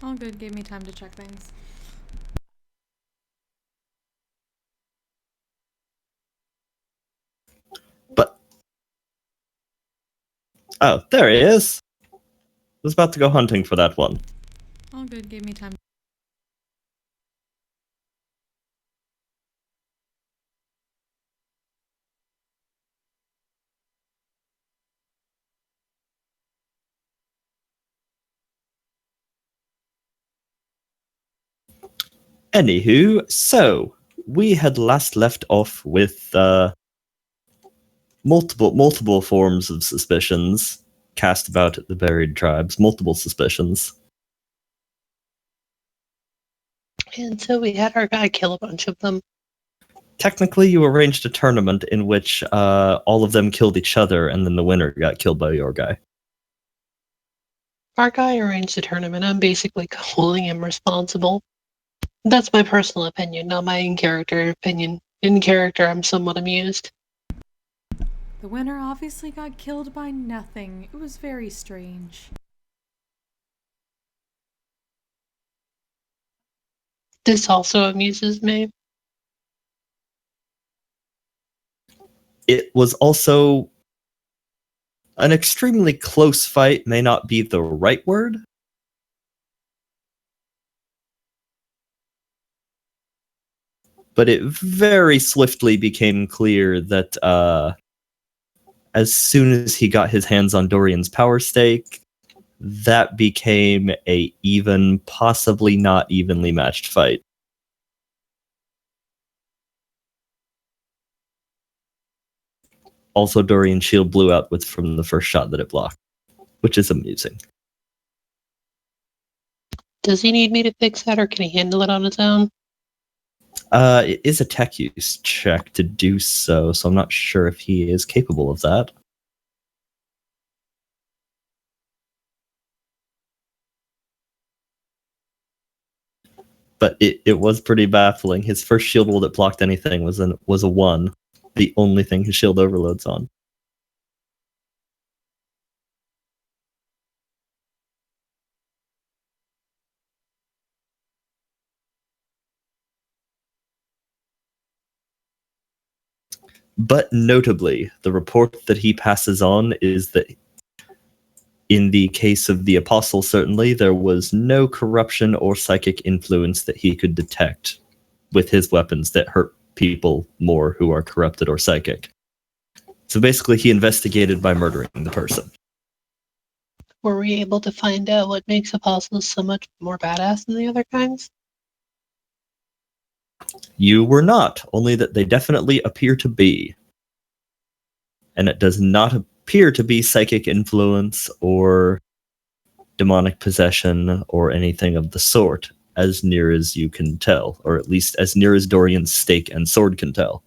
All good, gave me time to check things. But... Oh, there he is! I was about to go hunting for that one. All good, gave me time. Anywho, so we had last left off with multiple forms of suspicions cast about at the buried tribes, multiple suspicions. And so we had our guy kill a bunch of them. Technically, you arranged a tournament in which all of them killed each other, and then the winner got killed by your guy. Our guy arranged the tournament. I'm basically holding him responsible. That's my personal opinion, not my in-character opinion. In character, I'm somewhat amused. The winner obviously got killed by nothing. It was very strange. This also amuses me. It was also an extremely close fight, may not be the right word. But it very swiftly became clear that as soon as he got his hands on Dorian's power stake, that became a even, possibly not evenly matched fight. Also, Dorian's shield blew out from the first shot that it blocked, which is amusing. Does he need me to fix that, or can he handle it on his own? It is a tech use check to do so, so I'm not sure if he is capable of that. But it was pretty baffling. His first shield wall that blocked anything was a 1. The only thing his shield overloads on. But notably, the report that he passes on is that in the case of the Apostle, certainly, there was no corruption or psychic influence that he could detect with his weapons that hurt people more who are corrupted or psychic. So basically, he investigated by murdering the person. Were we able to find out what makes apostles so much more badass than the other kinds? You were not, only that they definitely appear to be. And it does not appear to be psychic influence or demonic possession or anything of the sort, as near as you can tell, or at least as near as Dorian's stake and sword can tell.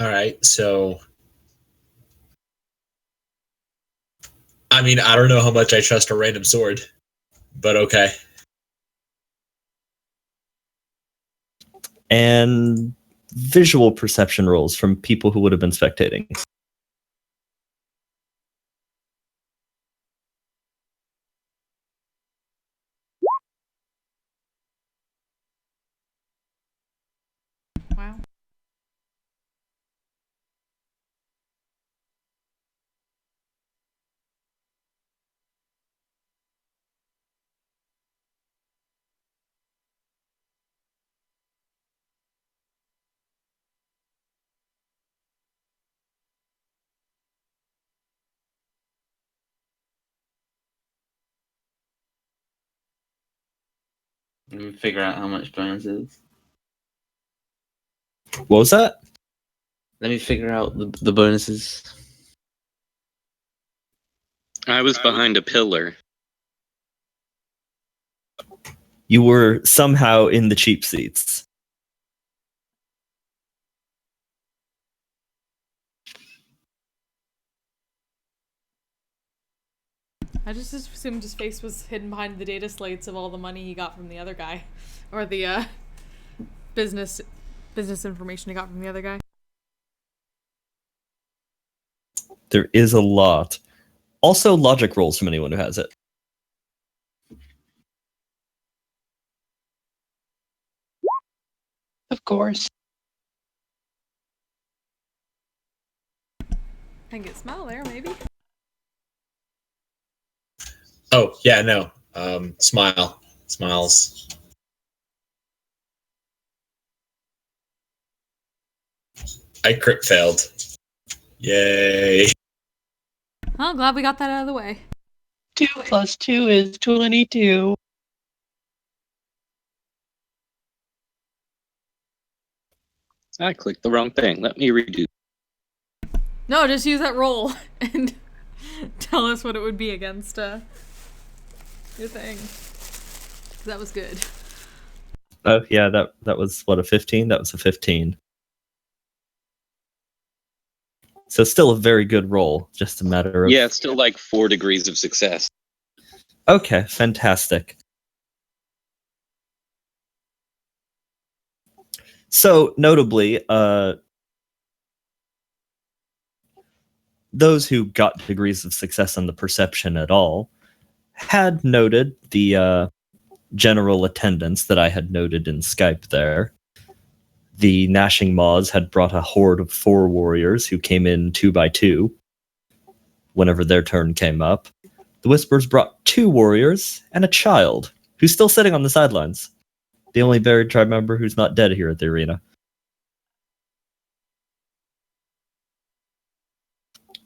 Alright, so... I mean, I don't know how much I trust a random sword, but okay. And visual perception rolls from people who would have been spectating. Wow. Let me figure out how much bonus is. What was that? Let me figure out the bonuses. I was behind a pillar. You were somehow in the cheap seats. I just assumed his face was hidden behind the data slates of all the money he got from the other guy. Or the business information I got from the other guy? There is a lot. Also, logic rolls from anyone who has it. Of course. I can get smile there, maybe. Oh, yeah, no. Smile. Smiles. I crit failed. Yay. Well, glad we got that out of the way. 2 plus 2 is 22. I clicked the wrong thing. Let me redo. No, just use that roll and tell us what it would be against your thing. 'Cause that was good. Oh, yeah, that was, what, a 15? That was a 15. So still a very good roll, just a matter of... Yeah, it's still like 4 degrees of success. Okay, fantastic. So, notably, those who got degrees of success on the perception at all had noted the general attendance that I had noted in Skype there. The Gnashing Maws had brought a horde of 4 warriors who came in 2 by 2 whenever their turn came up. The Whispers brought 2 warriors and a child who's still sitting on the sidelines. The only buried tribe member who's not dead here at the arena.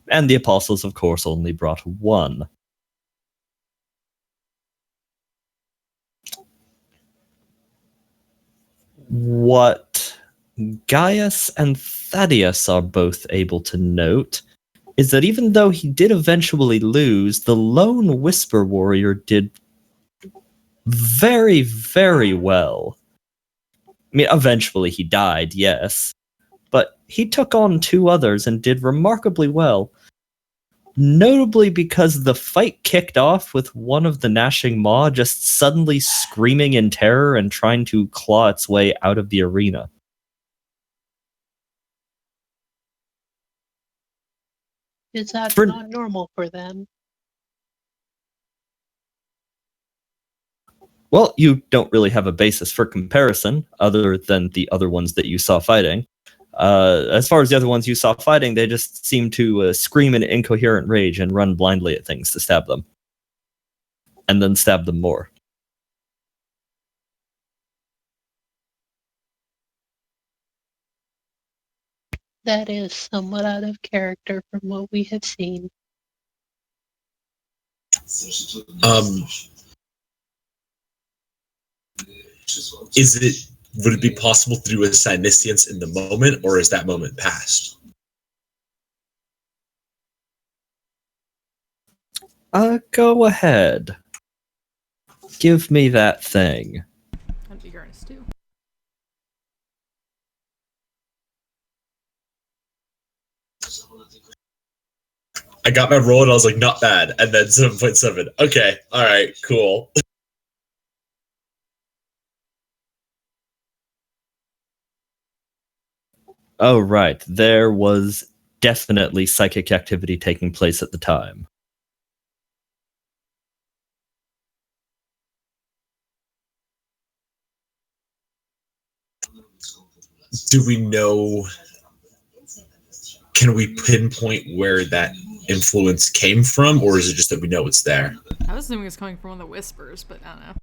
And the Apostles, of course, only brought 1. What Gaius and Thaddeus are both able to note is that even though he did eventually lose, the lone Whisper Warrior did very, very well. I mean, eventually he died, yes, but he took on 2 others and did remarkably well. Notably because the fight kicked off with one of the Gnashing Maw just suddenly screaming in terror and trying to claw its way out of the arena. Is that For- not normal for them? Well, you don't really have a basis for comparison other than the other ones that you saw fighting. As far as the other ones you saw fighting, they just seem to scream in incoherent rage and run blindly at things to stab them. And then stab them more. That is somewhat out of character from what we have seen. Would it be possible to do a Siniscience in the moment, or is that moment past? Go ahead. Give me that thing. That'd be earnest too. I got my roll and I was like, not bad. And then 7.7. Okay, alright, cool. Oh, right. There was definitely psychic activity taking place at the time. Do we know... Can we pinpoint where that influence came from, or is it just that we know it's there? I was assuming it's coming from one of the Whispers, but I don't know.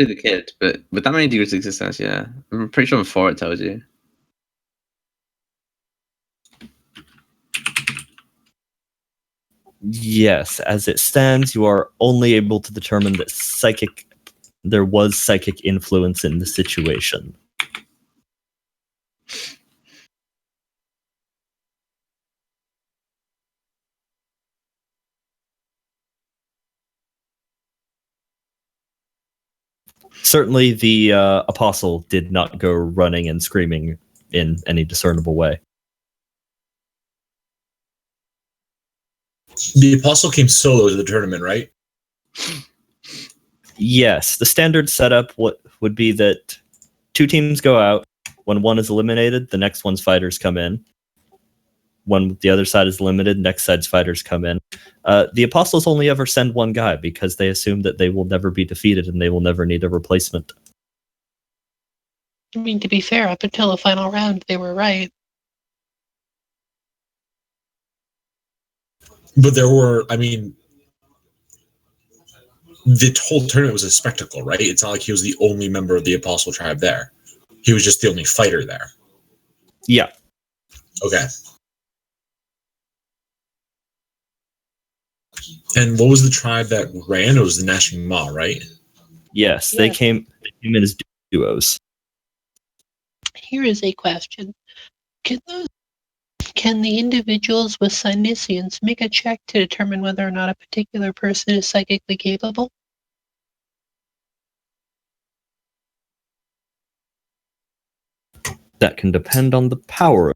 The kid, but with that many degrees of success, yeah. I'm pretty sure before it tells you. Yes, as it stands, you are only able to determine that there was psychic influence in the situation. Certainly, the apostle did not go running and screaming in any discernible way. The Apostle came solo to the tournament, right? Yes, the standard setup would be that two teams go out. When one is eliminated, the next one's fighters come in. When the other side is limited, next side's fighters come in. The Apostles only ever send one guy because they assume that they will never be defeated and they will never need a replacement. I mean, to be fair, up until the final round, they were right. But there were, I mean, the whole tournament was a spectacle, right? It's not like he was the only member of the Apostle tribe there. He was just the only fighter there. Yeah. Okay. And what was the tribe that ran? It was the Nashing Ma, right? Yes, they came in as duos. Here is a question. Can the individuals with Psyniscience make a check to determine whether or not a particular person is psychically capable? That can depend on the power.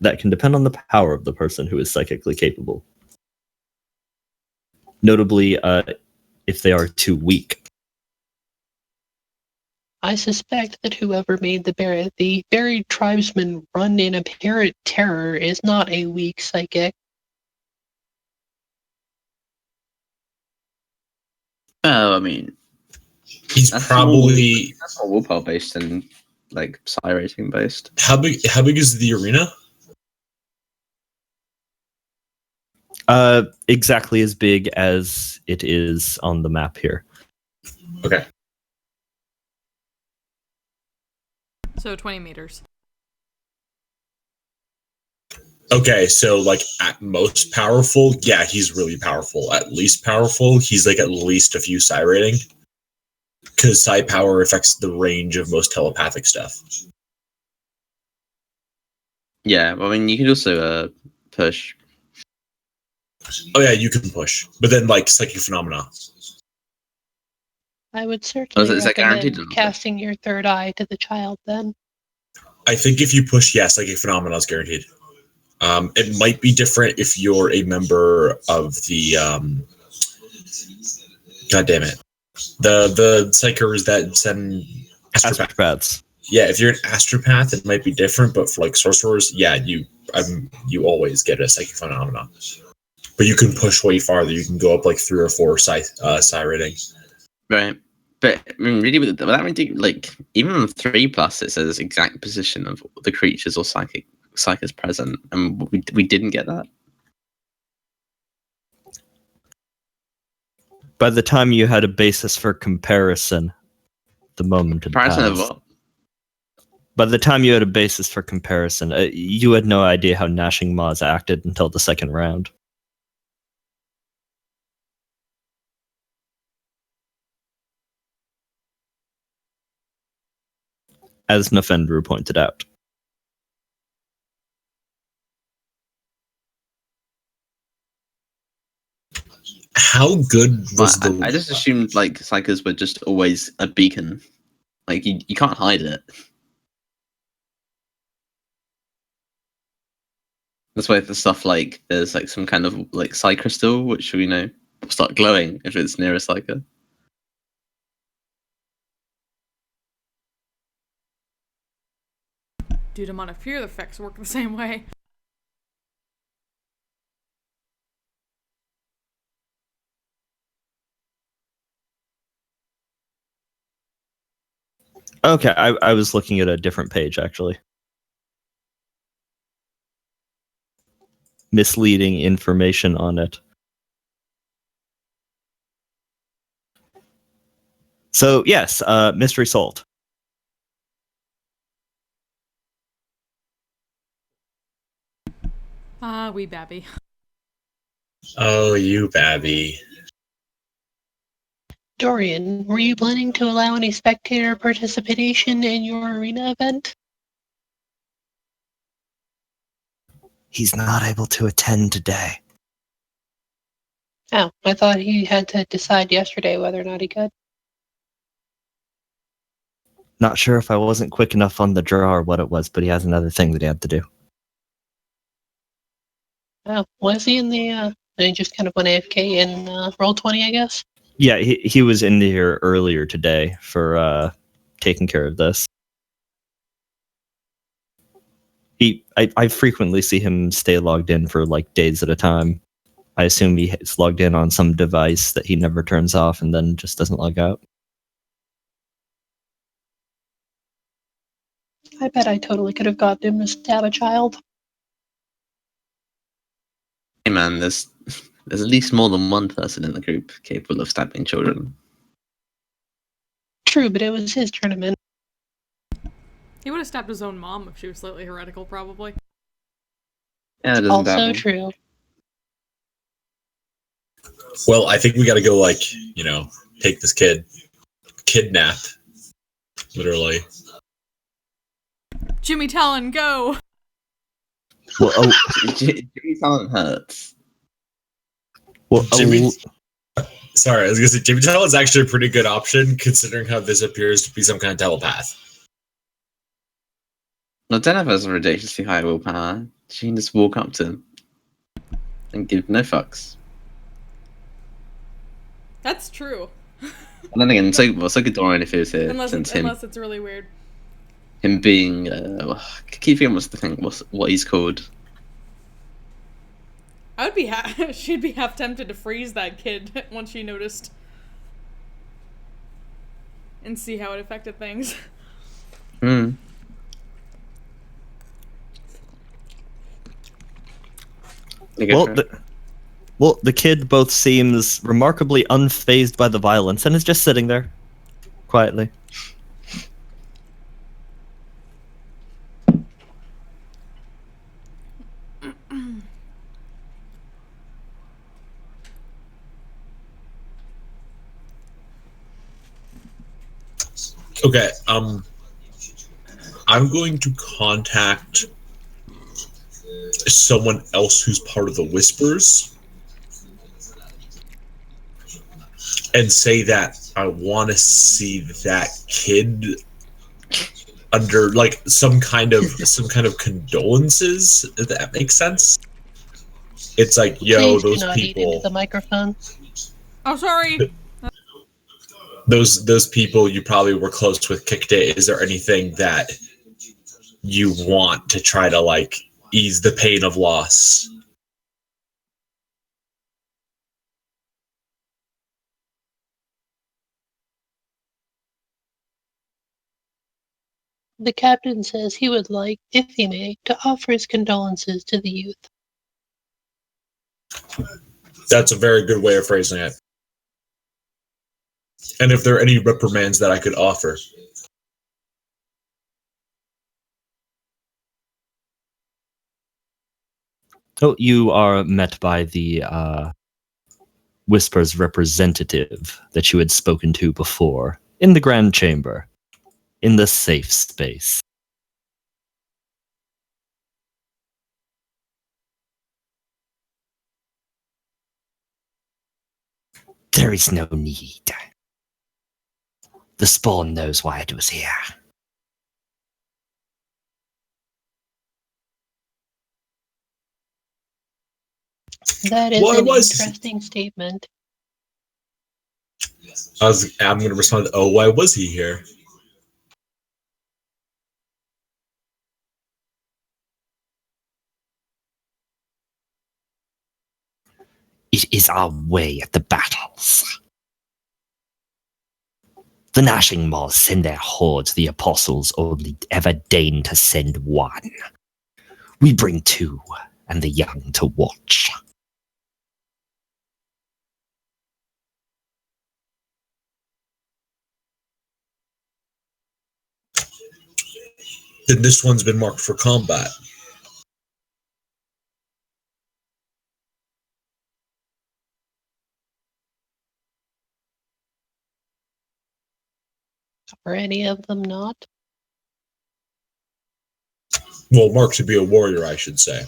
That can depend on the power of the person who is psychically capable. Notably, if they are too weak. I suspect that whoever made the buried tribesman run in apparent terror is not a weak psychic. Oh, I mean, He's probably that's more willpower based than like psi rating based. how big is the arena? Exactly as big as it is on the map here. Okay. So 20 meters. Okay, so like at most powerful, yeah, he's really powerful. At least powerful, he's like at least a few psi rating. Because psi power affects the range of most telepathic stuff. Yeah, well, I mean, you could also push. Oh yeah, you can push. But then like psychic phenomena. I would certainly is that guaranteed recommend or not? casting your third eye to the child then. I think if you push, yes, psychic phenomena is guaranteed. It might be different if you're a member of the God damn it. The psychers that send Astropaths. Yeah, if you're an astropath, it might be different, but for like sorcerers, yeah, you always get a psychic phenomena. But you can push way farther. You can go up like 3 or 4 psi rating. Right. But I mean, really, with that really, like even on 3+, it says exact position of the creatures or psychics present, and we didn't get that. By the time you had a basis for comparison, the moment had Comparison of passed. what? By the time you had a basis for comparison, you had no idea how Nashing Maz acted until the second round. As Nafendru pointed out. How good was Well, I just assumed like psychers were just always a beacon. Like you can't hide it. That's why the stuff like there's like some kind of like psi crystal, which we know will start glowing if it's near a psyker. Do demonic fear effects work the same way? Okay, I was looking at a different page, actually. Misleading information on it. So, yes, Mystery Salt. Ah, wee babby. Oh, you babby. Dorian, were you planning to allow any spectator participation in your arena event? He's not able to attend today. Oh, I thought he had to decide yesterday whether or not he could. Not sure if I wasn't quick enough on the draw or what it was, but he has another thing that he had to do. Oh, was he in the, he just kind of went AFK in Roll20, I guess? Yeah, he was in here earlier today for taking care of this. I frequently see him stay logged in for like days at a time. I assume he's logged in on some device that he never turns off and then just doesn't log out. I bet I totally could have gotten him to stab a child. Hey man, there's at least more than one person in the group capable of stabbing children. True, but it was his tournament. He would have stabbed his own mom if she was slightly heretical, probably. Yeah, it doesn't Also dabble. true. Well, I think we got to go, like, take this kid, kidnap, literally. Jimmy Talon, go! Well, Jimmy's talent hurts. Jimmy. Sorry, I was gonna say Jimmy Talon's actually a pretty good option considering how this appears to be some kind of telepath. Well, Zennith has a ridiculously high willpower. She can just walk up to him and give no fucks. That's true. And then again, so could Dorian if he was here, Unless since it's really weird. him being keep forgetting what he's called. I would be she'd be half tempted to freeze that kid once she noticed. And see how it affected things. Hmm. The kid both seems remarkably unfazed by the violence and is just sitting there, quietly. Okay, I'm going to contact someone else who's part of the Whispers and say that I want to see that kid under like some kind of condolences, if that makes sense. It's like, yo, Please do those not eat people, into the microphone. Oh, sorry. those people you probably were close with kicked it. Is there anything that you want to try to like ease the pain of loss? The captain says he would like, if he may, to offer his condolences to the youth. That's a very good way of phrasing it. And if there are any reprimands that I could offer. Oh, you are met by the Whisper's representative that you had spoken to before, in the Grand Chamber, in the safe space. There is no need. The Spawn knows why it was here. That is Why an was- interesting statement. I'm going to respond, oh, why was he here? It is our way at the battles. The Gnashing Maws send their hordes, the Apostles only ever deign to send one. We bring two, and the young to watch. Then this one's been marked for combat. Or any of them not? Well, marked to be a warrior, I should say.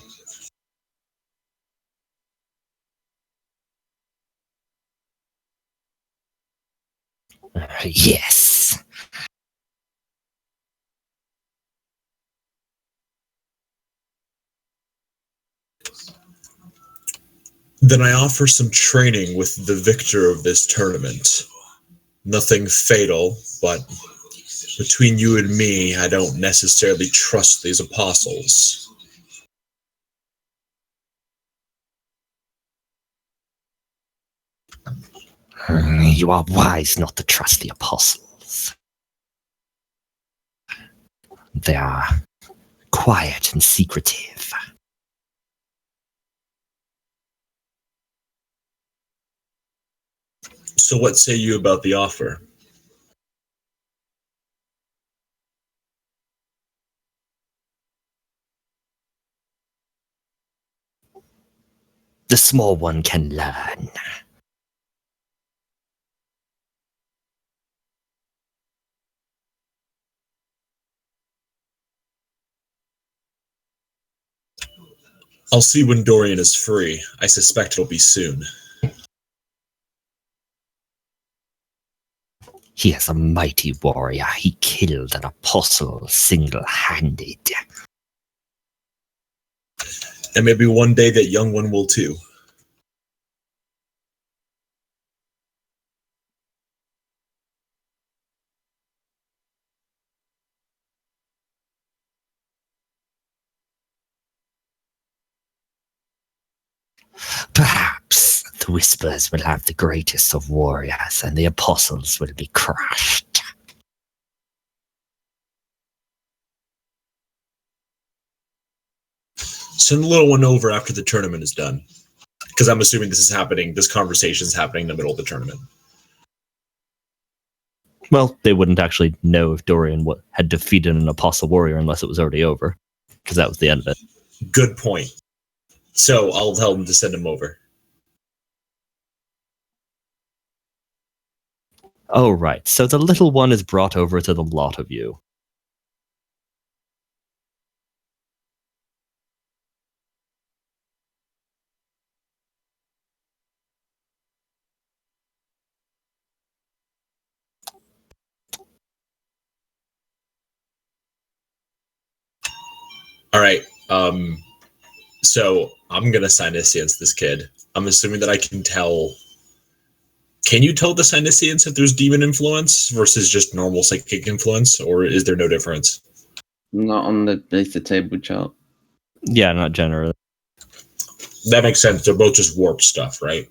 Yes. Then I offer some training with the victor of this tournament. Nothing fatal, but Between you and me, I don't necessarily trust these apostles. You are wise not to trust the apostles. They are quiet and secretive. So what say you about the offer? The small one can learn. I'll see when Dorian is free. I suspect it'll be soon. He is a mighty warrior. He killed an apostle single-handed. And maybe one day that young one will too. Perhaps the Whispers will have the greatest of warriors, and the apostles will be crushed. Send the little one over after the tournament is done. Because I'm assuming this conversation is happening in the middle of the tournament. Well, they wouldn't actually know if Dorian had defeated an apostle warrior unless it was already over, because that was the end of it. Good point. So I'll tell them to send him over. Oh, right. So the little one is brought over to the lot of you. All right. So I'm gonna Sinisians this kid. I'm assuming that I can tell. Can you tell the Sinisians if there's demon influence versus just normal psychic influence, or is there no difference? Not on the data table chart. Yeah, not generally. That makes sense. They're both just warp stuff, right?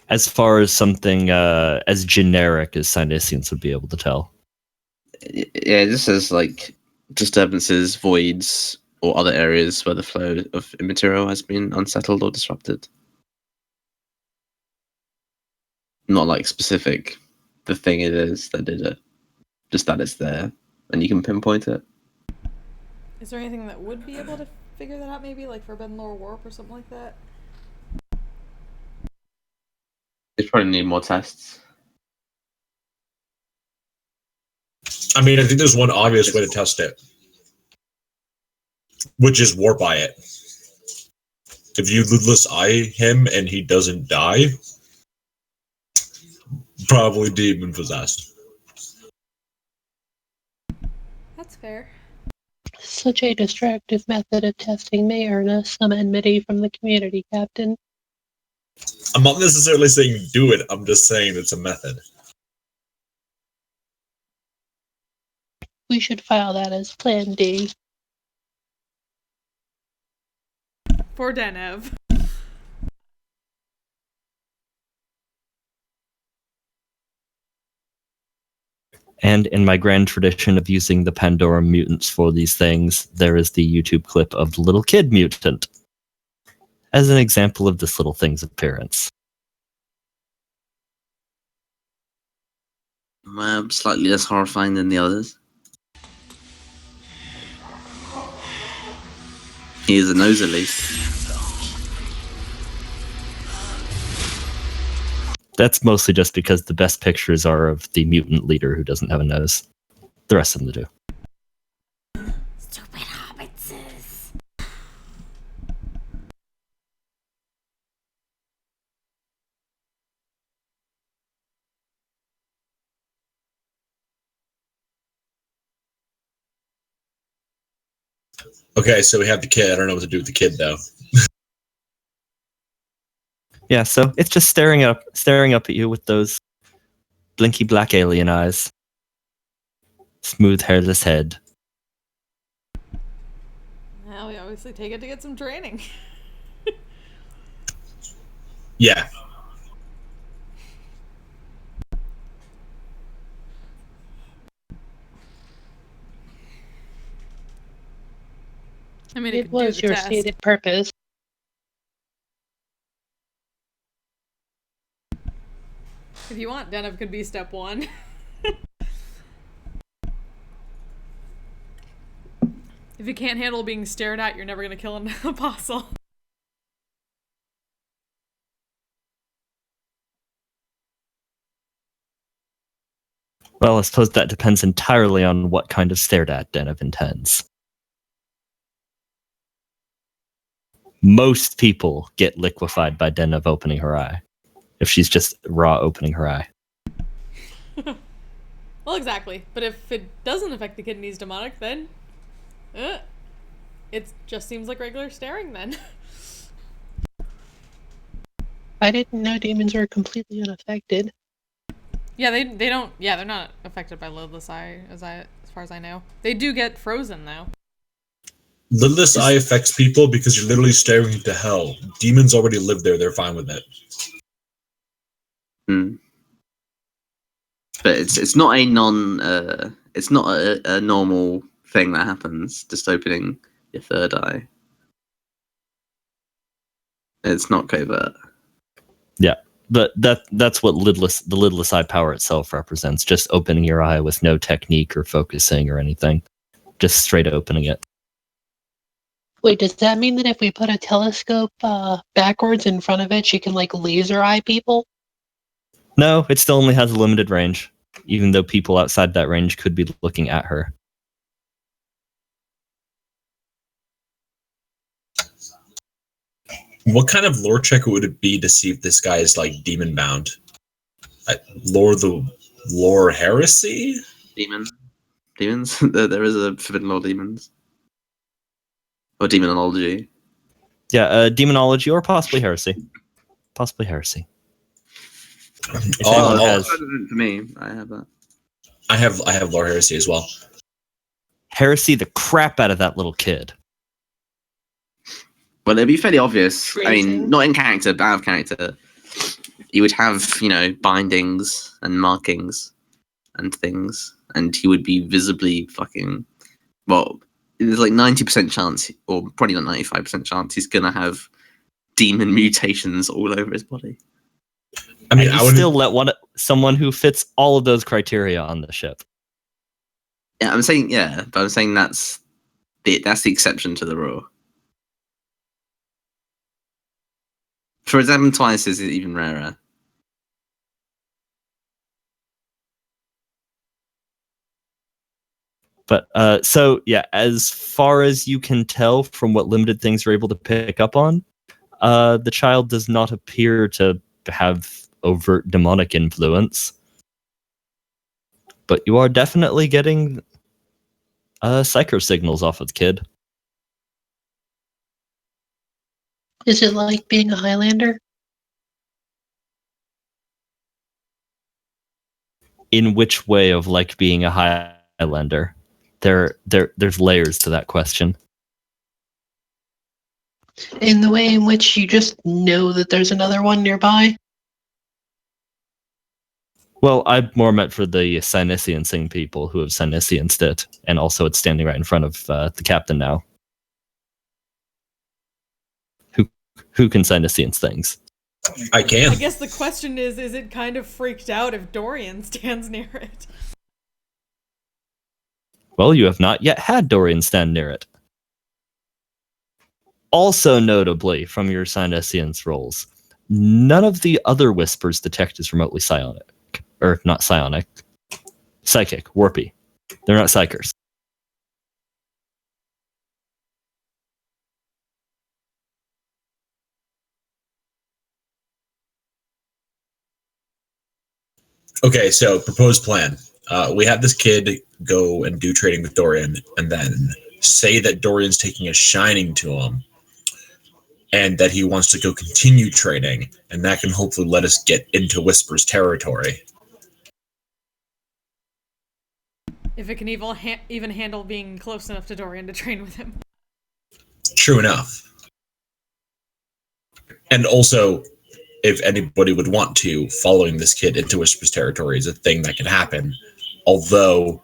As far as something as generic as Sinisians would be able to tell. Yeah, it just says like disturbances, voids, or other areas where the flow of immaterial has been unsettled or disrupted. Not like specific the thing it is that did it. Just that it's there and you can pinpoint it. Is there anything that would be able to figure that out, maybe? Like Forbidden Lore Warp or something like that? They probably need more tests. I mean, I think there's one obvious way to test it, which is warp eye it. If you ludless eye him and he doesn't die, probably demon possessed. That's fair. Such a distractive method of testing may earn us some enmity from the community, Captain. I'm not necessarily saying do it. I'm just saying it's a method. We should file that as Plan D. For Denev. And in my grand tradition of using the Pandora mutants for these things, there is the YouTube clip of the little kid mutant as an example of this little thing's appearance. Slightly less horrifying than the others. He has a nose at least. That's mostly just because the best pictures are of the mutant leader who doesn't have a nose. The rest of them do. Stupid hobbitses. Okay, so we have the kid. I don't know what to do with the kid though. Yeah, so it's just staring up at you with those blinky black alien eyes. Smooth hairless head. Well, we obviously take it to get some training. Yeah. I mean, It could do was the your test. stated purpose. If you want, Zennith could be step 1. If you can't handle being stared at, you're never gonna kill an apostle. Well, I suppose that depends entirely on what kind of stared at Zennith intends. Most people get liquefied by Zennith opening her eye. If she's just raw opening her eye. Well, exactly. But if it doesn't affect the kid and he's demonic, then it just seems like regular staring then. I didn't know demons were completely unaffected. Yeah, they don't. Yeah, they're not affected by lidless eye, as far as I know. They do get frozen though. Lidless eye affects people because you're literally staring into hell. Demons already live there; they're fine with it. But it's not a it's not a normal thing that happens. Just opening your third eye. It's not covert. Yeah. But that's what the lidless eye power itself represents. Just opening your eye with no technique or focusing or anything. Just straight opening it. Wait, does that mean that if we put a telescope backwards in front of it, she can like laser eye people? No, it still only has a limited range, even though people outside that range could be looking at her. What kind of lore check would it be to see if this guy is like demon bound? Lore heresy? Demons. There is a forbidden law demons. Or demonology. Yeah, demonology or possibly heresy. Possibly heresy. If Oh, anyone has For me, I have that. I have lore heresy as well. heresy the crap out of that little kid. Well, it'd be fairly obvious. I Phrasing. mean, not in character, but out of character. You would have, bindings and markings and things, and he would be visibly fucking. Well, there's like 90% chance, or probably not 95% chance, he's gonna have demon mutations all over his body. I mean, And I you would still let someone who fits all of those criteria on the ship. Yeah, I'm saying that's the exception to the rule. For example, twice is even rarer. But so yeah, as far as you can tell from what limited things you're able to pick up on, the child does not appear to have overt demonic influence. But you are definitely getting psycho signals off of the kid. Is it like being a Highlander? In which way of like being a Highlander? There's layers to that question. In the way in which you just know that there's another one nearby? Well, I more meant for the Sinisiancing people who have Sinisienced it, and also it's standing right in front of the captain now. Who can Siniscience things? I can. I guess the question is it kind of freaked out if Dorian stands near it? Well, you have not yet had Dorian stand near it. Also notably from your Siniscience rolls, none of the other whispers detect as remotely psionic. Or not psionic. Psychic, warpy. They're not psychers. Okay, so proposed plan. We have this kid go and do trading with Dorian, and then say that Dorian's taking a shining to him, and that he wants to go continue trading, and that can hopefully let us get into Whisper's territory. If it can even handle being close enough to Dorian to train with him. True enough. And also, if anybody would want to, following this kid into Whisper's territory is a thing that can happen. Although,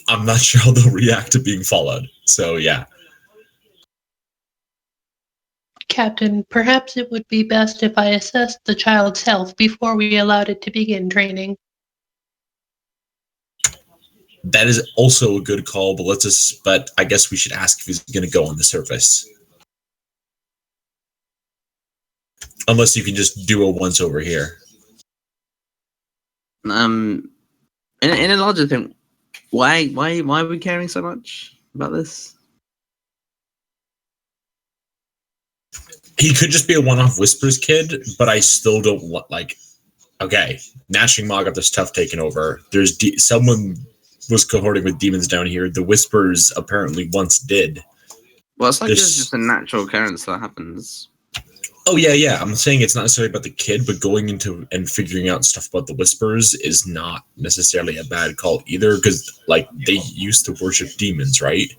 I'm not sure how they'll react to being followed. So, yeah. Captain, perhaps it would be best if I assessed the child's health before we allowed it to begin training. That is also a good call, but I guess we should ask if he's going to go on the surface. Unless you can just do a once over here. In a larger thing, why are we caring so much about this? He could just be a one-off Whispers kid, but I still don't like. Okay, Gnashing Maw got this tough taken over. There's someone was cohorting with demons down here. The Whispers apparently once did. Well, it's like it's just a natural occurrence that happens. Oh yeah. I'm saying it's not necessarily about the kid, but going into and figuring out stuff about the Whispers is not necessarily a bad call either, because like they used to worship demons, right?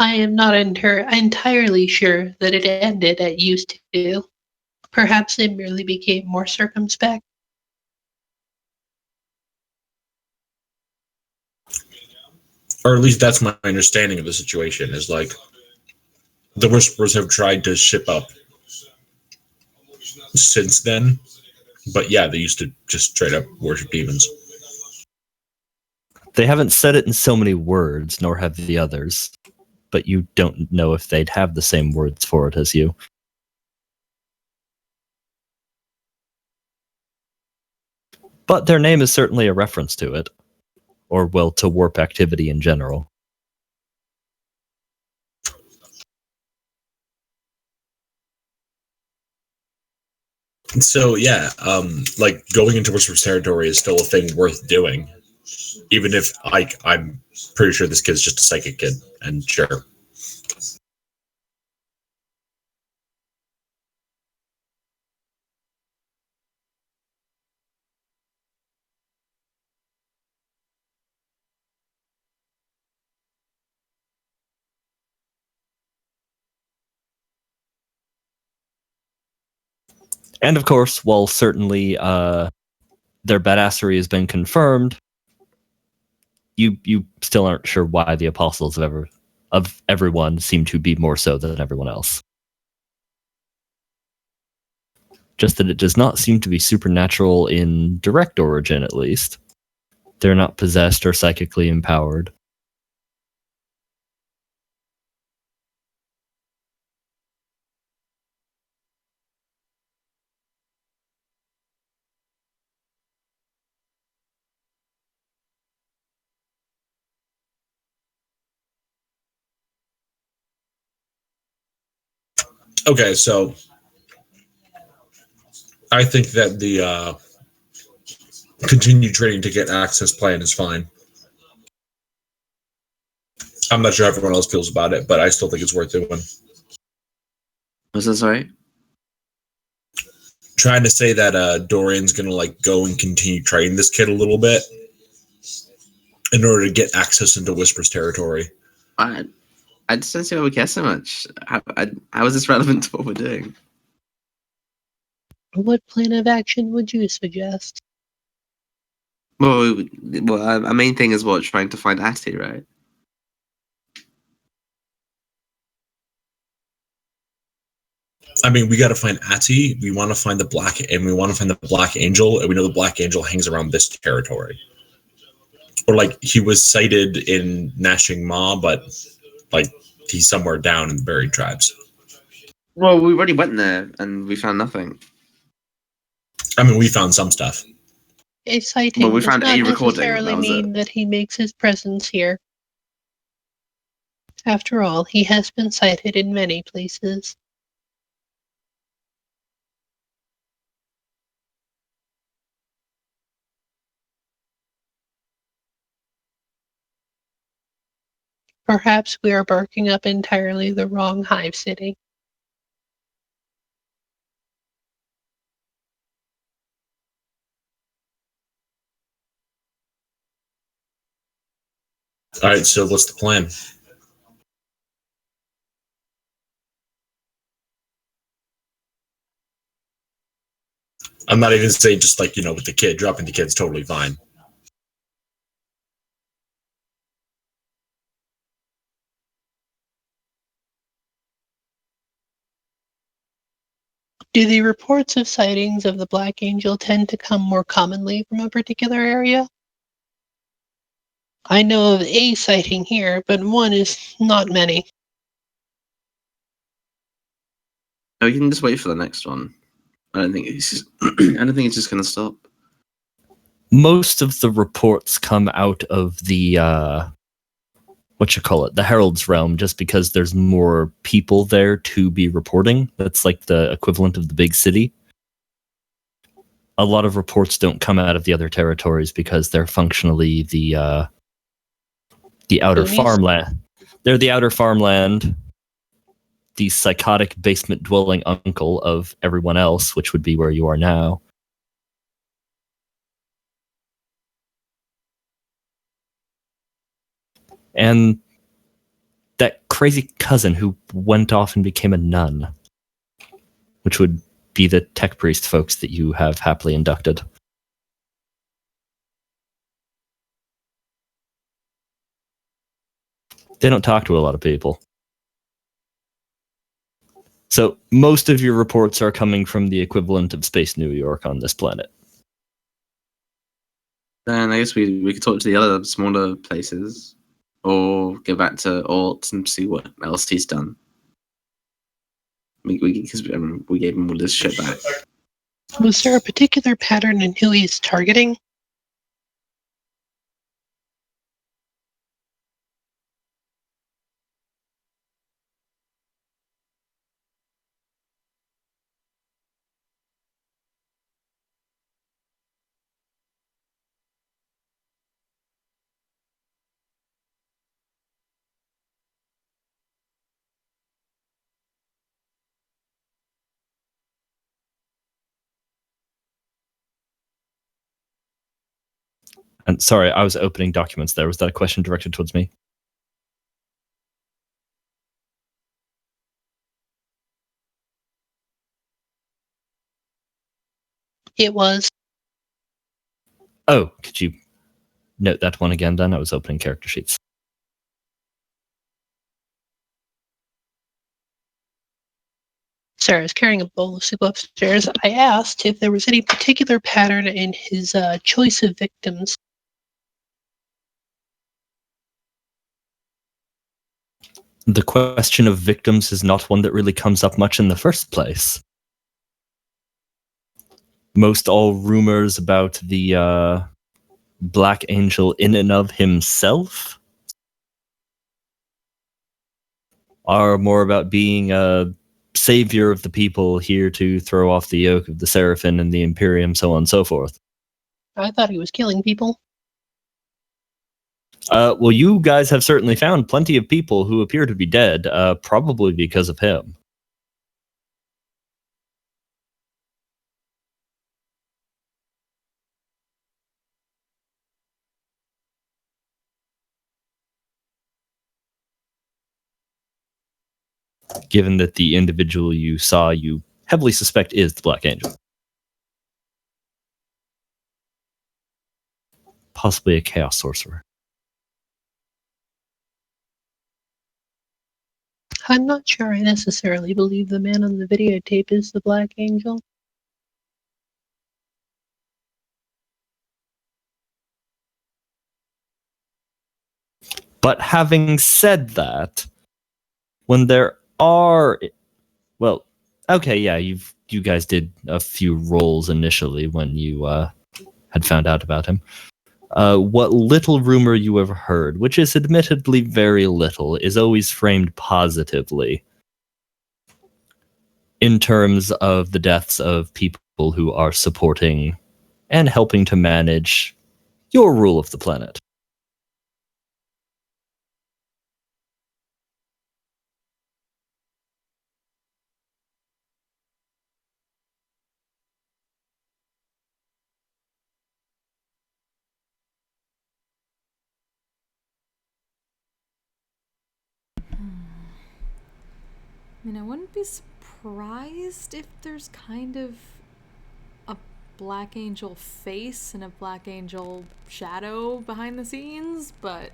I am not entirely sure that it ended at used to. Perhaps it merely became more circumspect. Or at least that's my understanding of the situation, is like the Whisperers have tried to ship up since then. But yeah, they used to just straight up worship demons. They haven't said it in so many words, nor have the others. But you don't know if they'd have the same words for it as you. But their name is certainly a reference to it. Or, well, to warp activity in general. So yeah, like going into Whisper's territory is still a thing worth doing. Even if I'm pretty sure this kid's just a psychic kid, and sure. And of course, while certainly their badassery has been confirmed, you still aren't sure why the apostles of everyone seem to be more so than everyone else. Just that it does not seem to be supernatural in direct origin, at least. They're not possessed or psychically empowered. Okay, so I think that the continued training to get access plan is fine. I'm not sure how everyone else feels about it, but I still think it's worth doing. Was that sorry? Trying to say that Dorian's gonna like go and continue training this kid a little bit in order to get access into Whisper's territory. I just don't see why we care so much. How is this relevant to what we're doing? What plan of action would you suggest? Well, our main thing is what, trying to find Atty, right? I mean, we got to find Atty. We want to find the Black Angel, and we know the Black Angel hangs around this territory. Or like he was sighted in Gnashing Maw, but like he's somewhere down in the Buried Tribes. Well, we already went there and we found nothing. I mean, we found some stuff. A sighting Well, we does found not a recording, necessarily that was mean it. that he makes his presence here. After all, he has been sighted in many places. Perhaps we are barking up entirely the wrong hive city. All right, so what's the plan? I'm not even saying just like, with the kid, dropping the kid's totally fine. Do the reports of sightings of the Black Angel tend to come more commonly from a particular area? I know of a sighting here, but one is not many. No, you can just wait for the next one. I don't think it's. I don't think it's just going to stop. Most of the reports come out of the the Herald's realm, just because there's more people there to be reporting. That's like the equivalent of the big city. A lot of reports don't come out of the other territories because they're functionally the outer Boonies? farmland. They're the outer farmland, the psychotic basement dwelling uncle of everyone else, which would be where you are now. And that crazy cousin who went off and became a nun, which would be the tech priest folks that you have happily inducted. They don't talk to a lot of people. So most of your reports are coming from the equivalent of Space New York on this planet. Then I guess we could talk to the other smaller places, or go back to Alt and see what else he's done. Because we gave him all this shit back. Was there a particular pattern in who he's targeting? And sorry, I was opening documents there. Was that a question directed towards me? It was. Oh, could you note that one again then? I was opening character sheets. Sarah is carrying a bowl of soup upstairs. I asked if there was any particular pattern in his choice of victims. The question of victims is not one that really comes up much in the first place. Most all rumors about the Black Angel in and of himself are more about being a savior of the people, here to throw off the yoke of the Seraphim and the Imperium, so on and so forth. I thought he was killing people. Well, you guys have certainly found plenty of people who appear to be dead, probably because of him. Given that the individual you saw, you heavily suspect is the Black Angel. Possibly a Chaos Sorcerer. I'm not sure I necessarily believe the man on the videotape is the Black Angel. But having said that, when there are... Well, okay, yeah, you guys did a few rolls initially when you had found out about him. What little rumor you have heard, which is admittedly very little, is always framed positively in terms of the deaths of people who are supporting and helping to manage your rule of the planet. I mean, I wouldn't be surprised if there's kind of a Black Angel face and a Black Angel shadow behind the scenes, but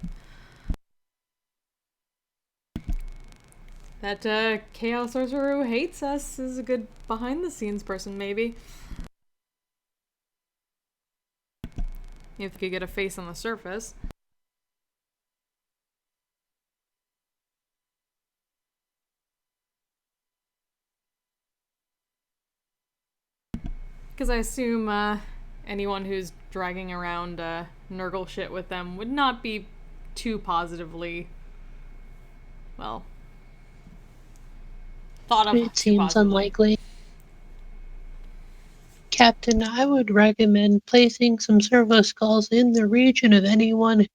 that Chaos Sorcerer who hates us is a good behind-the-scenes person, maybe. If you could get a face on the surface. Because I assume anyone who's dragging around Nurgle shit with them would not be too positively, well, thought of It too seems positively. unlikely. Captain, I would recommend placing some servo skulls in the region of anyone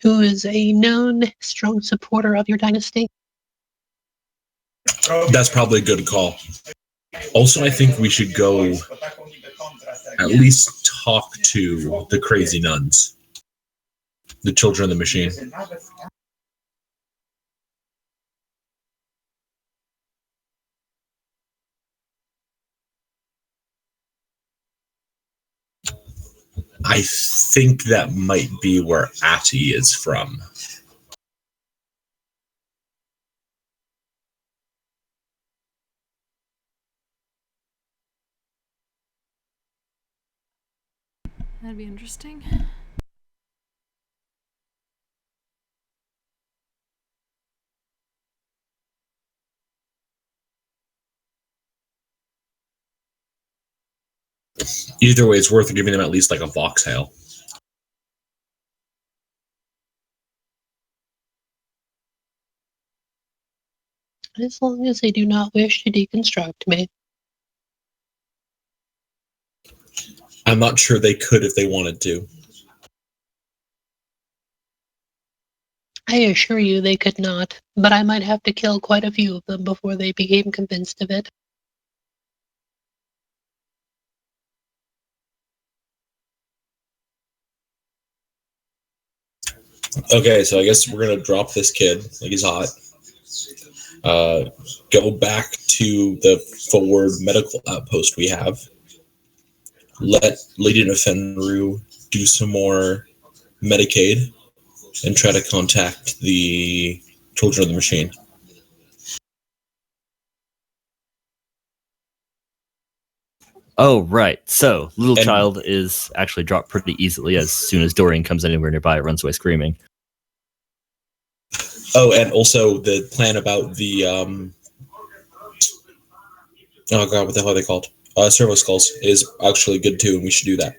who is a known strong supporter of your dynasty. That's probably a good call. Also, I think we should go at least talk to the crazy nuns, the children of the machine. I think that might be where Atty is from. That'd be interesting. Either way, it's worth giving them at least like a voxhail. As long as they do not wish to deconstruct me. I'm not sure they could if they wanted to. I assure you they could not, but I might have to kill quite a few of them before they became convinced of it. Okay, so I guess we're gonna drop this kid, like he's hot. Go back to the forward medical outpost we have. Let Lady Nefenru do some more Medicaid and try to contact the children of the machine. Oh, right. So, little And- child is actually dropped pretty easily as soon as Dorian comes anywhere nearby. It runs away screaming. Oh, and also the plan about the oh god, what the hell are they called? Servo skulls is actually good too, and we should do that.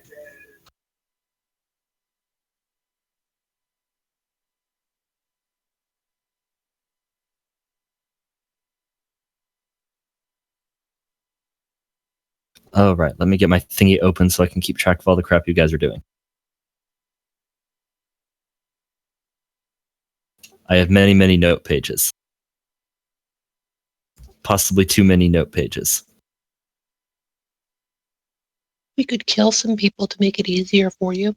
Oh, right. Let me get my thingy open so I can keep track of all the crap you guys are doing. I have many, many note pages. Possibly too many note pages. We could kill some people to make it easier for you.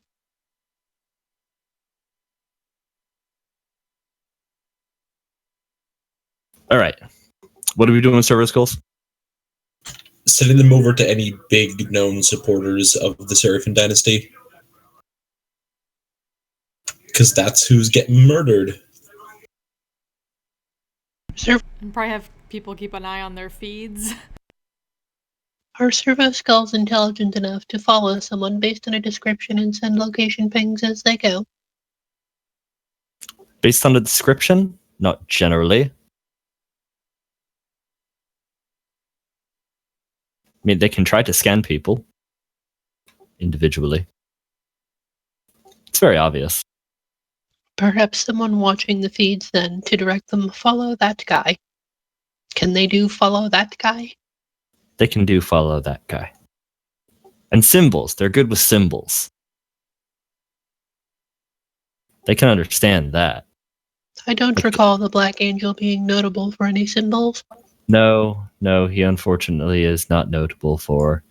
All right. What are we doing with server skulls? Sending them over to any big known supporters of the Seraphim dynasty. Because that's who's getting murdered. And probably have people keep an eye on their feeds. Are servo skulls intelligent enough to follow someone based on a description and send location pings as they go? Based on the description? Not generally. I mean, they can try to scan people individually. It's very obvious. Perhaps someone watching the feeds then to direct them follow that guy. Can they do follow that guy? They can do follow that guy. And symbols. They're good with symbols. They can understand that. I don't recall the Black Angel being notable for any symbols. No, he unfortunately is not notable for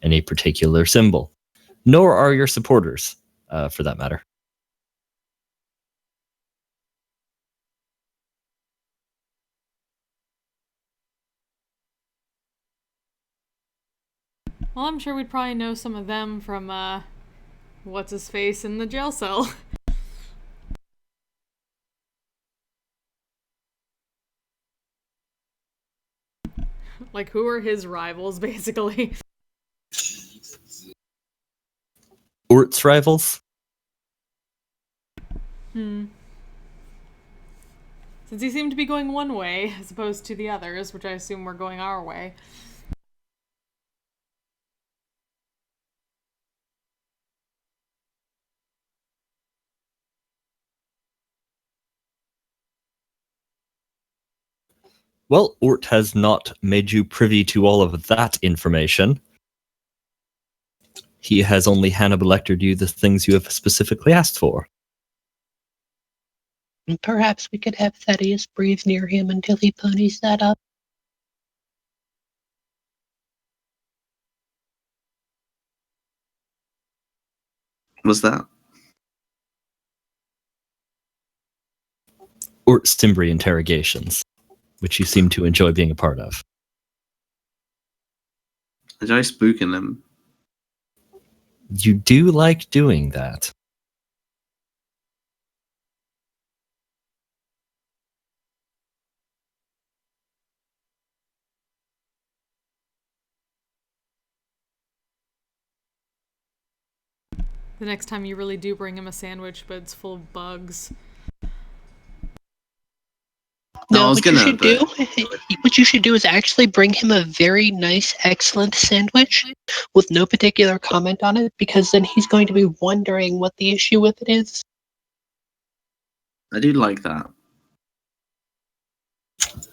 any particular symbol. Nor are your supporters, for that matter. Well, I'm sure we'd probably know some of them from, what's-his-face in the jail cell. Like, who are his rivals, basically? Ort's rivals? Since he seemed to be going one way, as opposed to the others, which I assume were going our way. Well, Ort has not made you privy to all of that information. He has only Hannibal Lectered you the things you have specifically asked for. And perhaps we could have Thaddeus breathe near him until he ponies that up. Was that? Ort's Timbri interrogations, which you seem to enjoy being a part of. Enjoy spooking them. You do like doing that. The next time you really do bring him a sandwich, but it's full of bugs. No, I No, was what gonna, you should do, what you should do is actually bring him a very nice, excellent sandwich with no particular comment on it, because then he's going to be wondering what the issue with it is. I do like that.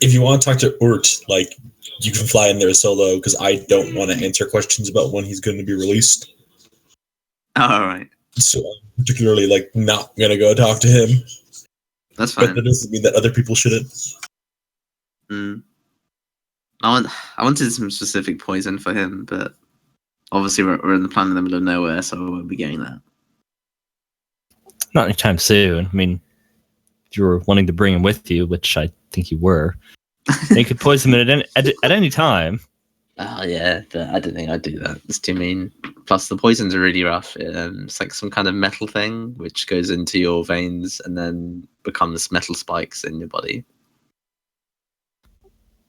If you want to talk to Urt, like, you can fly in there solo, because I don't want to answer questions about when he's going to be released. Alright. So I'm particularly, like, not going to go talk to him. That's But fine. that doesn't mean that other people shouldn't. I wanted some specific poison for him, but obviously we're in the planet in the middle of nowhere, so we won't be getting that. Not anytime soon. I mean, if you were wanting to bring him with you, which I think you were, then you could poison him at any time. Oh yeah, but I don't think I'd do that. It's too mean. Plus, the poisons are really rough. It's like some kind of metal thing which goes into your veins and then becomes metal spikes in your body.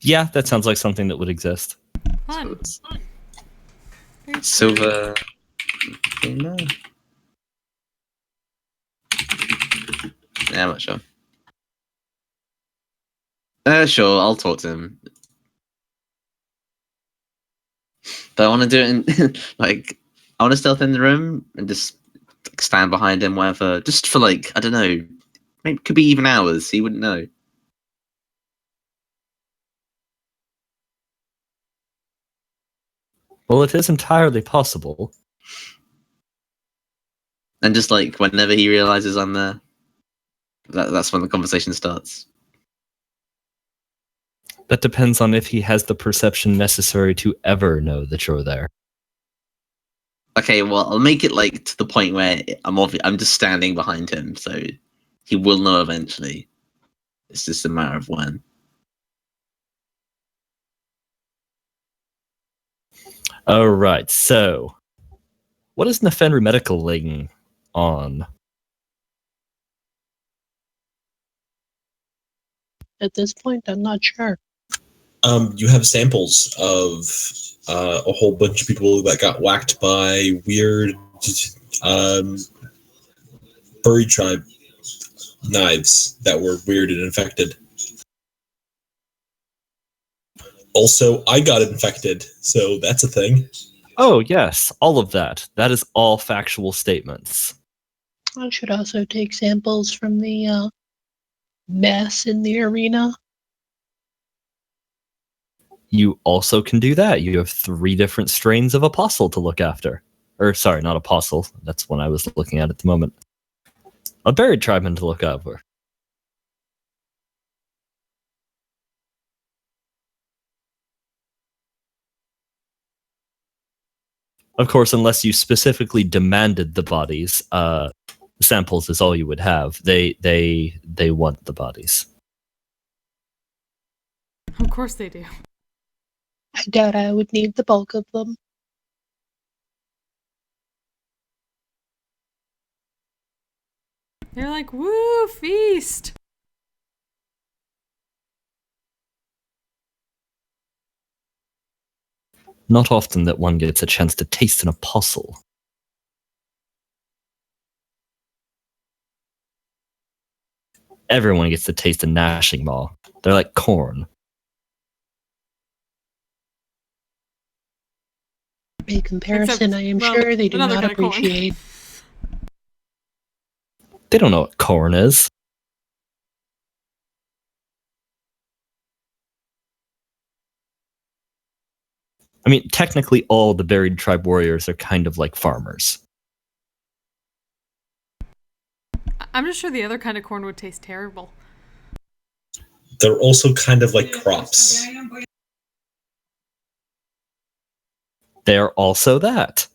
Yeah, that sounds like something that would exist. Fun. So Very it's silver. No. Yeah, I'm not sure. Sure, I'll talk to him. But I want to do it in like I want to stealth in the room and just like, stand behind him, whatever, just for like I don't know, maybe could be even hours. He wouldn't know. Well, it is entirely possible. And just like whenever he realizes I'm there, that's when the conversation starts. That depends on if he has the perception necessary to ever know that you're there. Okay, well I'll make it like to the point where I'm just standing behind him, so he will know eventually. It's just a matter of when. All right, so what is Nefenru medicaling on? At this point, I'm not sure. You have samples of a whole bunch of people that got whacked by weird furry tribe knives that were weird and infected. Also, I got infected, so that's a thing. Oh, yes, all of that. That is all factual statements. I should also take samples from the mess in the arena. You also can do that. You have 3 different strains of apostle to look after. Or, sorry, not apostle. That's one I was looking at the moment. A buried tribeman to look over. Of course, unless you specifically demanded the bodies, samples is all you would have. They want the bodies. Of course they do. I doubt I would need the bulk of them. They're like, woo, feast! Not often that one gets a chance to taste an apostle. Everyone gets to taste a gnashing maw. They're like corn. By comparison, I am sure they do another not kind of corn. appreciate. They don't know what corn is. I mean, technically all the buried tribe warriors are kind of like farmers. I'm just sure the other kind of corn would taste terrible. They're also kind of like crops. They're also that.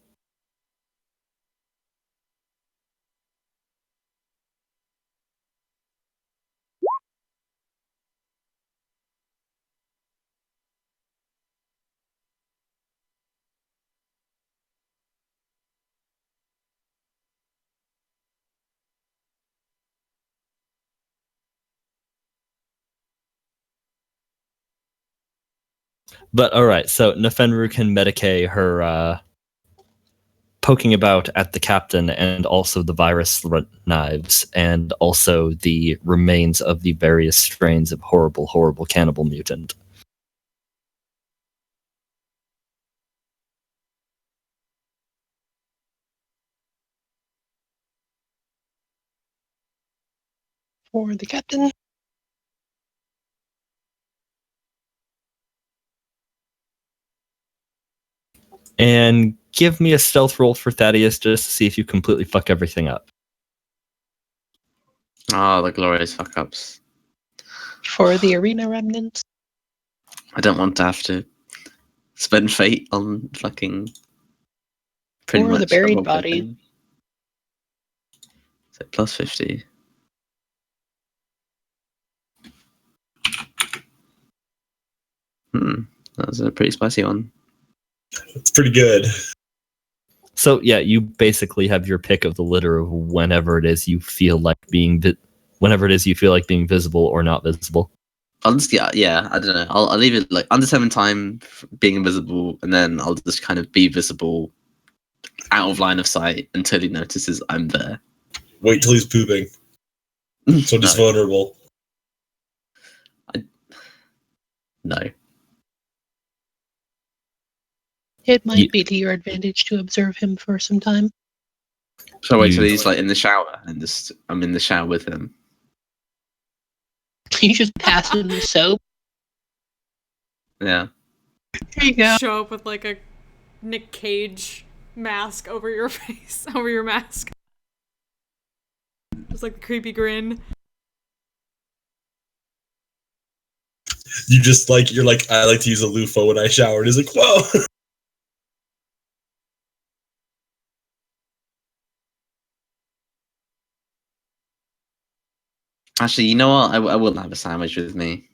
But alright, so Nefenru can medicate her poking about at the captain and also the virus knives and also the remains of the various strains of horrible, horrible cannibal mutant. For the captain. And give me a stealth roll for Thaddeus just to see if you completely fuck everything up. Oh, the glorious fuck ups. For the arena remnants. I don't want to have to spend fate on fucking pretty Or much the buried whole body. thing. So plus 50. That was a pretty spicy one. It's pretty good. So yeah, you basically have your pick of the litter of whenever it is you feel like being visible or not visible. I'll just yeah, I don't know. I'll leave it like undetermined time being invisible, and then I'll just kind of be visible out of line of sight until he notices I'm there. Wait till he's pooping. So just No. vulnerable. No. It might be to your advantage to observe him for some time. So wait till You- he's like in the shower and just I'm in the shower with him. You just pass him the soap. Yeah. There you go. Show up with like a Nick Cage mask over your face, over your mask. Just like the creepy grin. You just like, you're like, I like to use a loofah when I shower. And he's like, whoa. Actually, you know what? I will have a sandwich with me.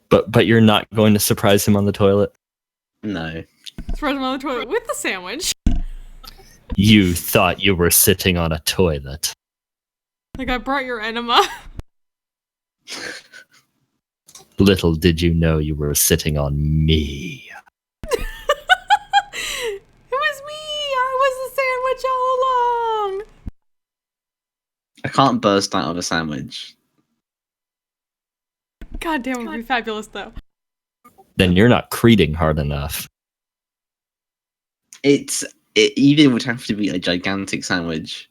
But you're not going to surprise him on the toilet? No. Spread him on the toilet with the sandwich. You thought you were sitting on a toilet. Like, I brought your enema. Little did you know you were sitting on me. It was me! I was the sandwich all along! I can't burst out of a sandwich. God damn, it would be fabulous though. Then you're not creeding hard enough. It even would have to be a gigantic sandwich.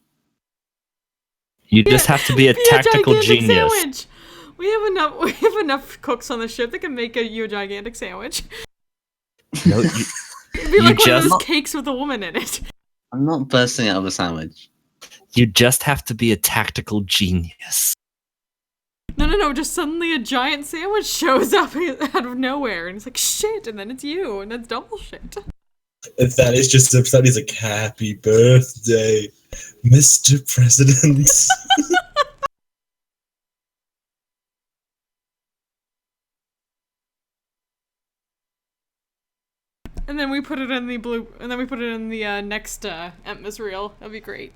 You just have to be a tactical gigantic genius. Sandwich. We have enough cooks on the ship that can make you a gigantic sandwich. No, It'd be You like one just- of those cakes with a woman in it. I'm not bursting out of a sandwich. you just have to be a tactical genius. No, just suddenly a giant sandwich shows up out of nowhere, and it's like, shit, and then it's you, and that's double shit. If that is just upset, he's like, happy birthday, Mr. President. And then we put it in the blue. And then we put it in the next Empmas reel. That'd be great.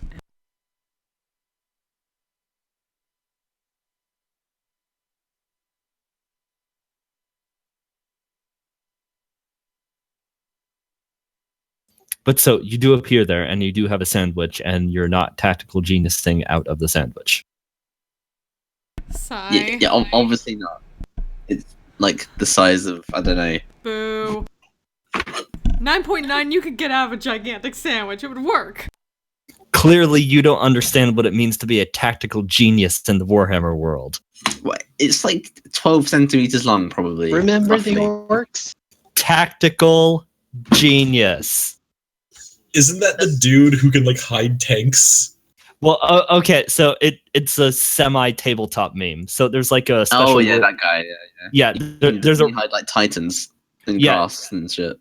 But so you do appear there, and you do have a sandwich, and you're not tactical geniusing out of the sandwich. Sigh. Yeah, obviously not. It's like the size of, I don't know. Boo. 9.9, you could get out of a gigantic sandwich. It would work. Clearly, you don't understand what it means to be a tactical genius in the Warhammer world. What? It's like 12 centimeters long, probably. Remember roughly. the orcs? Tactical genius. Isn't that the dude who can like hide tanks? Well, okay, so it's a semi-tabletop meme. So there's like a special. Oh yeah, rule- that guy. yeah. There's a You hide like titans and Yeah. grass and shit.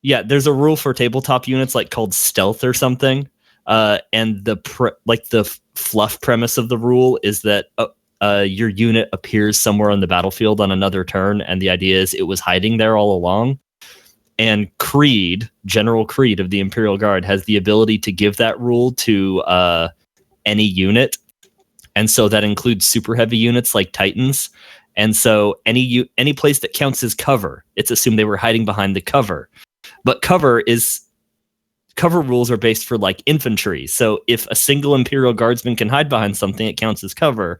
Yeah, there's a rule for tabletop units like called stealth or something. And the fluff premise of the rule is that your unit appears somewhere on the battlefield on another turn, and the idea is it was hiding there all along. And General Creed of the Imperial Guard has the ability to give that rule to any unit, and so that includes super heavy units like Titans. And so any place that counts as cover, it's assumed they were hiding behind the cover. But cover rules are based for like infantry. So if a single Imperial Guardsman can hide behind something, it counts as cover.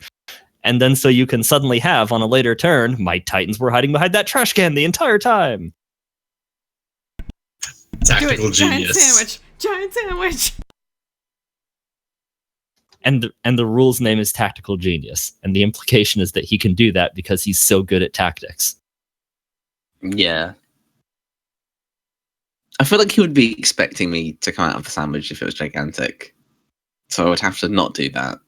And then so you can suddenly have on a later turn, my Titans were hiding behind that trash can the entire time. Tactical Do it. genius. Giant sandwich. And the rule's name is Tactical Genius. And the implication is that he can do that because he's so good at tactics. Yeah. I feel like he would be expecting me to come out of the sandwich if it was gigantic. So I would have to not do that.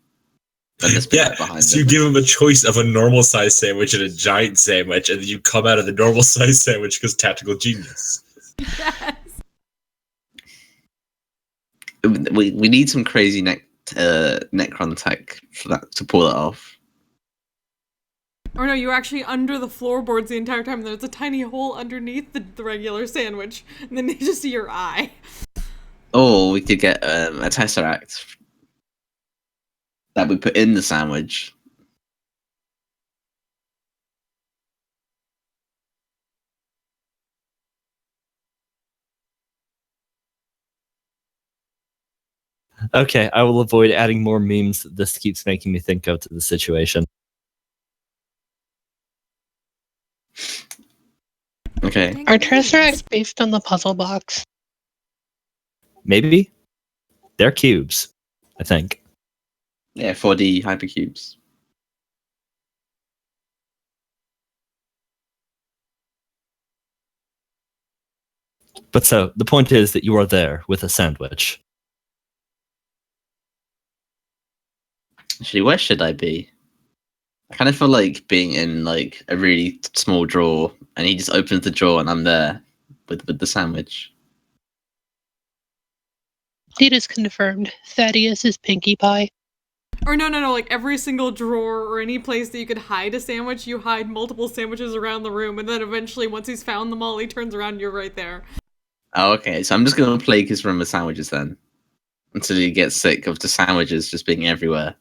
And just be like behind So him. you give him a choice of a normal size sandwich and a giant sandwich, and then you come out of the normal size sandwich because tactical genius. Yes. We need some crazy Necron tech for that to pull it off. Or no, you're actually under the floorboards the entire time. There's a tiny hole underneath the regular sandwich, and then you just see your eye. Or we could get a tesseract that we put in the sandwich. Okay, I will avoid adding more memes that this keeps making me think of to the situation. Okay. Are Tesseracts based on the puzzle box? Maybe? They're cubes, I think. Yeah, 4D hypercubes. But so, the point is that you are there with a sandwich. Actually, where should I be? I kind of feel like being in like a really small drawer, and he just opens the drawer, and I'm there with the sandwich. It is confirmed. Thaddeus is Pinkie Pie. Or no, like every single drawer or any place that you could hide a sandwich, you hide multiple sandwiches around the room, and then eventually, once he's found them all, he turns around and you're right there. Oh, okay. So I'm just gonna plague his room with sandwiches then, until he gets sick of the sandwiches just being everywhere.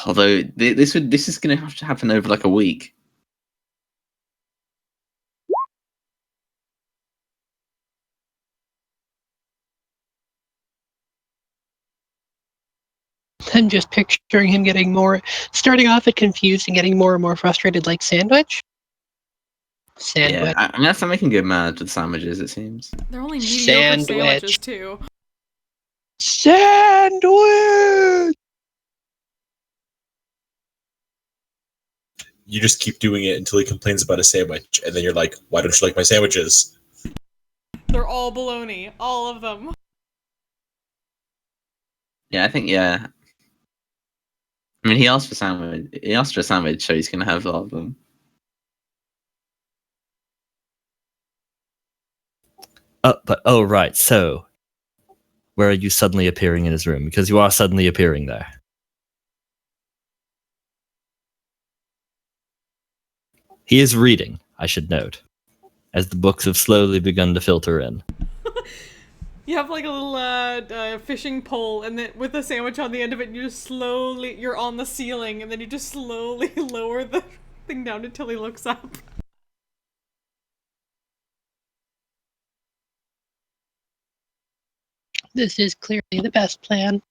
Although this is gonna have to happen over like a week. I'm just picturing him starting off at confused and getting more and more frustrated, like sandwich. Yeah, I'm gonna have to make him go mad with sandwiches. It seems. They're only mediocre sandwiches, too. Sandwich! You just keep doing it until he complains about a sandwich, and then you're like, "Why don't you like my sandwiches?" They're all bologna. All of them. Yeah, I think yeah. I mean, he asked for sandwich. He asked for a sandwich, so he's gonna have a lot of them. Right. So, where are you suddenly appearing in his room? Because you are suddenly appearing there. He is reading, I should note. as the books have slowly begun to filter in. You have like a little fishing pole, and then with a sandwich on the end of it, and you're on the ceiling, and then you just slowly lower the thing down until he looks up. This is clearly the best plan.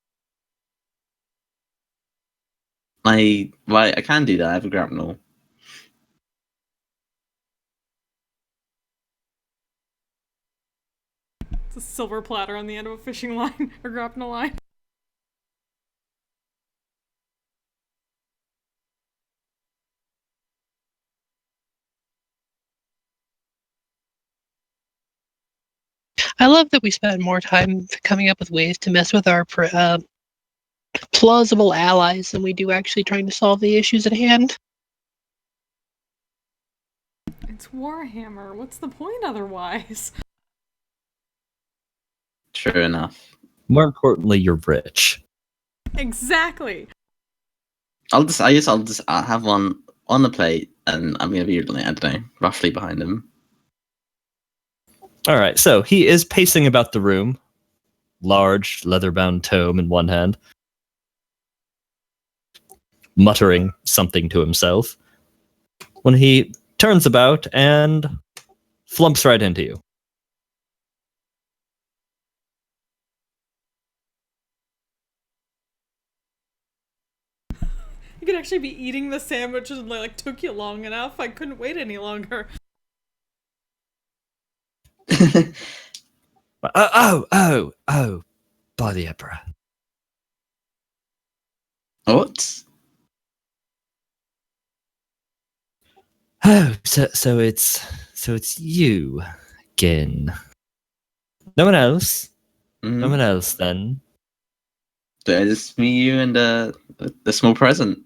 I can do that. I have a grapnel. It's a silver platter on the end of a fishing line, or grapnel line. I love that we spend more time coming up with ways to mess with our plausible allies than we do actually trying to solve the issues at hand. It's Warhammer. What's the point otherwise? True enough. More importantly, you're rich. Exactly. I'll just have one on the plate, and I'm gonna be, I don't know, roughly behind him. All right, so he is pacing about the room, large leather-bound tome in one hand, muttering something to himself, when he turns about and flumps right into you. You could actually be eating the sandwiches and like took you long enough. I couldn't wait any longer. Oh, by the emperor. What? Oh, so it's you again. No one else. No one else then. Just me, you, and a small present.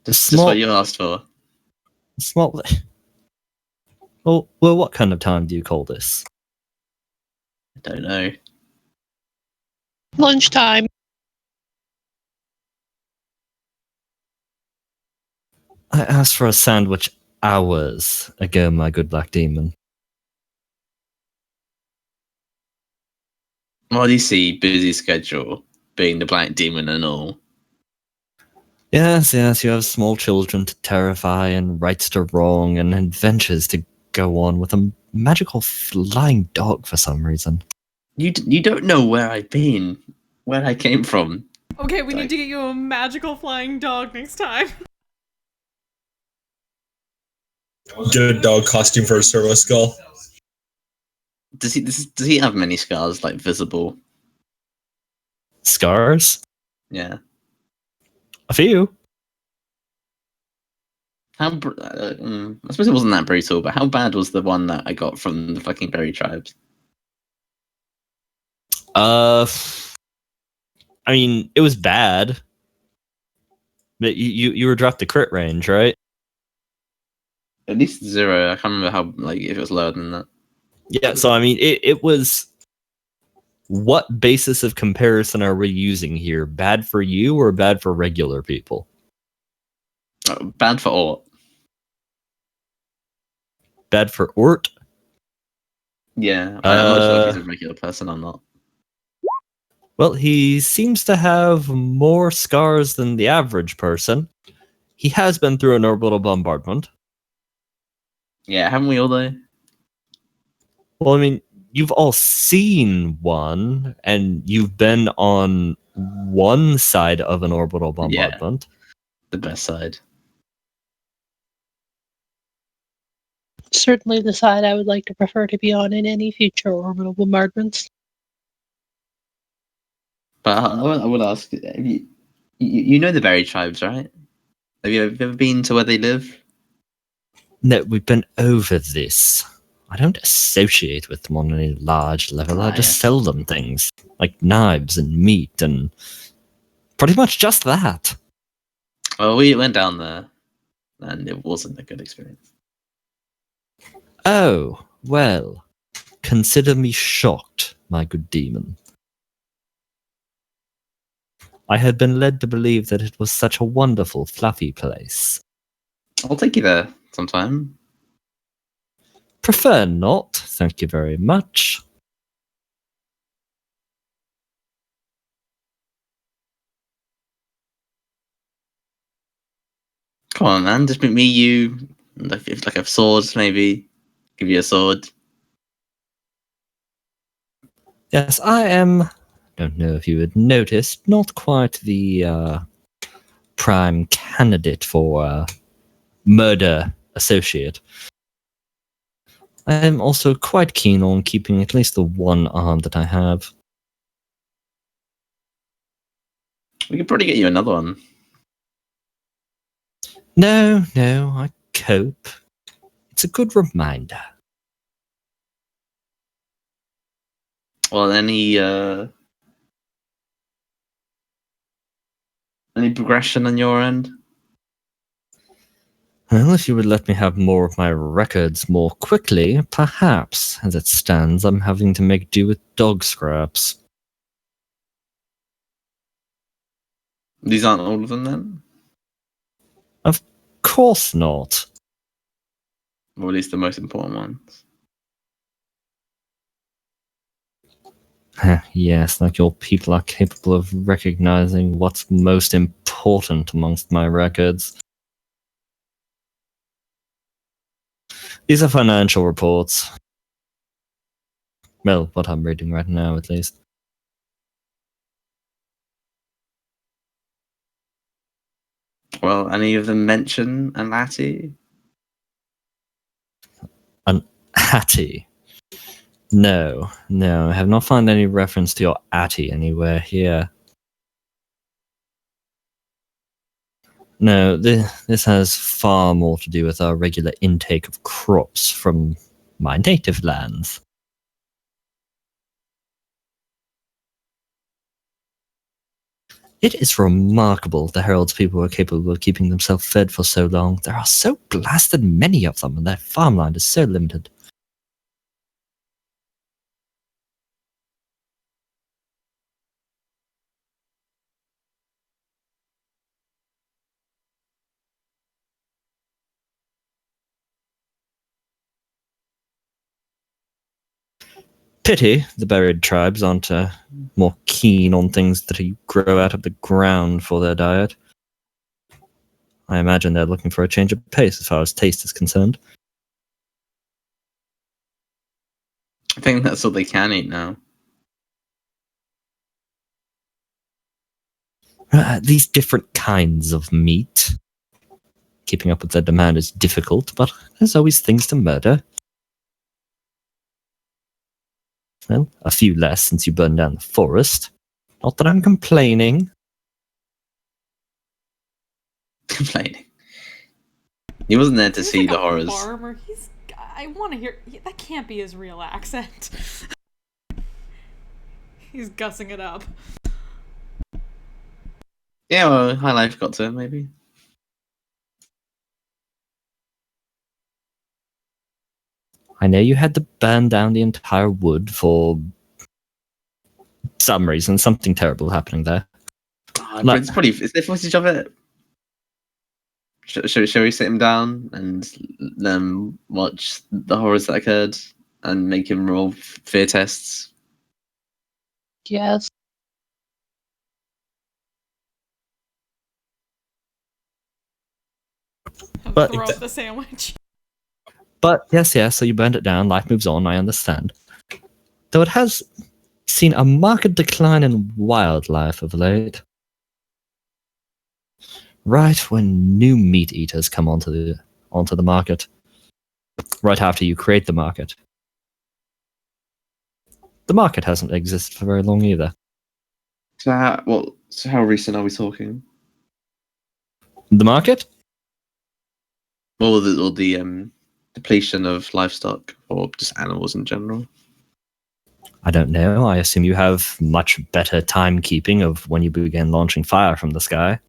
Just what you asked for. Small. Well, what kind of time do you call this? I don't know. Lunchtime. I asked for a sandwich hours ago, my good black demon. Well, you see, busy schedule, being the black demon and all. Yes, you have small children to terrify and rights to wrong and adventures to go on with a magical flying dog for some reason. You don't know where I've been, where I came from. Okay, we need to get you a magical flying dog next time. Get a dog costume for a servo skull. Does he have many scars, like visible? Scars? Yeah. A few. I suppose it wasn't that brutal, but how bad was the one that I got from the fucking berry tribes? I mean, it was bad. But you were dropped the crit range, right? At least 0. I can't remember how, like, if it was lower than that. Yeah, so I mean, it was... What basis of comparison are we using here? Bad for you or bad for regular people? Bad for all. Bad for Ort? Yeah, I'm not sure if he's a regular person or not. Well, he seems to have more scars than the average person. He has been through an orbital bombardment. Yeah, haven't we all though? Well, I mean, you've all seen one, and you've been on one side of an orbital bombardment. Yeah, the best side. Certainly the side I would like to prefer to be on in any future orbital bombardments. But I would ask, have you know the berry tribes, right? Have you ever been to where they live? No, we've been over this. I don't associate with them on any large level. I just sell them things, like knives and meat and pretty much just that. Well, we went down there, and it wasn't a good experience. Oh, well, consider me shocked, my good demon. I had been led to believe that it was such a wonderful, fluffy place. I'll take you there sometime. Prefer not, thank you very much. Come on, man. Just me, you, like a sword, maybe. Give you a sword. Yes, I am. Don't know if you had noticed, not quite the prime candidate for murder associate. I am also quite keen on keeping at least the one arm that I have. We could probably get you another one. No, I cope. It's a good reminder. Well, any progression on your end? Well, if you would let me have more of my records more quickly, perhaps. As it stands, I'm having to make do with dog scraps. These aren't all of them then? Of course not. Or at least the most important ones. Yes, like your people are capable of recognizing what's most important amongst my records. These are financial reports. Well, what I'm reading right now, at least. Well, any of them mention an Atty? An Atty. No, I have not found any reference to your Atty anywhere here. No, this has far more to do with our regular intake of crops from my native lands. It is remarkable the Herald's people are capable of keeping themselves fed for so long. There are so blasted many of them, and their farmland is so limited. Pity the buried tribes aren't more keen on things that grow out of the ground for their diet. I imagine they're looking for a change of pace as far as taste is concerned. I think that's all they can eat now. These different kinds of meat. Keeping up with their demand is difficult, but there's always things to murder. Well, a few less since you burned down the forest. Not that I'm complaining. Complaining. He wasn't there to He's see like the a horrors. farmer. I want to hear. That can't be his real accent. He's gussing it up. Yeah, well, High Life got to him, maybe. I know you had to burn down the entire wood for some reason, something terrible happening there. But it's probably, is there footage of it? Shall we sit him down and watch the horrors that occurred and make him roll fear tests? Yes. But- Throw up the sandwich. But yes, so you burned it down, life moves on, I understand. Though it has seen a marked decline in wildlife of late. Right when new meat eaters come onto the market. Right after you create the market. The market hasn't existed for very long either. So how recent are we talking? The market? Or the depletion of livestock or just animals in general? I don't know. I assume you have much better timekeeping of when you began launching fire from the sky.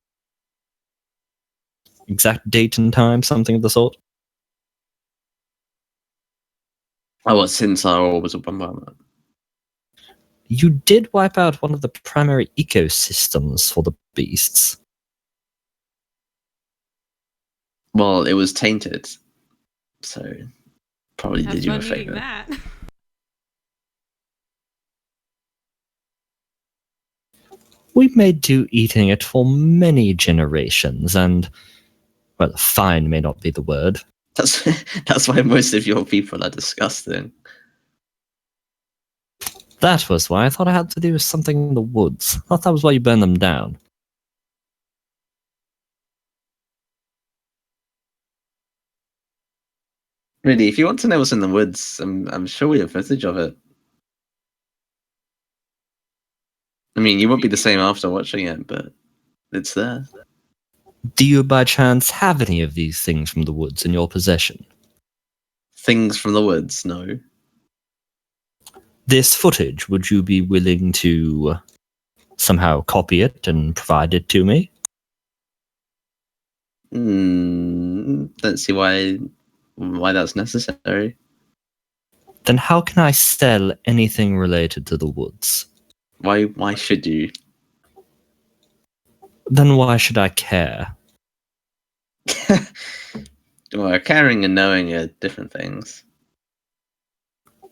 Exact date and time, something of the sort. Oh, well, since our orbital bombardment. You did wipe out one of the primary ecosystems for the beasts. Well, it was tainted, so probably Have did you a fun eating favor. that. We made do eating it for many generations, and, well, fine may not be the word. That's why most of your people are disgusting. That was why I thought I had to do something in the woods. I thought that was why you burned them down. Really, if you want to know what's in the woods, I'm sure we have footage of it. I mean, you won't be the same after watching it, but it's there. Do you by chance have any of these things from the woods in your possession? Things from the woods, no. This footage, would you be willing to somehow copy it and provide it to me? Don't see why that's necessary. Then how can I sell anything related to the woods? Why should you? Then why should I care? Well, caring and knowing are different things.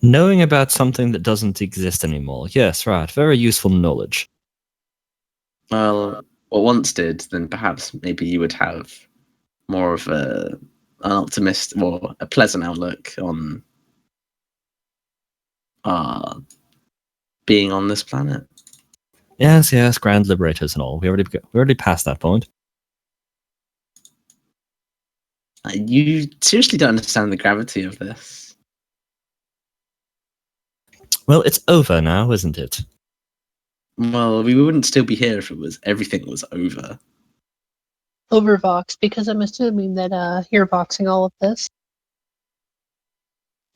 Knowing about something that doesn't exist anymore. Yes, right. Very useful knowledge. Well, what once did, then perhaps maybe you would have more of an optimist or a pleasant outlook on being on this planet. Yes, grand liberators and all. We already passed that point. You seriously don't understand the gravity of this. Well, it's over now, isn't it? Well, we wouldn't still be here if everything was over. Overvox, because I'm assuming that you're voxing all of this.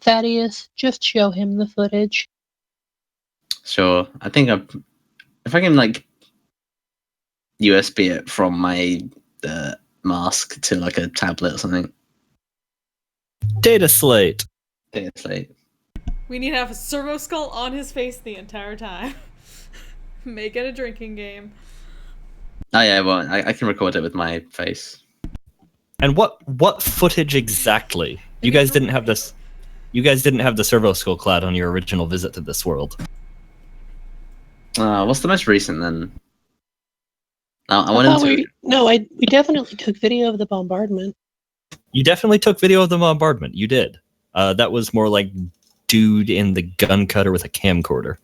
Thaddeus, just show him the footage. Sure, I think if I can like USB it from my mask to like a tablet or something. Data slate. It's like, We need to have a servo skull on his face the entire time. Make it a drinking game. oh yeah, well I can record it with my face. And what footage exactly? You guys didn't have this. You guys didn't have the servo skull clad on your original visit to this world. What's the most recent then? I wanted to. We definitely took video of the bombardment. You definitely took video of the bombardment. You did. That was more like dude in the gun cutter with a camcorder.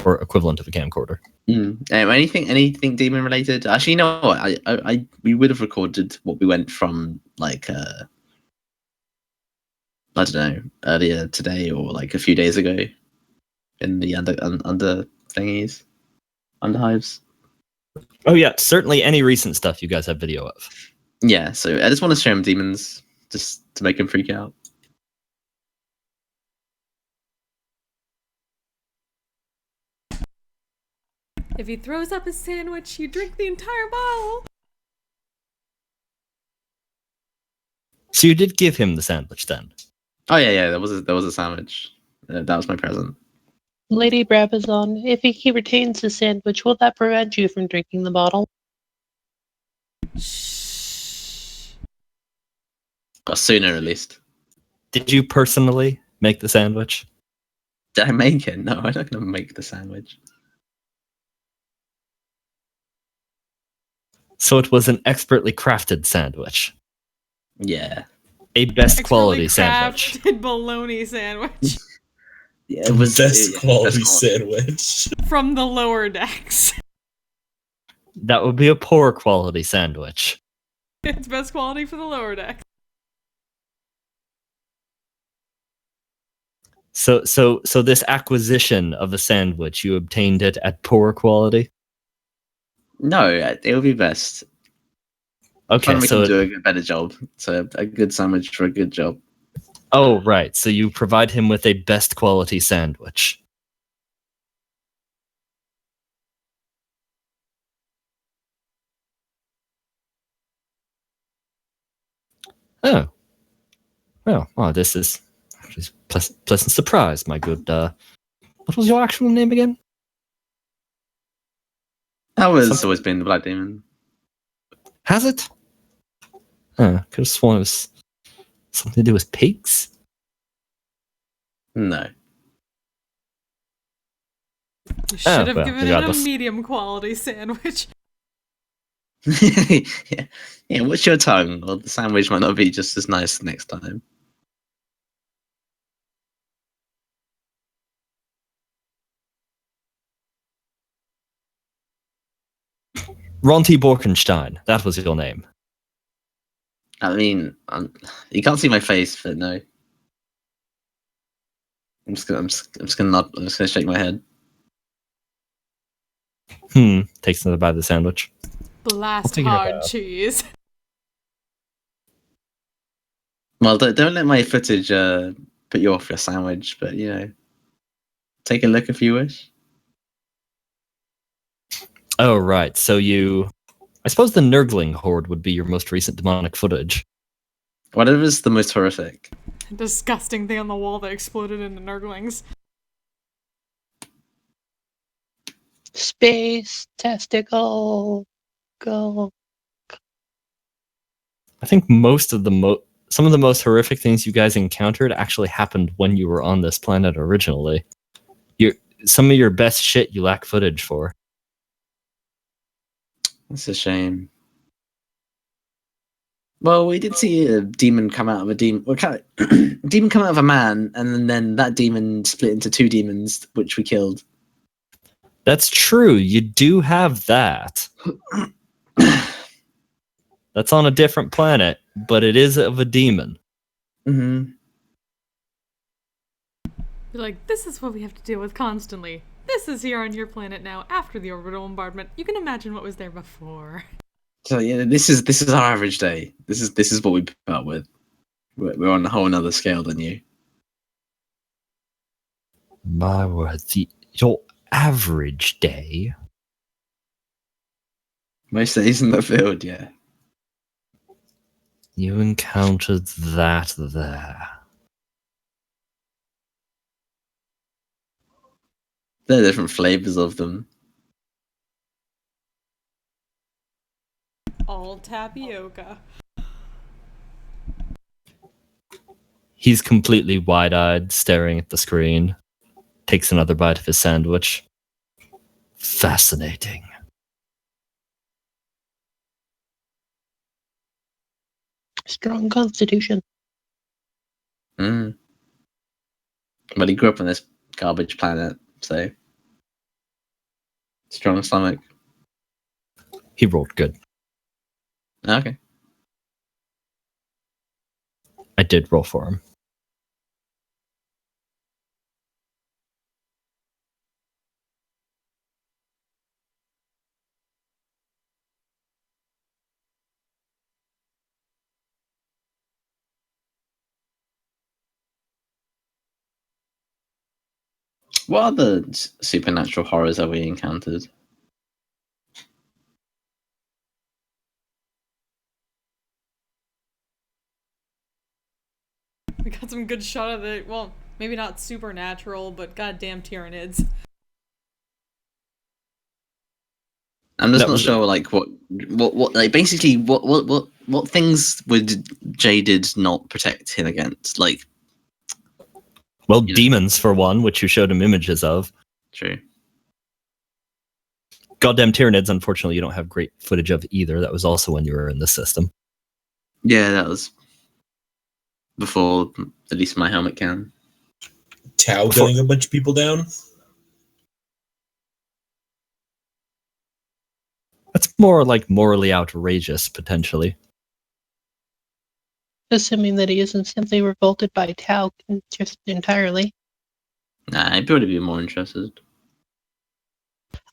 Or equivalent of a camcorder. Anything demon related? Actually, you know what? We would have recorded what we went from like I don't know, earlier today or like a few days ago in the under thingies, underhives. Oh yeah, certainly any recent stuff you guys have video of. Yeah, so I just want to show him demons just to make him freak out. If he throws up his sandwich, you drink the entire bottle. So you did give him the sandwich then? Oh yeah, there was a sandwich. That was my present. Lady Brabazon, if he retains the sandwich, will that prevent you from drinking the bottle? Shh. Or sooner at least. Did you personally make the sandwich? Did I make it? No, I'm not gonna make the sandwich. So it was an expertly crafted sandwich. Yeah. A best quality sandwich. Crafted bologna sandwich Yeah, it was Best quality sandwich. from the lower decks. That would be a poor quality sandwich. It's best quality for the lower decks. So this acquisition of a sandwich, you obtained it at poor quality? No, it would be best. Okay, We so can do a better job. So a good sandwich for a good job. oh right, so you provide him with a best quality sandwich. Oh, well, this is pleasant surprise, my good. What was your actual name again? That was always been the Black Demon. Has it? Could have sworn it was something to do with pigs. No. You should have well, given it a regardless. medium quality sandwich. yeah. Yeah, what's your tongue? Well, the sandwich might not be just as nice next time. Ronti Borkenstein. That was your name. I mean, you can't see my face, but no. I'm just gonna nod. I'm just gonna shake my head. Takes another bite of the sandwich. Blast take it hard about. cheese. Well, don't let my footage put you off your sandwich, but you know, take a look if you wish. Oh, right. So I suppose the Nurgling Horde would be your most recent demonic footage. Whatever's the most horrific. Disgusting thing on the wall that exploded into Nurglings. Space testicle. Go. I think most of some of the most horrific things you guys encountered actually happened when you were on this planet originally. Some of your best shit you lack footage for. That's a shame. Well, we did see a demon come out of a demon. Well, demon come out of a man, and then that demon split into two demons, which we killed. That's true. You do have that. That's on a different planet, but it is of a demon. Mm-hmm. You're like, this is what we have to deal with constantly. This is here on your planet now after the orbital bombardment. You can imagine what was there before. So yeah, this is our average day. This is what we put up with. We're on a whole another scale than you. My word, your average day. Most days in the field, yeah. You encountered that there. There are different flavors of them. All tapioca. He's completely wide-eyed, staring at the screen. Takes another bite of his sandwich. Fascinating. Strong constitution. Mm. But he grew up on this garbage planet, so strong stomach. He rolled good. Okay. I did roll for him. What other supernatural horrors have we encountered? We got some good shot of it. Well, maybe not supernatural, but goddamn Tyranids. I'm just That not was sure, like what, like basically what things would Jaded not protect him against? Like, Well, You know. demons for one, which you showed him images of. true. Goddamn Tyranids, unfortunately, you don't have great footage of either. That was also when you were in the system. Yeah, that was before at least my helmet can. Tau Before- gunning a bunch of people down. That's more like morally outrageous, potentially. Assuming that he isn't simply revolted by Tau just entirely. Nah, I'd probably be more interested.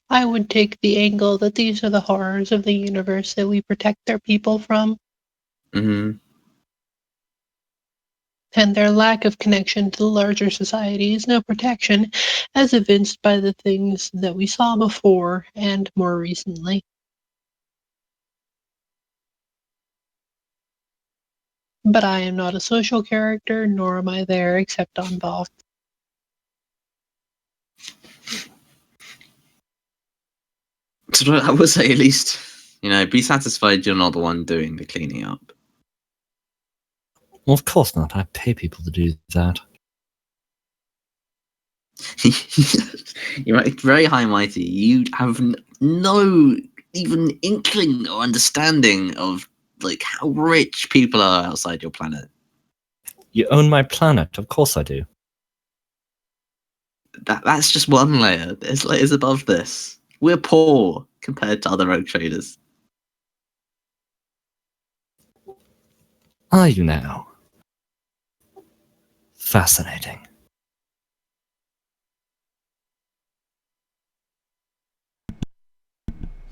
I would take the angle that these are the horrors of the universe that we protect their people from, Mm-hmm. and their lack of connection to the larger society is no protection, as evinced by the things that we saw before and more recently. But I am not a social character, nor am I there except on Valk. So I would say at least Be satisfied you're not the one doing the cleaning up. Well, of course not. I pay people to do that. You're very high mighty. You have no even inkling or understanding of how rich people are outside your planet. You own my planet. Of course I do. That's just one layer. There's layers above this. We're poor compared to other rogue traders. Are you now? Fascinating.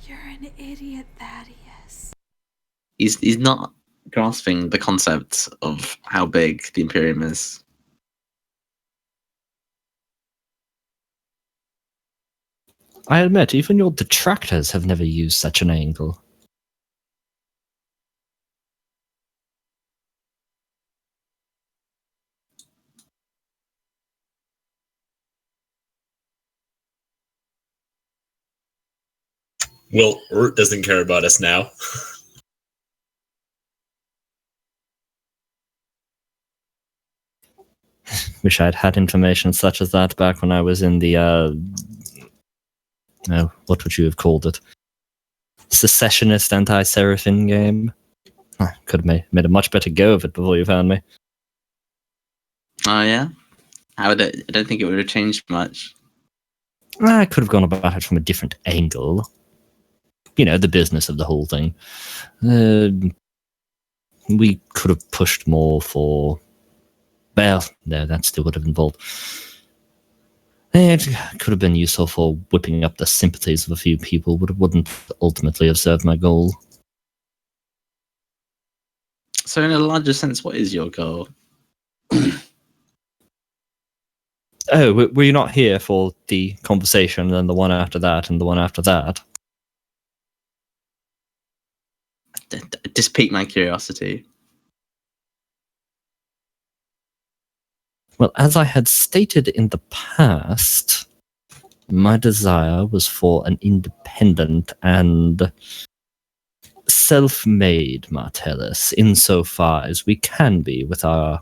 You're an idiot, Thaddeus. He's not grasping the concept of how big the Imperium is. I admit, even your detractors have never used such an angle. Well, Urt doesn't care about us now. Wish I'd had information such as that back when I was in the, what would you have called it? Secessionist anti-Seraphin game. Could have made a much better go of it before you found me. Oh yeah? I don't think it would have changed much. I could have gone about it from a different angle. The business of the whole thing. We could have pushed more for... Well, no, that still would have involved... It could have been useful for whipping up the sympathies of a few people, but it wouldn't ultimately have served my goal. So in a larger sense, what is your goal? Oh, were you not here for the conversation, and then the one after that, and the one after that? Just pique my curiosity. Well, as I had stated in the past, my desire was for an independent and self-made Martellus, insofar as we can be with our...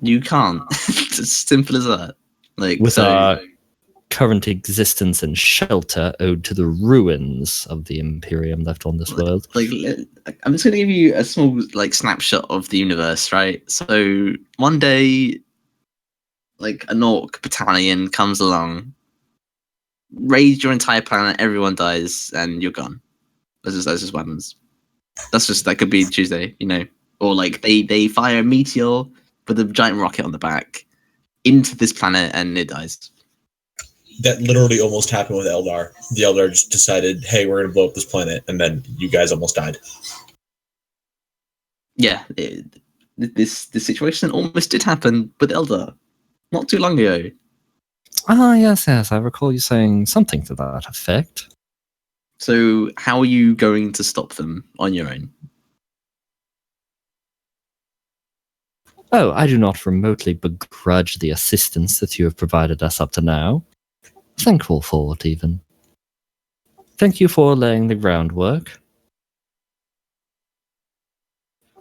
You can't. It's as simple as that. With our current existence and shelter owed to the ruins of the Imperium left on this world. I'm just going to give you a small snapshot of the universe, right? So one day, an orc battalion comes along, raid your entire planet, everyone dies, and you're gone. That's just what happens. That could be Tuesday, or they fire a meteor with a giant rocket on the back into this planet and it dies. That literally almost happened with Eldar. The Eldar just decided, hey, we're going to blow up this planet, and then you guys almost died. Yeah, this situation almost did happen with Eldar not too long ago. Ah, yes, I recall you saying something to that effect. So how are you going to stop them on your own? Oh, I do not remotely begrudge the assistance that you have provided us up to now. Thankful for it, even. Thank you for laying the groundwork.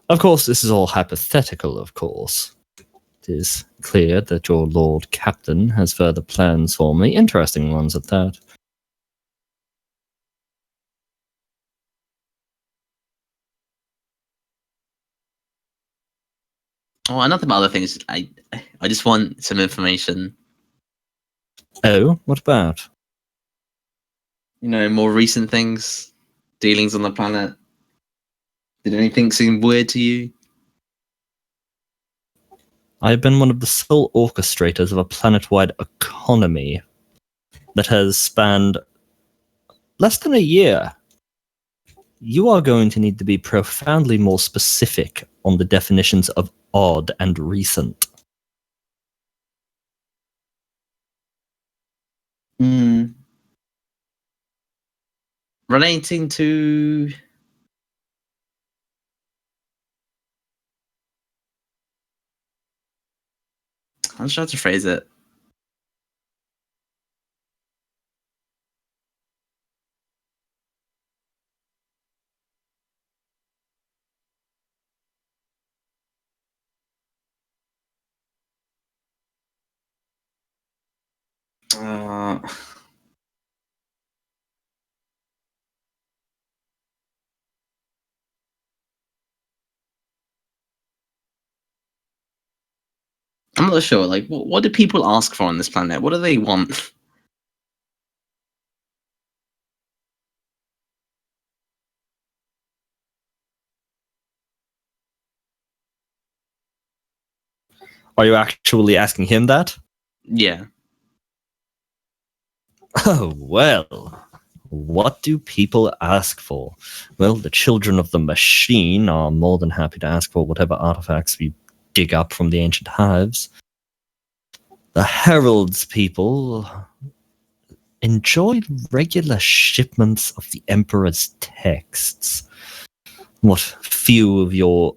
Of course, this is all hypothetical, of course. It is clear that your Lord Captain has further plans for me, interesting ones at that. Oh, another other thing is I just want some information. Oh, what about? More recent things, dealings on the planet. Did anything seem weird to you? I have been one of the sole orchestrators of a planet-wide economy that has spanned less than a year. You are going to need to be profoundly more specific on the definitions of odd and recent. Relating to... I'm trying to phrase it. I'm not sure. Like, what do people ask for on this planet? What do they want? Are you actually asking him that? Yeah. Oh, well. What do people ask for? Well, the children of the machine are more than happy to ask for whatever artifacts we dig up from the ancient hives. The heralds people enjoy regular shipments of the Emperor's texts. What few of your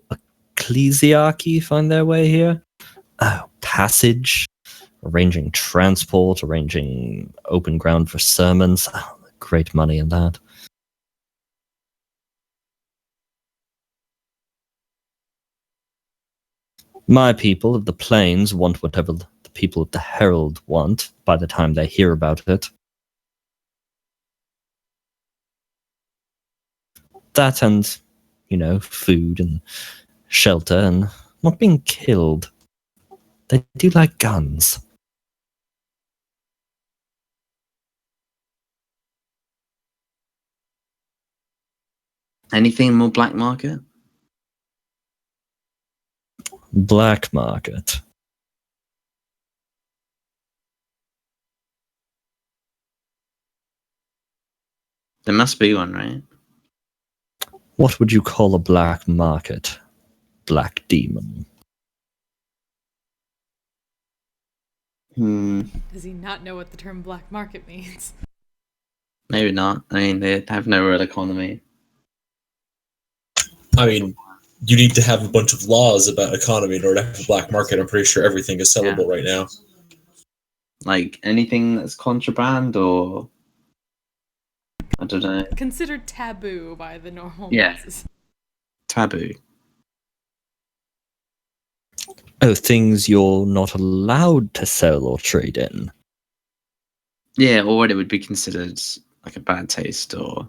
ecclesiarchy find their way here? Oh, passage, arranging transport, arranging open ground for sermons. Oh, great money in that. My people of the plains want whatever the people of the Herald want by the time they hear about it. That and, food and shelter and not being killed. They do like guns. Anything more black market? Black market. There must be one, right? What would you call a black market? Black demon. Does he not know what the term black market means? Maybe not. I mean, they have no real economy. I mean, you need to have a bunch of laws about economy in order to have a black market. I'm pretty sure everything is sellable right now. Like, anything that's contraband or... I don't know. Considered taboo by the normal Yeah. masses. Taboo. Oh, things you're not allowed to sell or trade in. Yeah, or what it would be considered like a bad taste or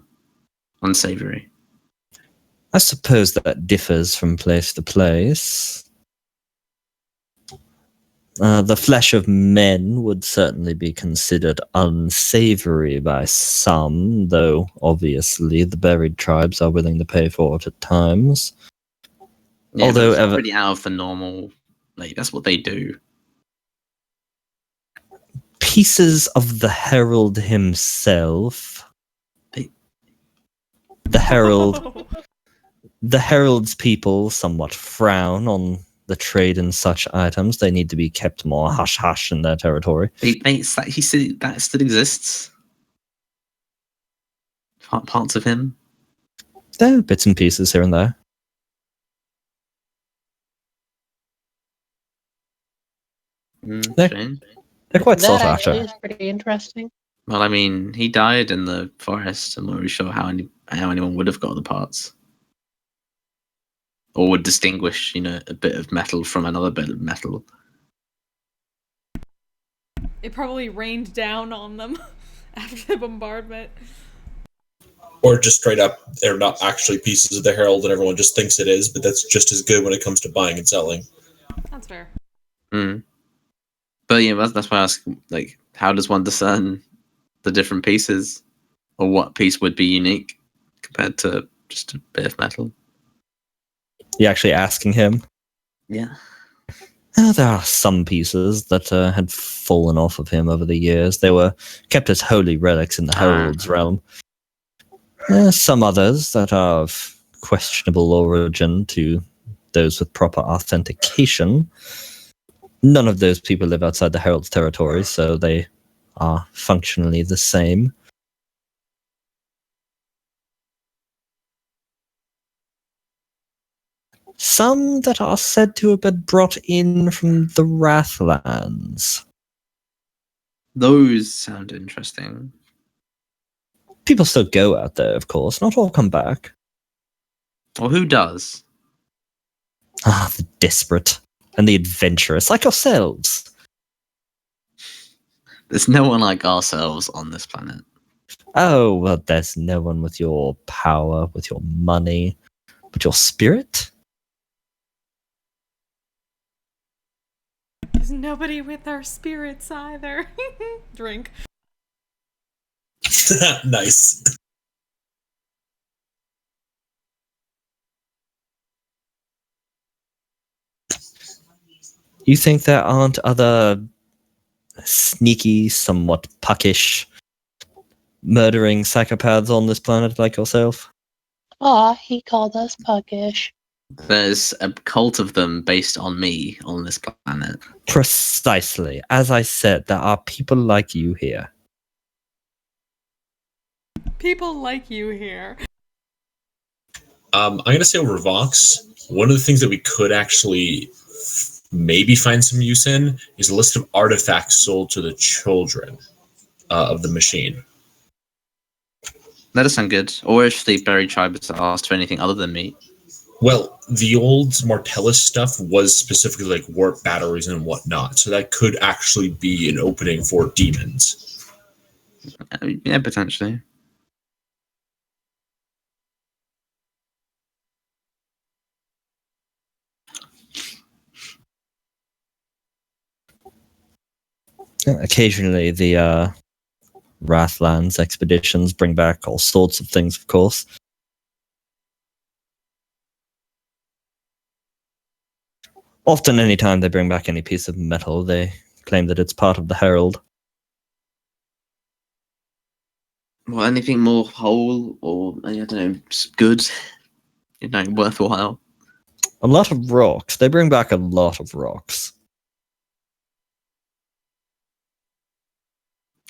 unsavory. I suppose that differs from place to place. The flesh of men would certainly be considered unsavory by some, though obviously the buried tribes are willing to pay for it at times. Yeah, Although but it's pretty out of the normal. Like, that's what they do. Pieces of the herald himself, the herald's people somewhat frown on the trade in such items. They need to be kept more hush-hush in their territory. He said that still exists. Parts of him. There are bits and pieces here and there. Strange. They're quite sought That after. actually is pretty interesting. Well, I mean, he died in the forest. I'm not really sure how anyone would have got the parts. Or would distinguish, a bit of metal from another bit of metal. It probably rained down on them after the bombardment. Or just straight up, they're not actually pieces of the Herald and everyone just thinks it is, but that's just as good when it comes to buying and selling. That's fair. But yeah, that's why I ask, like, how does one discern the different pieces? Or what piece would be unique compared to just a bit of metal? You actually asking him? Yeah. There are some pieces that had fallen off of him over the years. They were kept as holy relics in the Herald's realm. Some others that are of questionable origin to those with proper authentication. None of those people live outside the Herald's territory, so they are functionally the same. Some that are said to have been brought in from the Wrathlands. Those sound interesting. People still go out there, of course. Not all come back. Well, who does? The desperate and the adventurous, like yourselves. There's no one like ourselves on this planet. Oh, well, there's no one with your power, with your money, with your spirit. There's nobody with our spirits either. Drink. Nice. You think there aren't other sneaky, somewhat puckish, murdering psychopaths on this planet like yourself? Aw, he called us puckish. There's a cult of them based on me on this planet. Precisely. As I said, there are people like you here. People like you here. I'm gonna say over Vox. One of the things that we could actually maybe find some use in is a list of artifacts sold to the children of the machine. That does sound good. Or if the buried tribe was asked for anything other than meat. Well, the old Martellus stuff was specifically like warp batteries and whatnot, so that could actually be an opening for demons. Yeah, potentially. Occasionally, the Wrathlands expeditions bring back all sorts of things, of course. Often, anytime they bring back any piece of metal, they claim that it's part of the Herald. Well, anything more whole or, I don't know, just good, worthwhile. A lot of rocks. They bring back a lot of rocks.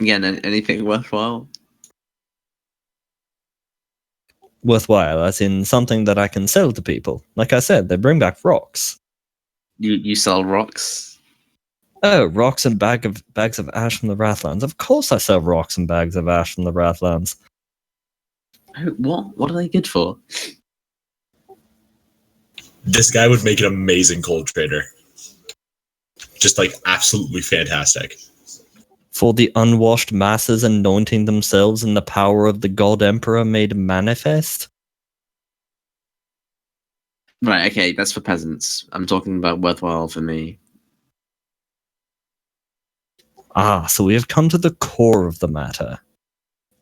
Again, anything worthwhile. Worthwhile, as in something that I can sell to people. Like I said, they bring back rocks. You sell rocks? Oh, rocks and bags of ash from the Wrathlands. Of course I sell rocks and bags of ash from the Wrathlands. What? What are they good for? This guy would make an amazing cold trader. Just like absolutely fantastic. For the unwashed masses anointing themselves in the power of the God Emperor made manifest? Right, okay, that's for peasants. I'm talking about worthwhile for me. Ah, so we have come to the core of the matter.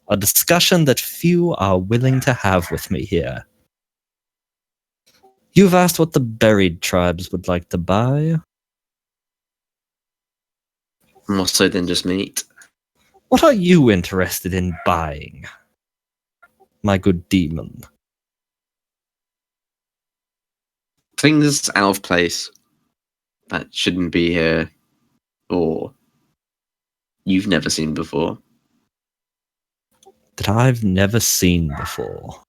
A discussion that few are willing to have with me here. You've asked what the buried tribes would like to buy. More so than just meat. What are you interested in buying, my good demon? Things out of place that shouldn't be here, or you've never seen before. That I've never seen before.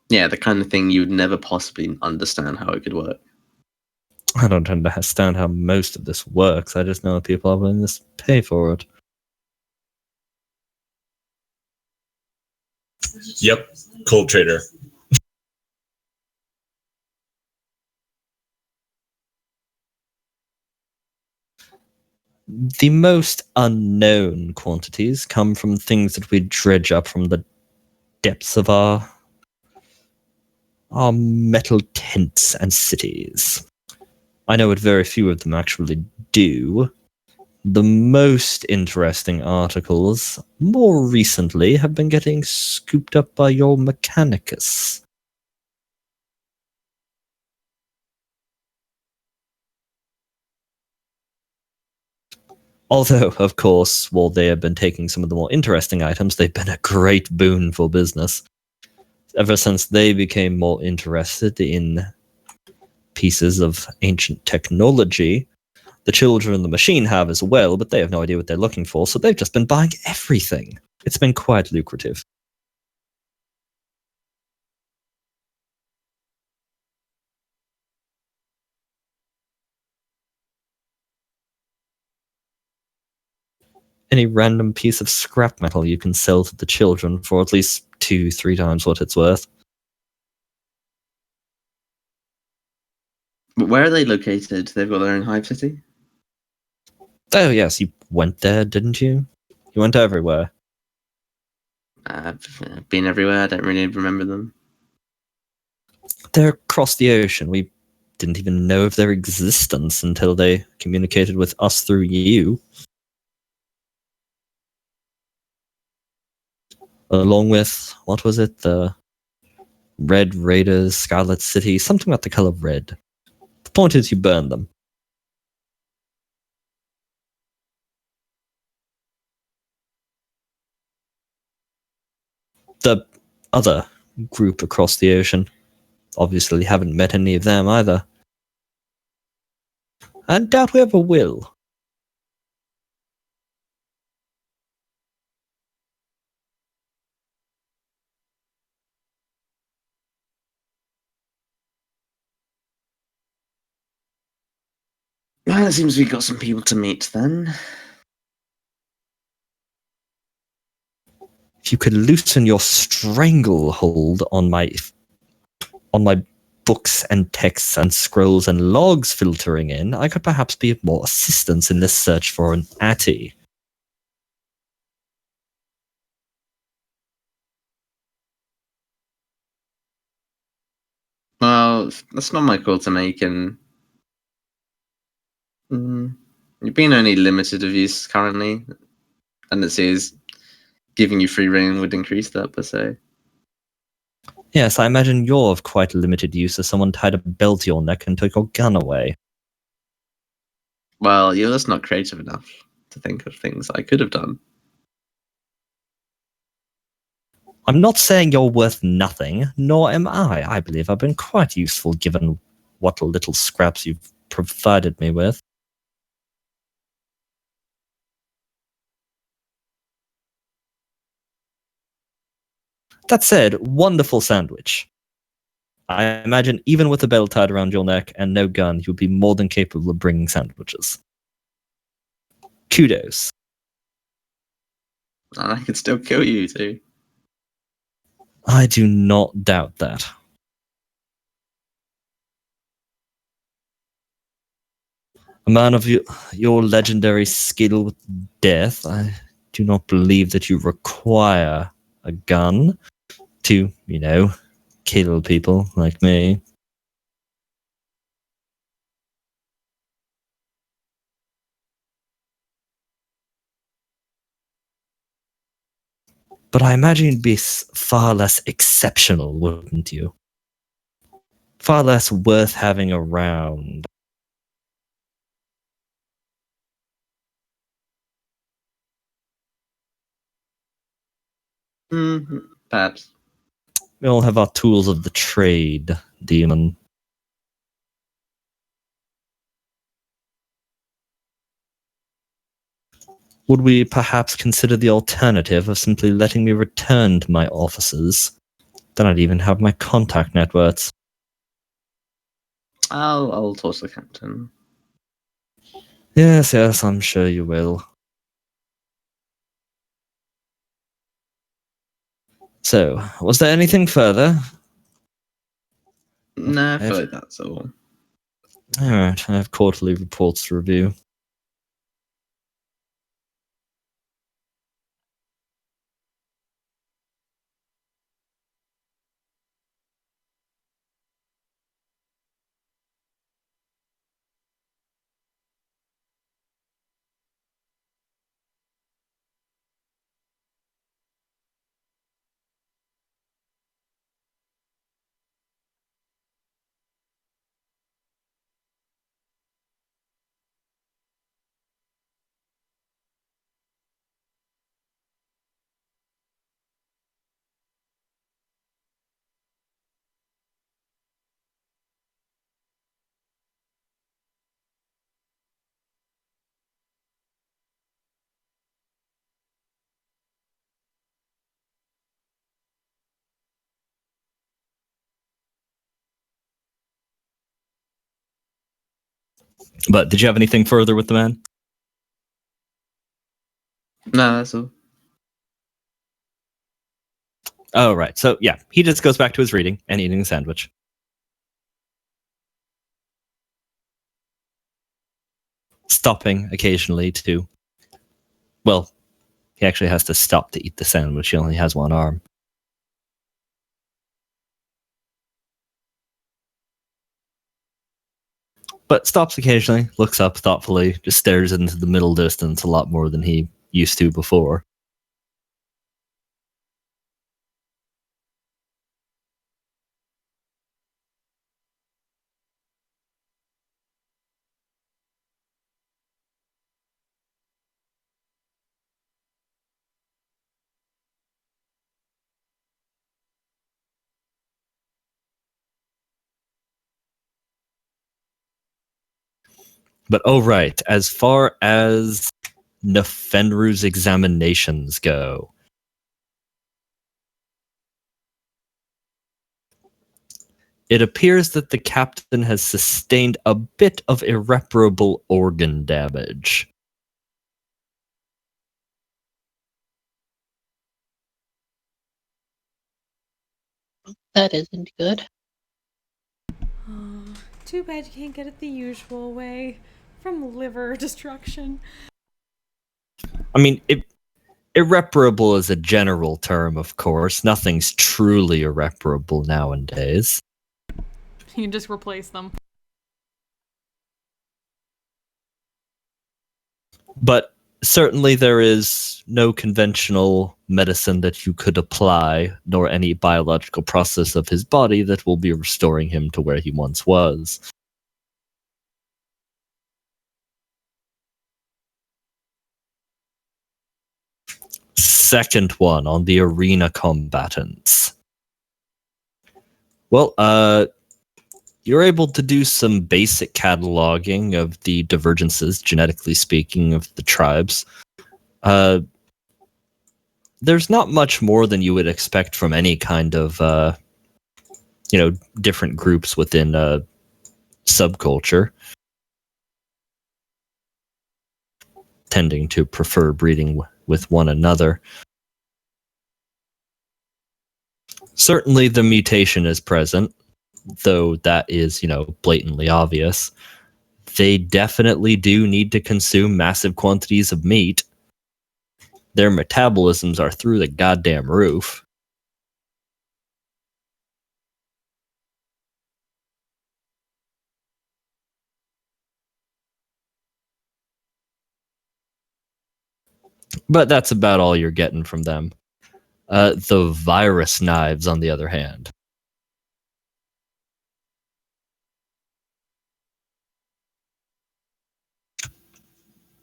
Yeah, the kind of thing you'd never possibly understand how it could work. I don't understand how most of this works. I just know that people are willing to pay for it. Yep, cold trader. The most unknown quantities come from things that we dredge up from the depths of our metal tents and cities. I know what very few of them actually do. The most interesting articles, more recently, have been getting scooped up by your Mechanicus. Although, of course, while they have been taking some of the more interesting items, they've been a great boon for business. Ever since they became more interested in pieces of ancient technology, the children in the machine have as well, but they have no idea what they're looking for, so they've just been buying everything. It's been quite lucrative. Any random piece of scrap metal you can sell to the children for at least 2-3 times what it's worth. But where are they located? They've got their own hive city? Oh yes, you went there, didn't you? You went everywhere. I've been everywhere, I don't really remember them. They're across the ocean. We didn't even know of their existence until they communicated with us through you. Along with, what was it? The Red Raiders, Scarlet City, something about the color red. The point is you burned them. The other group across the ocean, obviously haven't met any of them either. And doubt we ever will. Well, it seems we've got some people to meet then. If you could loosen your stranglehold on my books and texts and scrolls and logs filtering in, I could perhaps be of more assistance in this search for an Atty. Well, that's not my call to make, and you've been only limited of use currently, and it says giving you free reign would increase that per se. Yes, I imagine you're of quite limited use as someone tied a belt to your neck and took your gun away. Well, you're just not creative enough to think of things I could have done. I'm not saying you're worth nothing, nor am I. I believe I've been quite useful given what little scraps you've provided me with. That said, wonderful sandwich. I imagine even with a belt tied around your neck and no gun, you'd be more than capable of bringing sandwiches. Kudos. And I could still kill you too. I do not doubt that. A man of your legendary skill with death, I do not believe that you require a gun to, kill people like me. But I imagine you'd be far less exceptional, wouldn't you? Far less worth having around. Perhaps. We all have our tools of the trade, demon. Would we perhaps consider the alternative of simply letting me return to my offices? Then I'd even have my contact networks. I'll toss the captain. Yes, I'm sure you will. So, was there anything further? No, I feel like that's all. Alright, I have quarterly reports to review. But did you have anything further with the man? No, that's all. Oh, right. So, yeah, he just goes back to his reading and eating a sandwich. Stopping occasionally to... Well, he actually has to stop to eat the sandwich. He only has one arm. but stops occasionally, looks up thoughtfully, just stares into the middle distance a lot more than he used to before. But oh right, as far as Nefenru's examinations go, it appears that the captain has sustained a bit of irreparable organ damage. That isn't good. Oh, too bad you can't get it the usual way. From liver destruction. I mean, irreparable is a general term, of course. Nothing's truly irreparable nowadays. You can just replace them. But certainly there is no conventional medicine that you could apply, nor any biological process of his body that will be restoring him to where he once was. Second one on the arena combatants. Well, you're able to do some basic cataloging of the divergences, genetically speaking, of the tribes. There's not much more than you would expect from any kind of, different groups within a subculture, tending to prefer breeding with one another. Certainly the mutation is present, though that is, blatantly obvious. They definitely do need to consume massive quantities of meat. Their metabolisms are through the goddamn roof. But that's about all you're getting from them. The virus knives, on the other hand.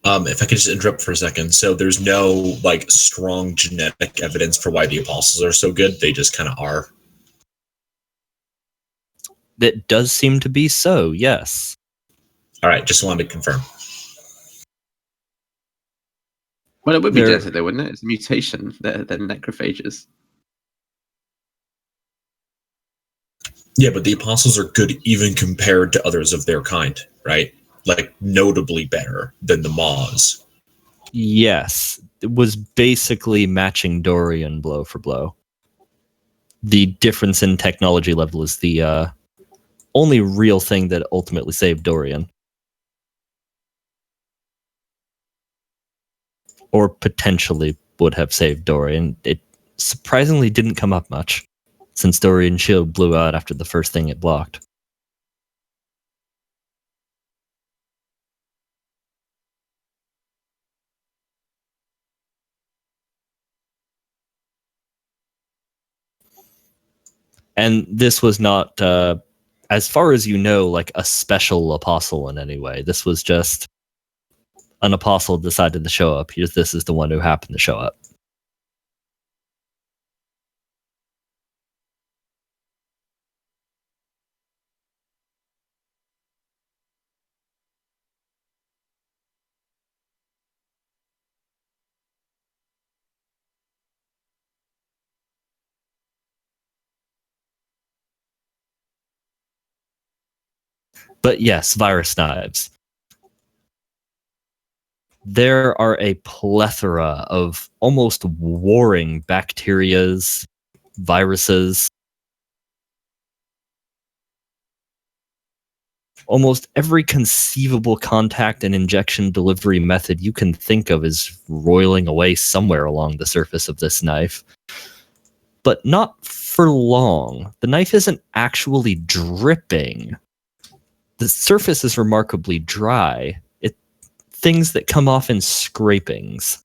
If I could just interrupt for a second. So there's no strong genetic evidence for why the apostles are so good. They just kind of are. That does seem to be so, yes. All right, just wanted to confirm. Well, it would be genetic, though, wouldn't it? It's a mutation. They're necrophages. Yeah, but the apostles are good even compared to others of their kind, right? Notably better than the Maws. Yes. It was basically matching Dorian blow for blow. The difference in technology level is the only real thing that ultimately saved Dorian. Or potentially would have saved Dorian. It surprisingly didn't come up much, since Dorian's shield blew out after the first thing it blocked. And this was not, as far as you know, a special apostle in any way. This was just an apostle decided to show up. This is the one who happened to show up. But yes, virus knives. There are a plethora of almost warring bacterias, viruses. Almost every conceivable contact and injection delivery method you can think of is roiling away somewhere along the surface of this knife. But not for long. The knife isn't actually dripping. the surface is remarkably dry. Things that come off in scrapings.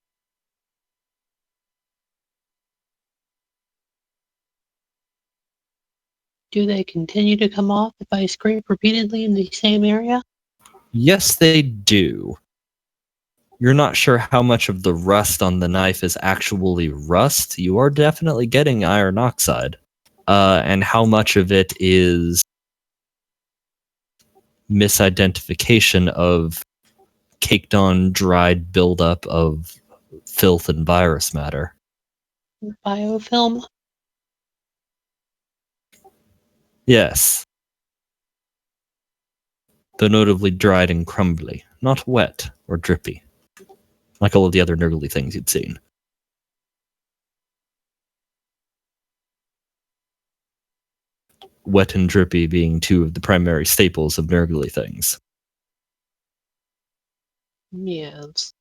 Do they continue to come off if I scrape repeatedly in the same area? Yes, they do. You're not sure how much of the rust on the knife is actually rust. You are definitely getting iron oxide. And how much of it is misidentification of caked on, dried buildup of filth and virus matter. Biofilm? Yes. Though notably dried and crumbly, not wet or drippy, like all of the other nurgly things you'd seen. Wet and drippy being two of the primary staples of nurgly things. Yes.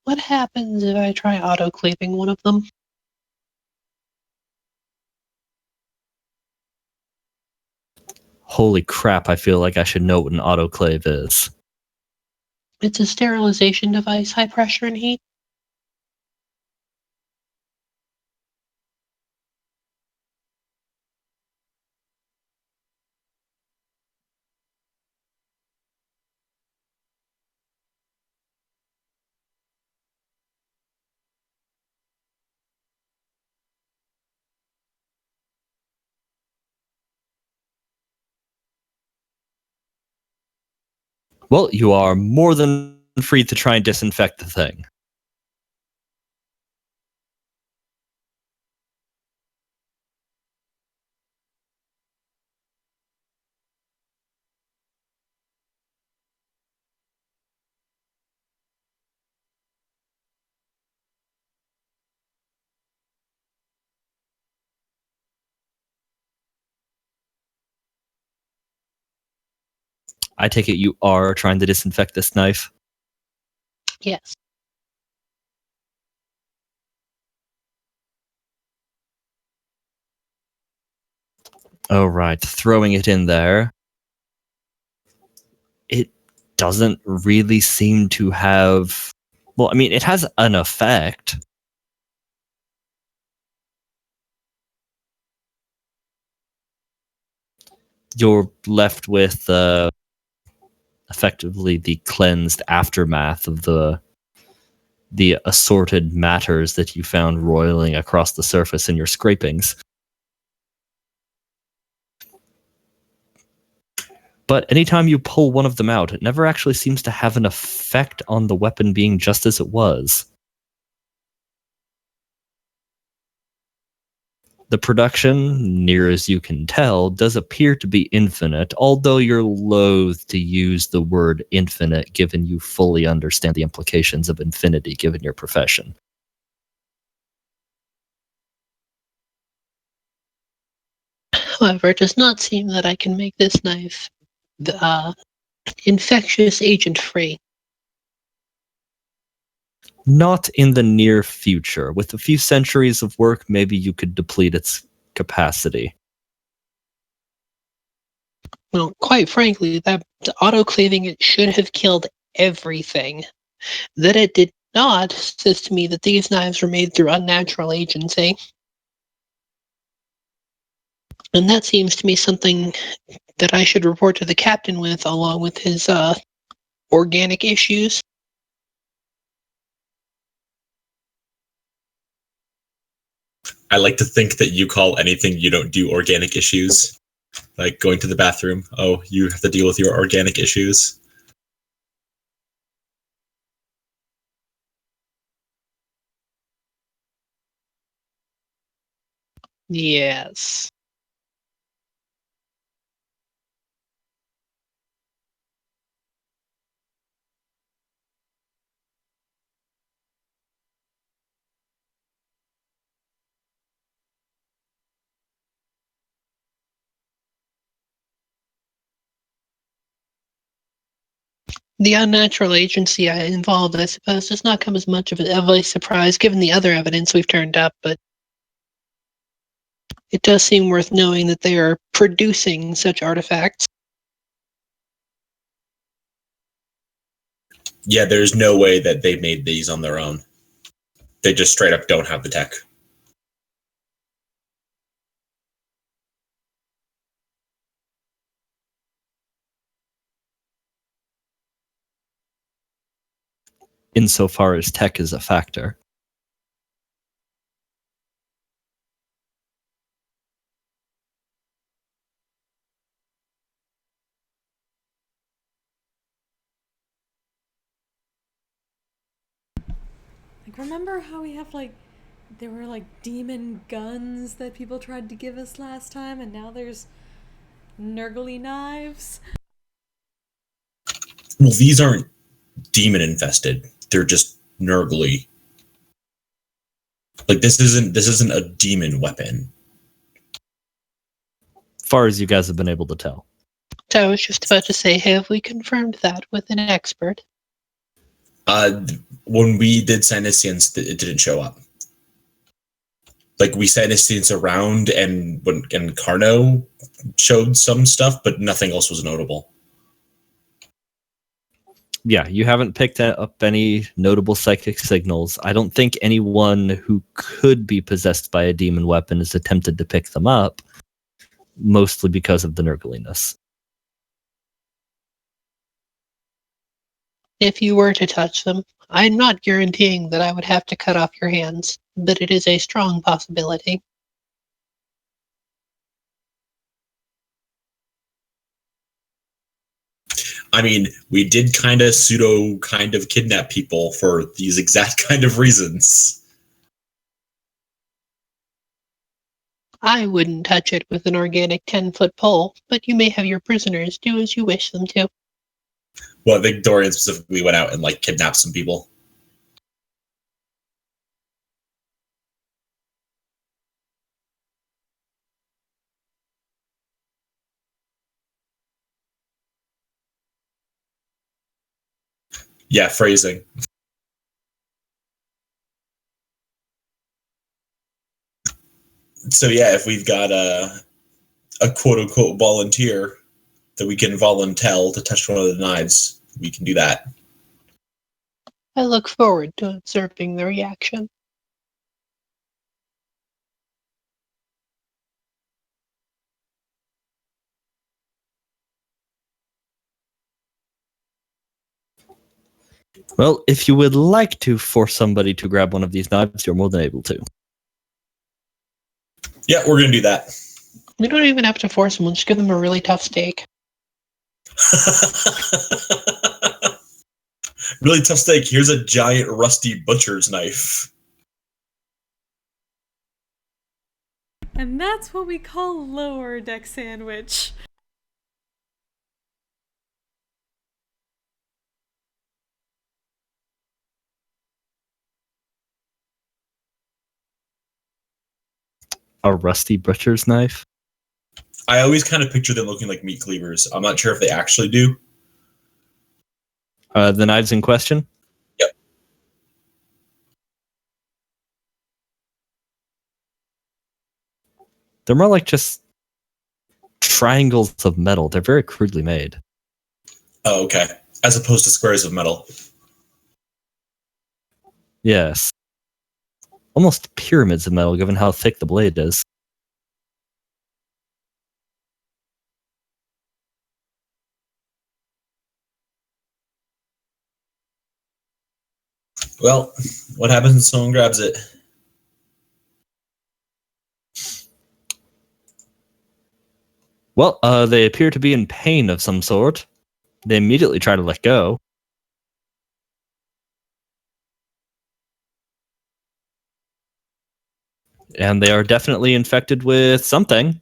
What happens if I try autoclaving one of them? Holy crap, I feel like I should know what an autoclave is. It's a sterilization device, high pressure and heat. Well, you are more than free to try and disinfect the thing. I take it you are trying to disinfect this knife? Yes. Oh, right. Throwing it in there. It doesn't really seem to have... Well, I mean, it has an effect. You're left with effectively the cleansed aftermath of the assorted matters that you found roiling across the surface in your scrapings. But anytime you pull one of them out, it never actually seems to have an effect on the weapon being just as it was. The production, near as you can tell, does appear to be infinite, although you're loath to use the word infinite given you fully understand the implications of infinity given your profession. However, it does not seem that I can make this knife infectious agent free. Not in the near future. With a few centuries of work, maybe you could deplete its capacity. Well, quite frankly, that autoclaving it should have killed everything. That it did not says to me that these knives were made through unnatural agency. And that seems to me something that I should report to the captain with, along with his organic issues. I like to think that you call anything you don't do organic issues. Like going to the bathroom. Oh, you have to deal with your organic issues. Yes. The unnatural agency involved, I suppose, does not come as much of a surprise given the other evidence we've turned up, but it does seem worth knowing that they are producing such artifacts. Yeah, there's no way that they made these on their own. They just straight up don't have the tech. Insofar as tech is a factor. Like, remember how we have, like, there were, like, demon guns that people tried to give us last time, and now there's Nurgly knives? Well, these aren't demon infested. They're just Nurgly. Like this isn't a demon weapon. Far as you guys have been able to tell. So I was just about to say, have we confirmed that with an expert? When we did Senescience, it didn't show up. Like we Senescience around, and Carno showed some stuff, but nothing else was notable. Yeah, you haven't picked up any notable psychic signals. I don't think anyone who could be possessed by a demon weapon has attempted to pick them up, mostly because of the nurgliness. If you were to touch them, I'm not guaranteeing that I would have to cut off your hands, but it is a strong possibility. I mean, we did kind of kidnap people for these exact kind of reasons. I wouldn't touch it with an organic 10-foot pole, but you may have your prisoners do as you wish them to. Well, I think Dorian specifically went out and like kidnapped some people. Yeah, phrasing. So yeah, if we've got a quote unquote volunteer that we can volunteer to touch one of the knives, we can do that. I look forward to observing the reaction. Well, if you would like to force somebody to grab one of these knives, you're more than able to. Yeah, we're gonna do that. We don't even have to force them, we'll just give them a really tough steak. Really tough steak. Here's a giant rusty butcher's knife. And that's what we call lower deck sandwich. A rusty butcher's knife? I always kind of picture them looking like meat cleavers. I'm not sure if they actually do. The knives in question? Yep. They're more like just triangles of metal. They're very crudely made. Oh, okay. As opposed to squares of metal. Yes. Almost pyramids of metal, given how thick the blade is. Well, what happens when someone grabs it? Well, they appear to be in pain of some sort. They immediately try to let go. And they are definitely infected with something.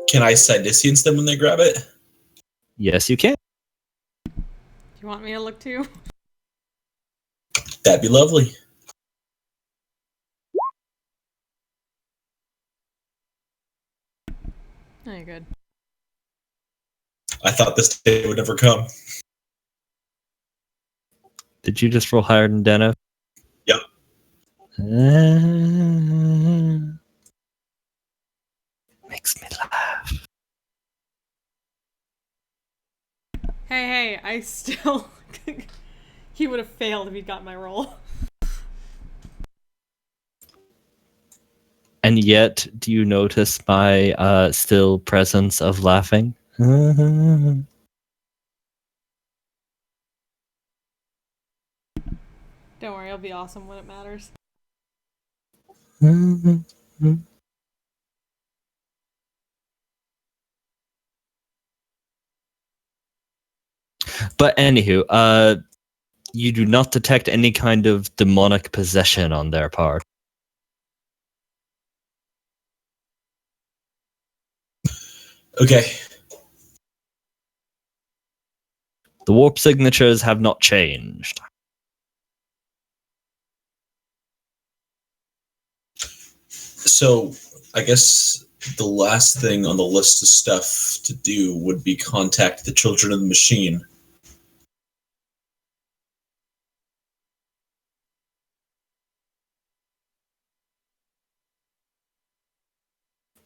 Can I Senescience them when they grab it? Yes, you can. Do you want me to look too? That'd be lovely. Oh, you're good. I thought this day would never come. Did you just roll higher than Deno? Yep. Makes me laugh. Hey, I still... He would have failed if he'd got my roll. And yet, do you notice my still presence of laughing? Don't worry, it'll be awesome when it matters. But anywho, you do not detect any kind of demonic possession on their part. Okay. The warp signatures have not changed. So I guess the last thing on the list of stuff to do would be contact the Children of the Machine.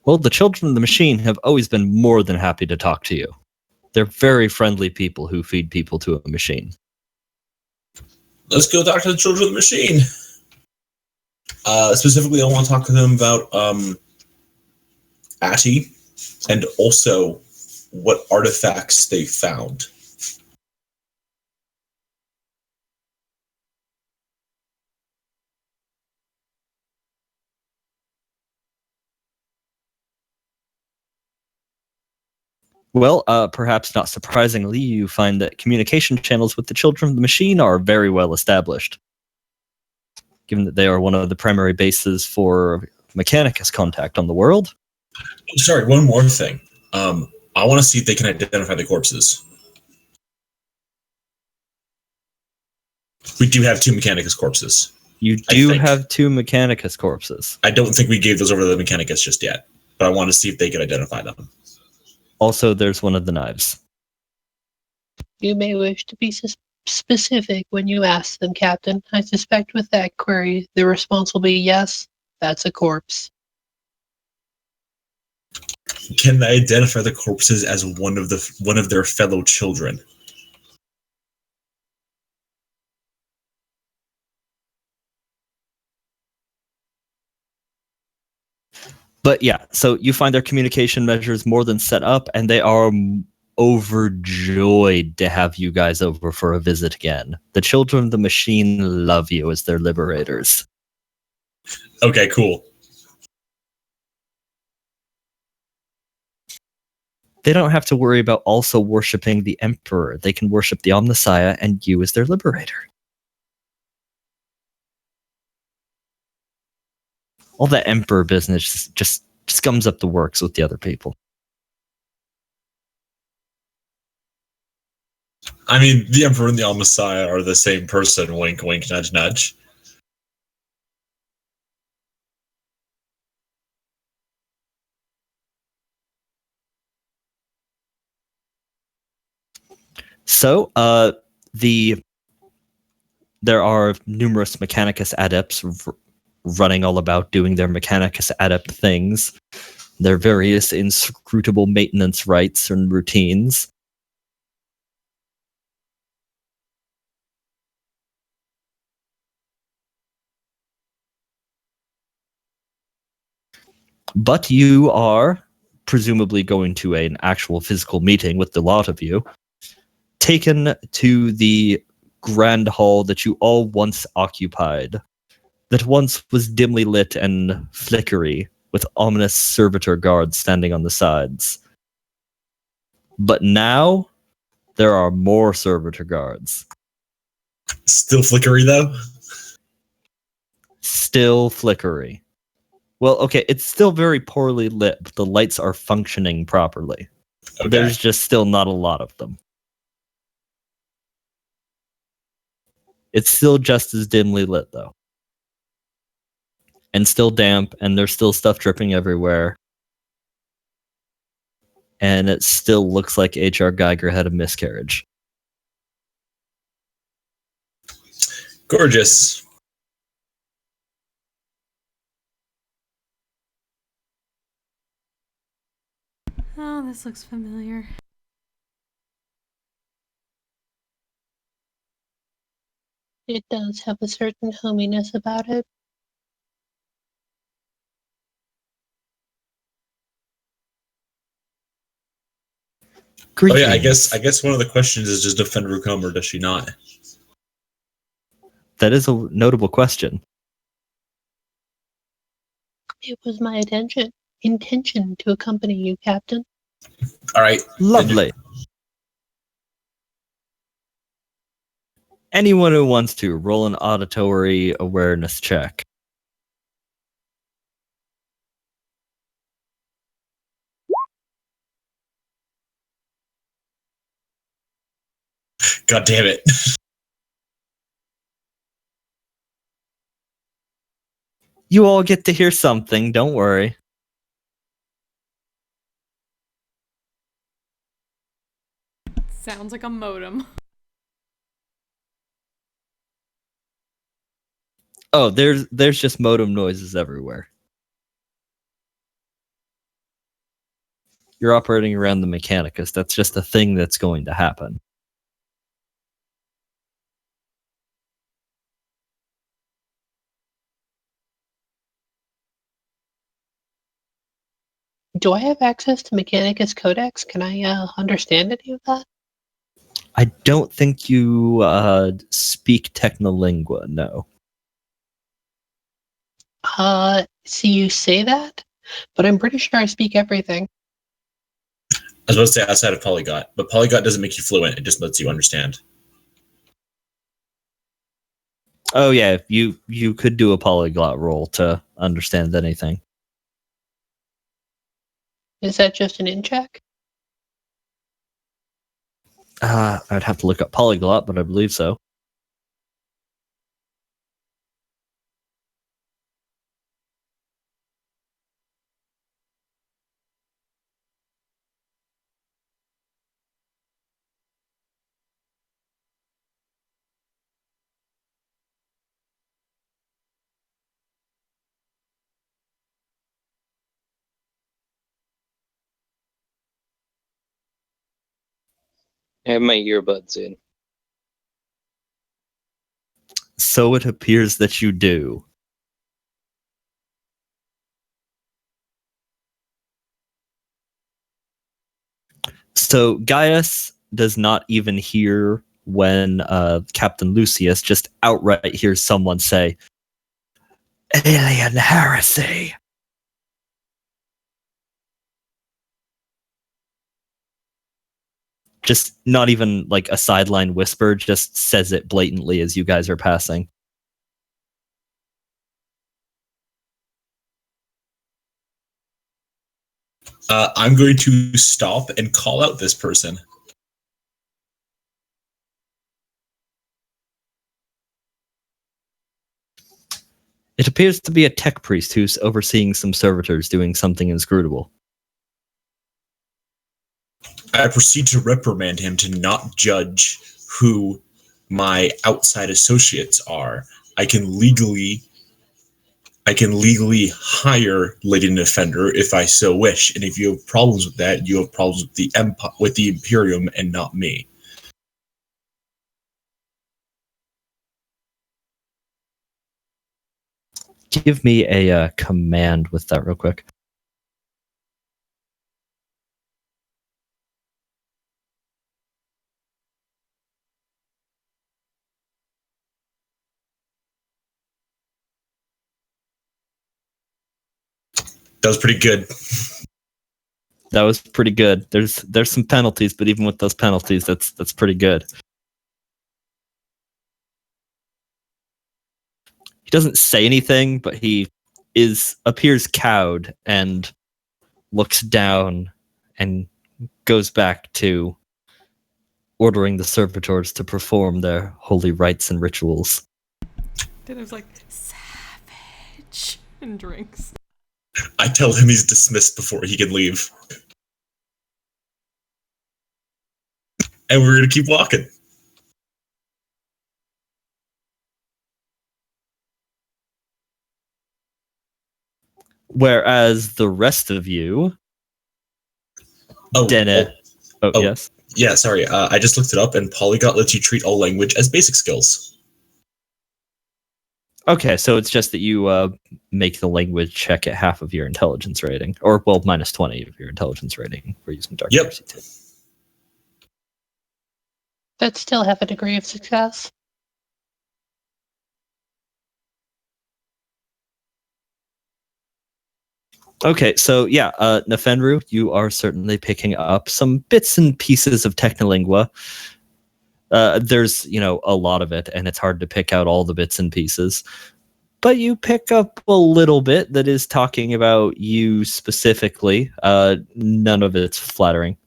Well, the children of the machine have always been more than happy to talk to you. They're very friendly people who feed people to a machine. Let's go talk to the Children of the Machine. Specifically, I want to talk to them about Atty, and also what artifacts they found. Well, perhaps not surprisingly, you find that communication channels with the children of the machine are very well established, given that they are one of the primary bases for Mechanicus contact on the world. Sorry, one more thing. I want to see if they can identify the corpses. We do have 2 Mechanicus corpses. You do have 2 Mechanicus corpses. I don't think we gave those over to the Mechanicus just yet, but I want to see if they can identify them. Also, there's one of the knives. You may wish to be specific when you ask them, Captain. I suspect with that query, the response will be yes, that's a corpse. Can they identify the corpses as one of their fellow children? But yeah, so you find their communication measures more than set up, and they are overjoyed to have you guys over for a visit again. The children of the machine love you as their liberators. Okay, cool. They don't have to worry about also worshipping the Emperor. They can worship the Omnissiah and you as their liberator. All that Emperor business just scums up the works with the other people. I mean, the Emperor and the Omnissiah are the same person. Wink, wink, nudge, nudge. So, there are numerous Mechanicus adepts running all about doing their Mechanicus adept things, their various inscrutable maintenance rites and routines. But you are presumably going to an actual physical meeting with the lot of you, taken to the grand hall that you all once occupied, that once was dimly lit and flickery, with ominous servitor guards standing on the sides. But now, there are more servitor guards. Still flickery, though? Still flickery. Well, okay, it's still very poorly lit, but the lights are functioning properly. Okay. There's just still not a lot of them. It's still just as dimly lit, though. And still damp, and there's still stuff dripping everywhere. And it still looks like H.R. Geiger had a miscarriage. Gorgeous. Oh, this looks familiar. It does have a certain hominess about it. Oh yeah, I Greetings. guess one of the questions is, does Defender come or does she not? That is a notable question. It was my intention to accompany you, Captain. All right. Lovely. Anyone who wants to roll an auditory awareness check. God damn it. You all get to hear something, don't worry. Sounds like a modem. Oh, there's just modem noises everywhere. You're operating around the Mechanicus. That's just a thing that's going to happen. Do I have access to Mechanicus Codex? Can I understand any of that? I don't think you speak Technolingua, no. See, you say that, but I'm pretty sure I speak everything. I was about to say outside of Polyglot, but Polyglot doesn't make you fluent. It just lets you understand. Oh yeah, you could do a polyglot roll to understand anything. Is that just an in check? I'd have to look up polyglot, but I believe so. I have my earbuds in. So it appears that you do. So Gaius does not even hear when Captain Lucius just outright hears someone say, "Alien heresy." Just not even like a sideline whisper, just says it blatantly as you guys are passing. I'm going to stop and call out this person. It appears to be a tech priest who's overseeing some servitors doing something inscrutable. I proceed to reprimand him to not judge who my outside associates are. I can legally hire Lady Defender if I so wish, and if you have problems with that, you have problems with the Imperium and not me. Give me a command with that real quick. That was pretty good. That was pretty good. There's some penalties, but even with those penalties, that's pretty good. He doesn't say anything, but he appears cowed and looks down and goes back to ordering the servitors to perform their holy rites and rituals. Dinner's like, savage. And drinks. I tell him he's dismissed before he can leave. And we're going to keep walking. Whereas the rest of you, Zennith. Oh, yes. Yeah, sorry. I just looked it up, and Polyglot lets you treat all language as basic skills. Okay, so it's just that you make the language check at half of your intelligence rating, or well, minus 20 of your intelligence rating for using Dark Heresy 2. That's still have a degree of success. Okay, so yeah, Nefenru, you are certainly picking up some bits and pieces of Technolingua. There's, a lot of it, and it's hard to pick out all the bits and pieces. But you pick up a little bit that is talking about you specifically. None of it's flattering.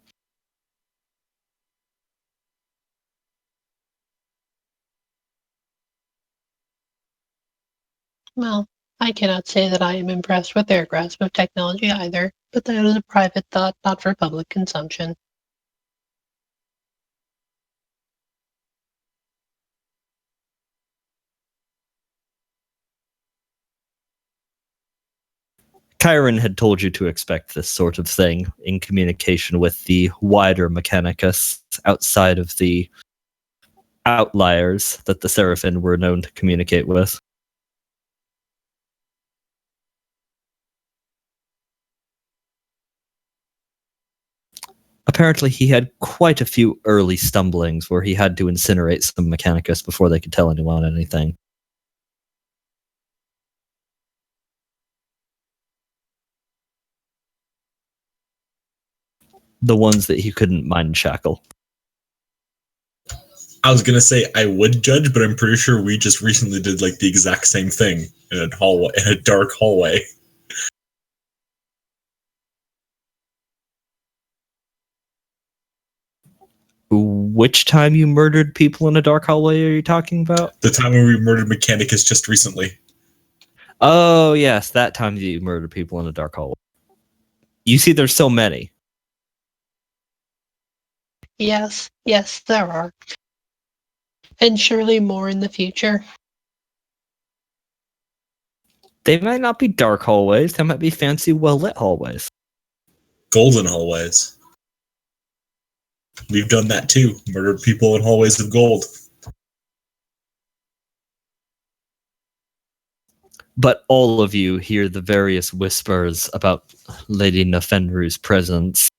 Well, I cannot say that I am impressed with their grasp of technology either, but that is a private thought, not for public consumption. Chiron had told you to expect this sort of thing in communication with the wider Mechanicus outside of the outliers that the Seraphim were known to communicate with. Apparently, he had quite a few early stumblings where he had to incinerate some Mechanicus before they could tell anyone anything. The ones that he couldn't mind shackle. I was gonna say I would judge, but I'm pretty sure we just recently did like the exact same thing in a dark hallway. Which time you murdered people in a dark hallway are you talking about? The time when we murdered Mechanicus just recently. Oh, yes, that time that you murdered people in a dark hallway. You see, there's so many. Yes, there are. And surely more in the future. They might not be dark hallways. They might be fancy, well-lit hallways. Golden hallways. We've done that too. Murdered people in hallways of gold. But all of you hear the various whispers about Lady Nefenru's presence.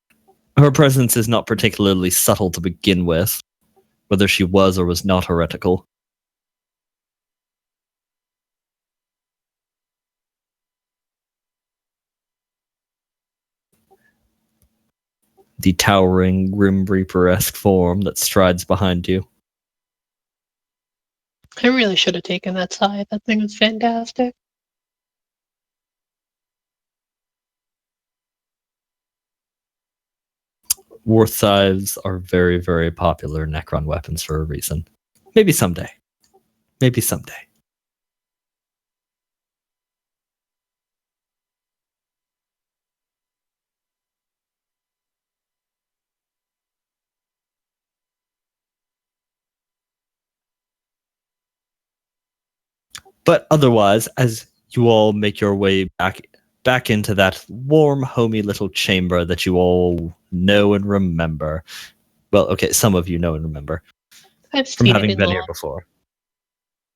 Her presence is not particularly subtle to begin with, whether she was or was not heretical. The towering Grim Reaper-esque form that strides behind you. I really should have taken that side. That thing was fantastic. Worth scythes are very, very popular Necron weapons for a reason. Maybe someday. Maybe someday. But otherwise, as you all make your way back into that warm, homey little chamber that you all know and remember. Well, okay, some of you know and remember I've from seen having it in been here logs. before.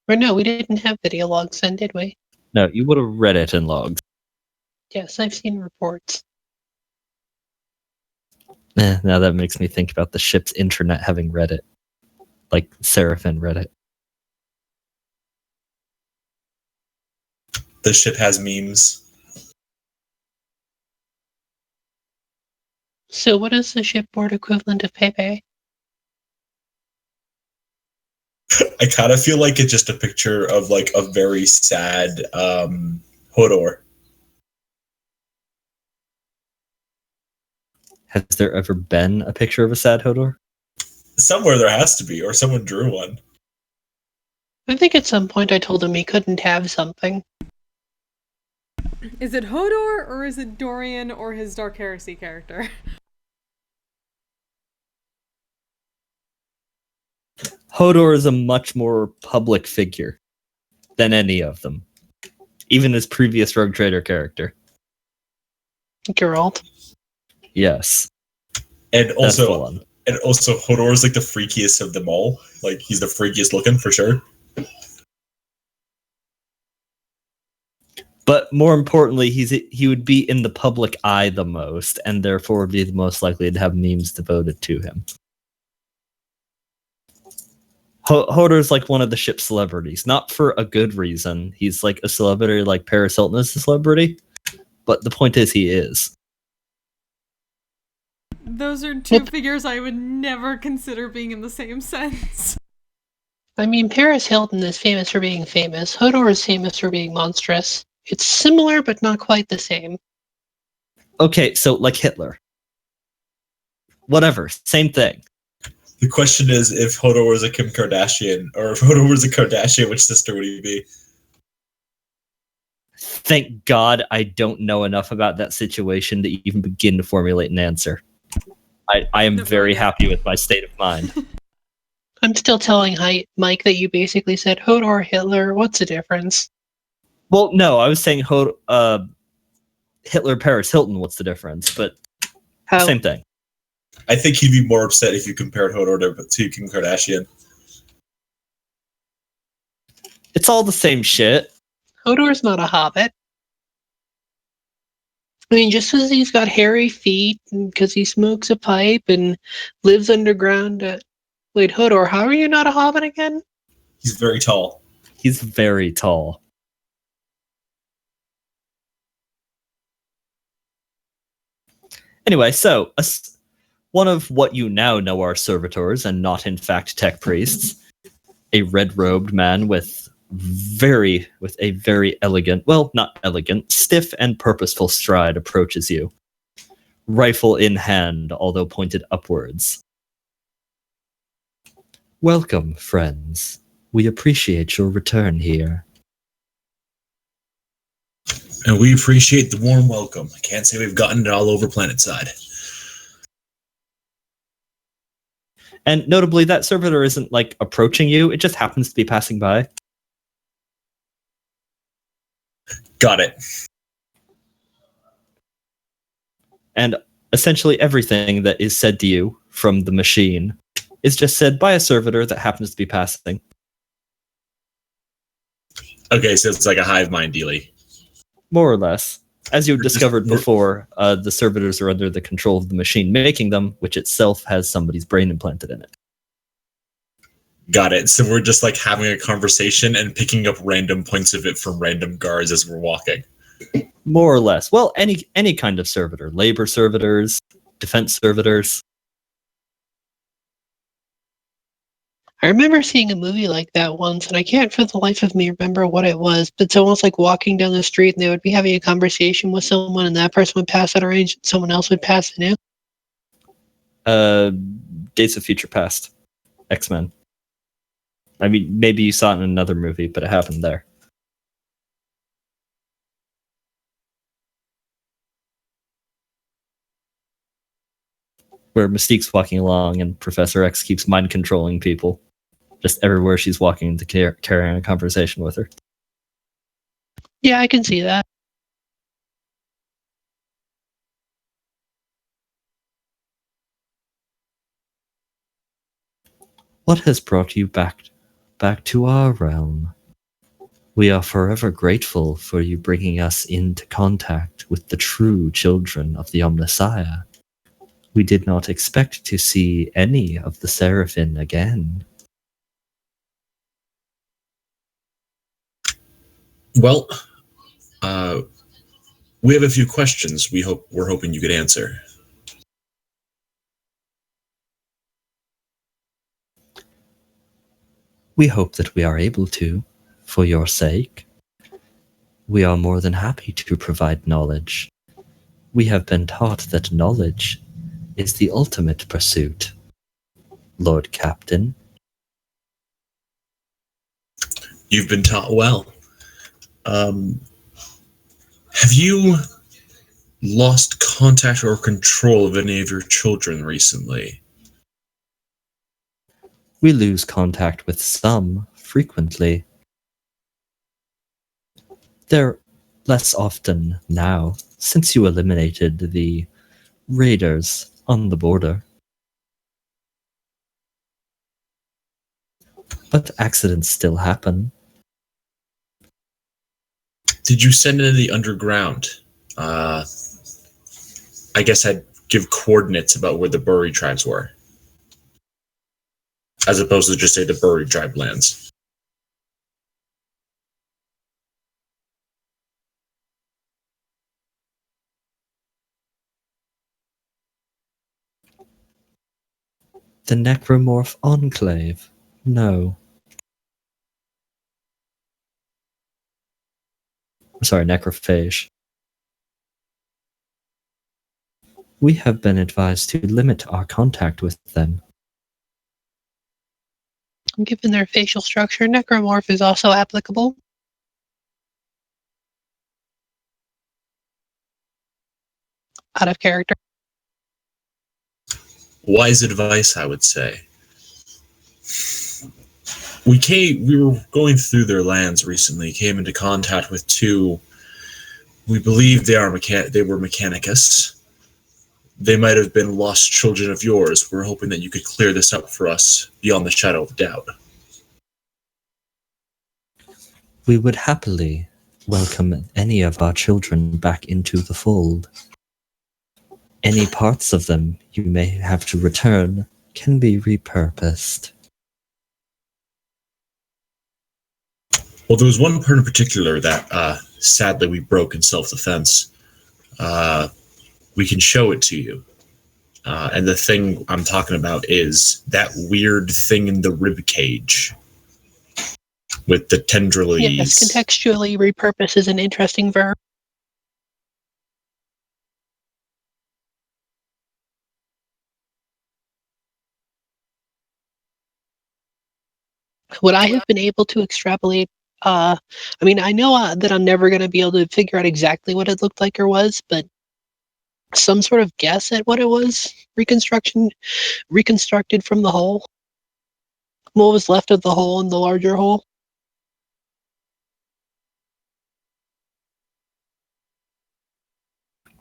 Or no, we didn't have video logs then, did we? No, you would have read it in logs. Yes, I've seen reports. Now that makes me think about the ship's intranet having Reddit. Like Seraphim Reddit. The ship has memes. So what is the shipboard equivalent of Pepe? I kind of feel like it's just a picture of like a very sad Hodor. Has there ever been a picture of a sad Hodor? Somewhere there has to be, or someone drew one. I think at some point I told him he couldn't have something. Is it Hodor or is it Dorian or his Dark Heresy character? Hodor is a much more public figure than any of them. Even his previous Rogue Trader character. Geralt. Yes, And that's the also, one. Hodor is like the freakiest of them all. Like he's the freakiest looking for sure. But more importantly, he would be in the public eye the most, and therefore would be the most likely to have memes devoted to him. Hodor's like one of the ship's celebrities, not for a good reason. He's like a celebrity, like Paris Hilton is a celebrity. But the point is, he is. Those are two figures I would never consider being in the same sense. I mean, Paris Hilton is famous for being famous. Hodor is famous for being monstrous. It's similar, but not quite the same. Okay, so like Hitler. Whatever, same thing. The question is, if Hodor was a Kim Kardashian, or if Hodor was a Kardashian, which sister would he be? Thank God I don't know enough about that situation to even begin to formulate an answer. I am very happy with my state of mind. I'm still telling Mike that you basically said Hodor or Hitler. What's the difference? Well, no, I was saying Hitler, Paris Hilton. What's the difference? But How? same thing. I think he'd be more upset if you compared Hodor to Kim Kardashian. It's all the same shit. Hodor's not a hobbit. I mean, just because he's got hairy feet and because he smokes a pipe and lives underground. Wait, Hodor, how are you not a hobbit again? He's very tall. He's very tall. Anyway, so one of what you now know are servitors and not in fact tech priests, a red-robed man with a very elegant, well, not elegant, stiff and purposeful stride approaches you, rifle in hand, although pointed upwards. Welcome, friends. We appreciate your return here. And we appreciate the warm welcome. I can't say we've gotten it all over Planetside. And notably, that servitor isn't, like, approaching you. It just happens to be passing by. Got it. And essentially everything that is said to you from the machine is just said by a servitor that happens to be passing. Okay, so it's like a hive mind dealy. More or less. As you discovered before, the servitors are under the control of the machine making them, which itself has somebody's brain implanted in it. Got it. So we're just like having a conversation and picking up random points of it from random guards as we're walking. More or less. Well, any kind of servitor. Labor servitors, defense servitors. I remember seeing a movie like that once, and I can't for the life of me remember what it was, but it's almost like walking down the street and they would be having a conversation with someone and that person would pass out of range and someone else would pass it in. Days of Future Past. X-Men. I mean, maybe you saw it in another movie, but it happened there. Where Mystique's walking along and Professor X keeps mind controlling people. Just everywhere she's walking to carrying a conversation with her. Yeah, I can see that. What has brought you back to our realm? We are forever grateful for you bringing us into contact with the true children of the Omnissiah. We did not expect to see any of the Seraphim again. Well, we have a few questions we're hoping you could answer. We hope that we are able to, for your sake. We are more than happy to provide knowledge. We have been taught that knowledge is the ultimate pursuit, Lord Captain. You've been taught well. Have you lost contact or control of any of your children recently? We lose contact with some frequently. They're less often now. since you eliminated the raiders on the border. But accidents still happen. Did you send in the underground? I guess I'd give coordinates about where the Buri tribes were, as opposed to just say the Buri tribe lands. The Necromorph Enclave? No. Sorry, Necrophage. We have been advised to limit our contact with them. Given their facial structure, necromorph is also applicable. Out of character. Wise advice, I would say. We were going through their lands recently, came into contact with two. We believe they were Mechanicus. They might have been lost children of yours. We're hoping that you could clear this up for us beyond the shadow of doubt. We would happily welcome any of our children back into the fold. Any parts of them you may have to return can be repurposed. Well, there was one part in particular that, sadly, we broke in self-defense. We can show it to you. And the thing I'm talking about is that weird thing in the rib cage with the tendrils. Yes, contextually, repurpose is an interesting verb. Would I have been able to extrapolate? I mean, I know that I'm never going to be able to figure out exactly what it looked like or was, but some sort of guess at what it was reconstructed from the hole. What was left of the hole in the larger hole?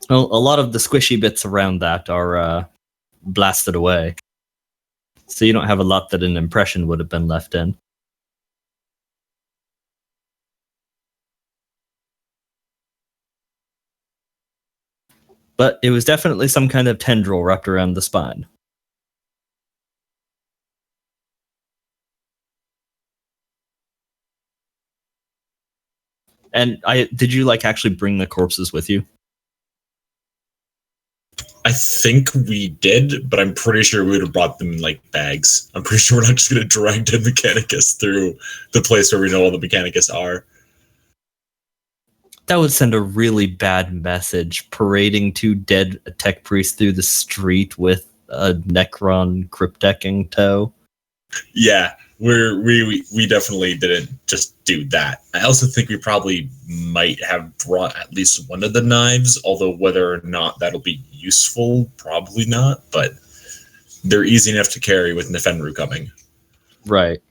Well, a lot of the squishy bits around that are blasted away. So you don't have a lot that an impression would have been left in. But it was definitely some kind of tendril wrapped around the spine. And did you actually bring the corpses with you? I think we did, but I'm pretty sure we would have brought them in bags. I'm pretty sure we're not just going to drag dead Mechanicus through the place where we know all the Mechanicus are. That would send a really bad message, parading two dead tech priests through the street with a Necron cryptek in tow. Yeah, we definitely didn't just do that. I also think we probably might have brought at least one of the knives, although whether or not that'll be useful, probably not, but they're easy enough to carry with Nefenru coming. Right.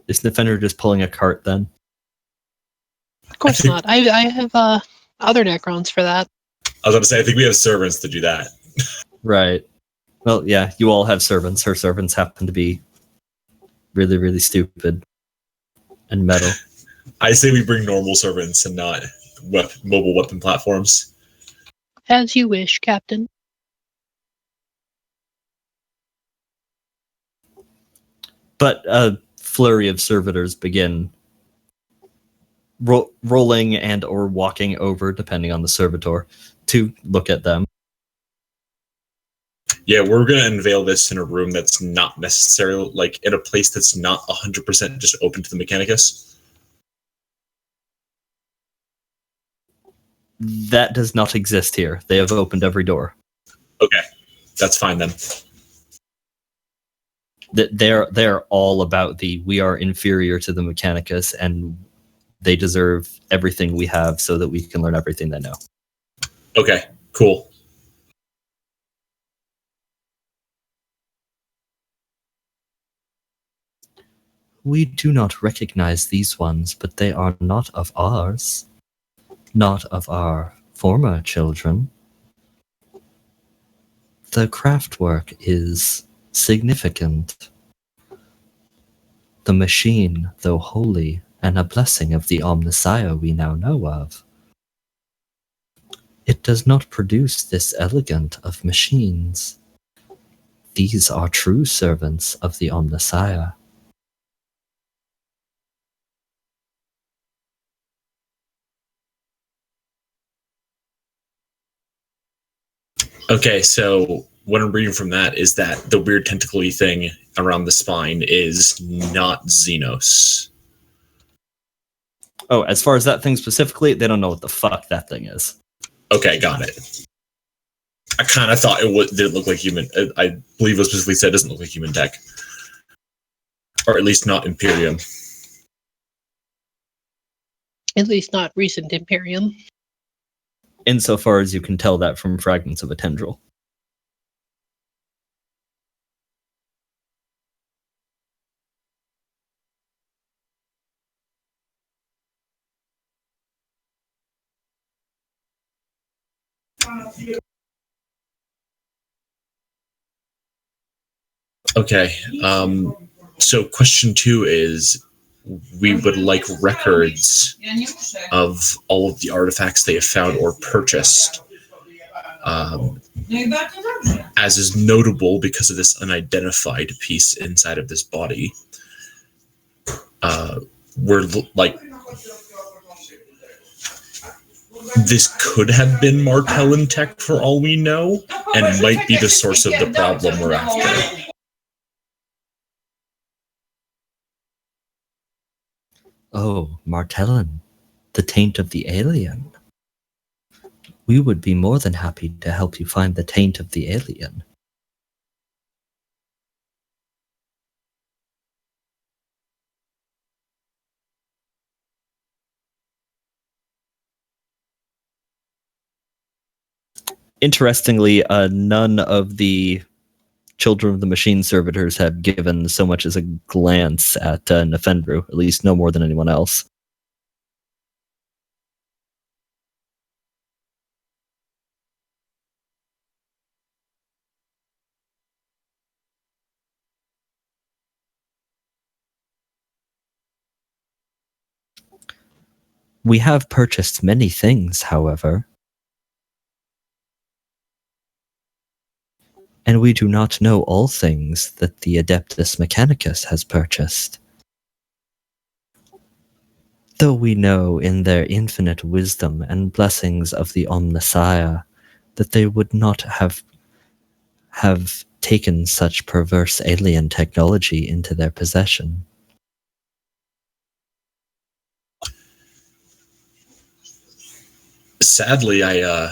Is Nefenru just pulling a cart then? Of course not. I have other Necrons for that. I was going to say, I think we have servants to do that. Right. Well, yeah, you all have servants. Her servants happen to be really, really stupid and metal. I say we bring normal servants and not mobile weapon platforms. As you wish, Captain. But a flurry of servitors begin rolling and or walking over, depending on the servitor, to look at them. Yeah, we're going to unveil this in a room that's not necessarily, in a place that's not 100% just open to the Mechanicus. That does not exist here. They have opened every door. Okay, that's fine then. They're all about we are inferior to the Mechanicus, and they deserve everything we have so that we can learn everything they know. Okay, cool. We do not recognize these ones, but they are not of ours. not of our former children. The craftwork is significant. The machine, though holy and a blessing of the Omnissiah we now know of, it does not produce this elegant of machines. These are true servants of the Omnissiah. Okay, so what I'm reading from that is that the weird tentacle-y thing around the spine is not Xenos. Oh, as far as that thing specifically, they don't know what the fuck that thing is. Okay, got it. I kind of thought it didn't look like human. I believe it specifically said it doesn't look like human tech. Or at least not Imperium. At least not recent Imperium. Insofar as you can tell that from fragments of a tendril. Okay, so question 2 is, we would like records of all of the artifacts they have found or purchased. As is notable because of this unidentified piece inside of this body. We're like, this could have been Martellin tech for all we know, and might be the source of the problem we're after. Oh, Martellin, the taint of the alien. We would be more than happy to help you find the taint of the alien. Interestingly, none of the Children of the Machine servitors have given so much as a glance at Nefendru, at least no more than anyone else. We have purchased many things, however, and we do not know all things that the Adeptus Mechanicus has purchased. Though we know in their infinite wisdom and blessings of the Omnissiah that they would not have taken such perverse alien technology into their possession. Sadly, I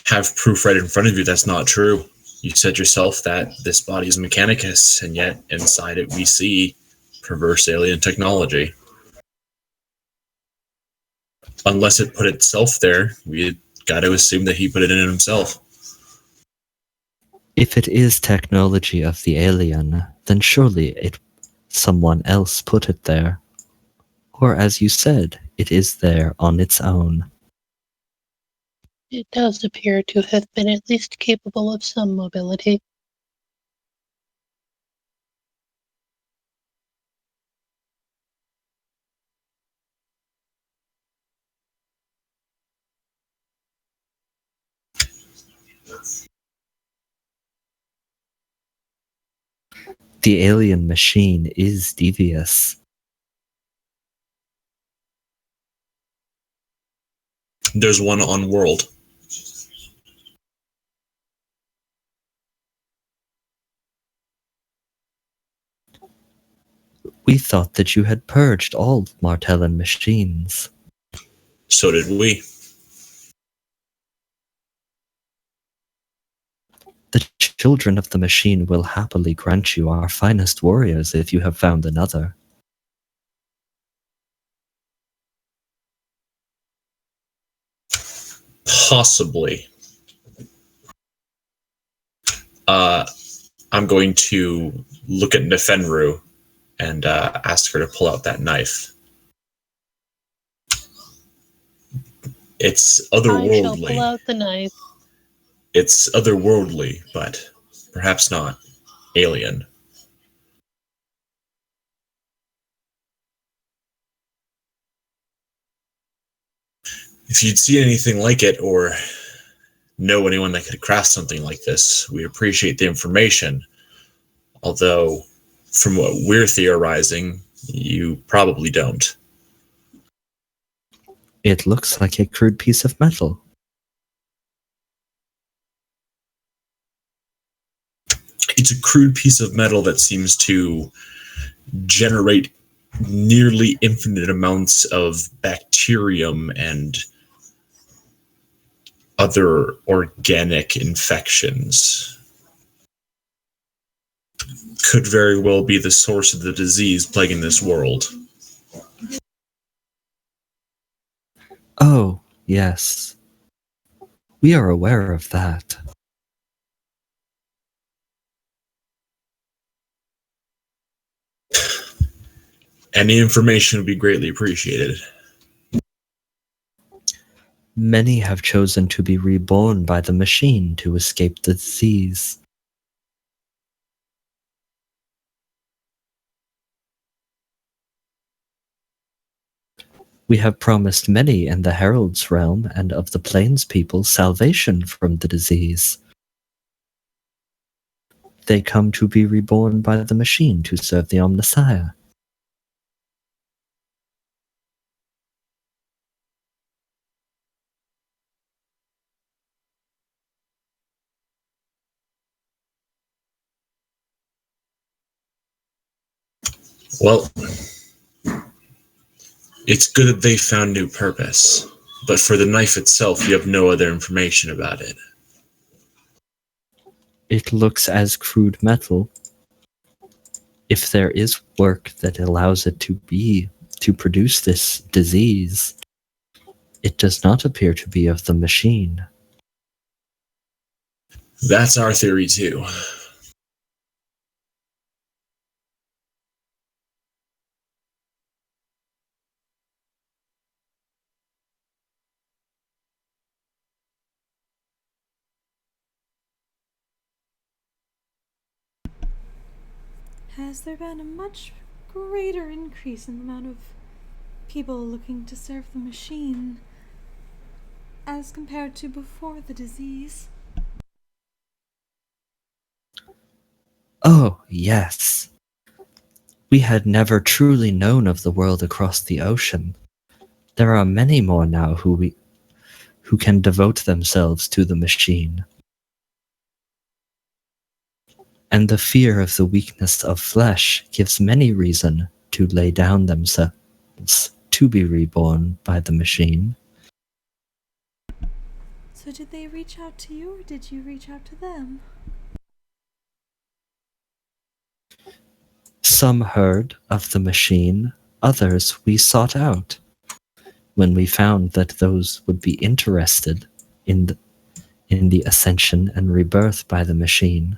have proof right in front of you that's not true. You said yourself that this body is Mechanicus, and yet inside it we see perverse alien technology. Unless it put itself there, we got to assume that he put it in himself. If it is technology of the alien, then surely someone else put it there. Or as you said, it is there on its own. It does appear to have been at least capable of some mobility. The alien machine is devious. There's one on World. We thought that you had purged all Martellin machines. So did we. The children of the machine will happily grant you our finest warriors if you have found another. Possibly. I'm going to look at Nefenru and ask her to pull out that knife. It's I shall pull otherworldly. out the knife. It's otherworldly, but perhaps not alien. If you'd see anything like it or know anyone that could craft something like this, we appreciate the information. Although, from what we're theorizing, you probably don't. It looks like a crude piece of metal. It's a crude piece of metal that seems to generate nearly infinite amounts of bacterium and other organic infections. Could very well be the source of the disease plaguing this world. Oh, yes. We are aware of that. Any information would be greatly appreciated. Many have chosen to be reborn by the machine to escape the disease. We have promised many in the Herald's realm and of the Plains people salvation from the disease. They come to be reborn by the machine to serve the Omnissiah. Well, it's good that they found new purpose, but for the knife itself, you have no other information about it. It looks as crude metal. If there is work that allows it to produce this disease, it does not appear to be of the machine. That's our theory too. Has there been a much greater increase in the amount of people looking to serve the machine as compared to before the disease? Oh, yes. We had never truly known of the world across the ocean. There are many more now who can devote themselves to the machine. And the fear of the weakness of flesh gives many reason to lay down themselves to be reborn by the machine. So did they reach out to you, or did you reach out to them? Some heard of the machine, others we sought out. When we found that those would be interested in the ascension and rebirth by the machine.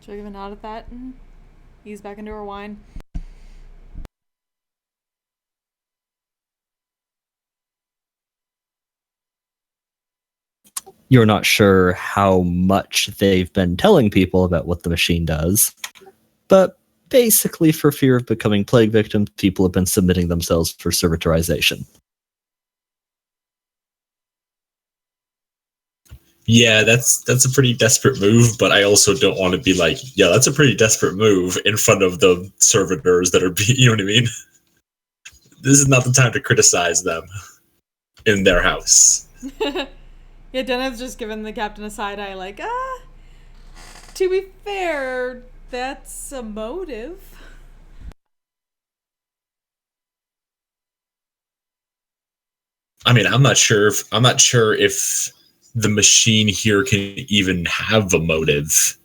Should I give a nod at that and ease back into her wine? You're not sure how much they've been telling people about what the machine does, but basically for fear of becoming plague victims, people have been submitting themselves for servitorization. Yeah, that's a pretty desperate move, but I also don't want to be like, yeah, that's a pretty desperate move in front of the servitors that are you know what I mean? This is not the time to criticize them in their house. Yeah, Zennith's just giving the captain a side eye like, to be fair, that's a motive. I mean, I'm not sure if the machine here can even have a motive.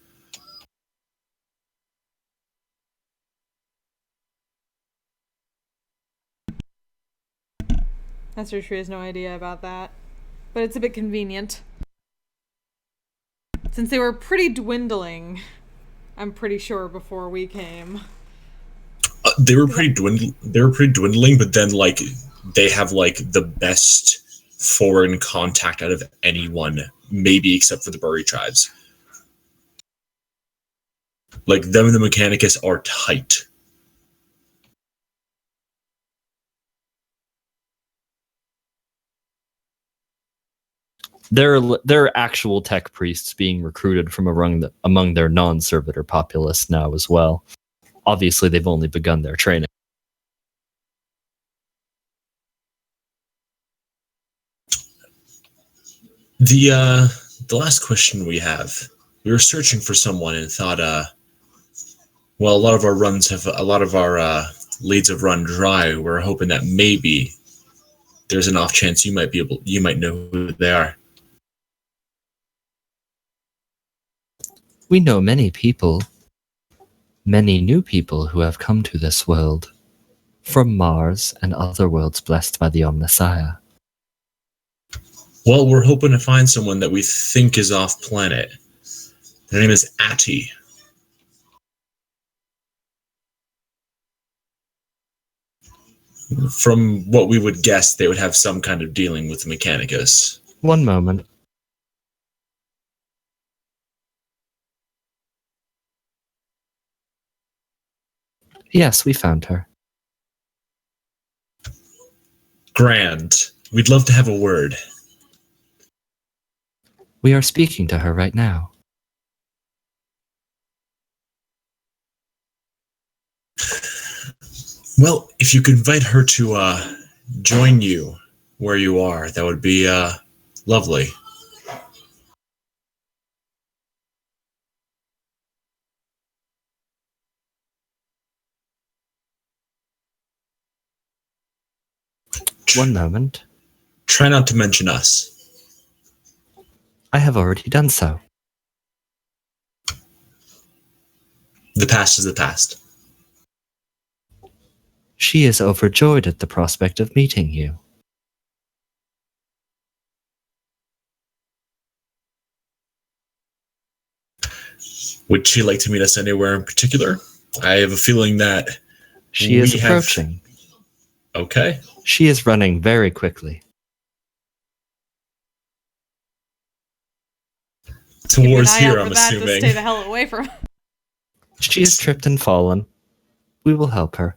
That's true, she has no idea about that. But it's a bit convenient. Since they were pretty dwindling, I'm pretty sure, before we came. They were pretty dwindling, but then like they have like the best foreign contact out of anyone, maybe except for the Buri tribes. Like them and the Mechanicus are tight. There are actual tech priests being recruited from among their non-servitor populace now as well. Obviously, they've only begun their training. The last question we have, we were searching for someone and thought, well, a lot of our leads have run dry. We're hoping that maybe there's an off chance you might know who they are. We know many people, many new people who have come to this world, from Mars and other worlds blessed by the Omnissiah. Well, we're hoping to find someone that we think is off planet. Their name is Atty. From what we would guess, they would have some kind of dealing with the Mechanicus. One moment. Yes, we found her. Grand. We'd love to have a word. We are speaking to her right now. Well, if you could invite her to join you where you are, that would be lovely. One moment. Try not to mention us. I have already done so. The past is the past. She is overjoyed at the prospect of meeting you. Would she like to meet us anywhere in particular? I have a feeling that She is approaching. Okay. She is running very quickly. Towards Keep an eye here, out I'm for that to assuming. stay the hell away from. She has tripped and fallen. We will help her.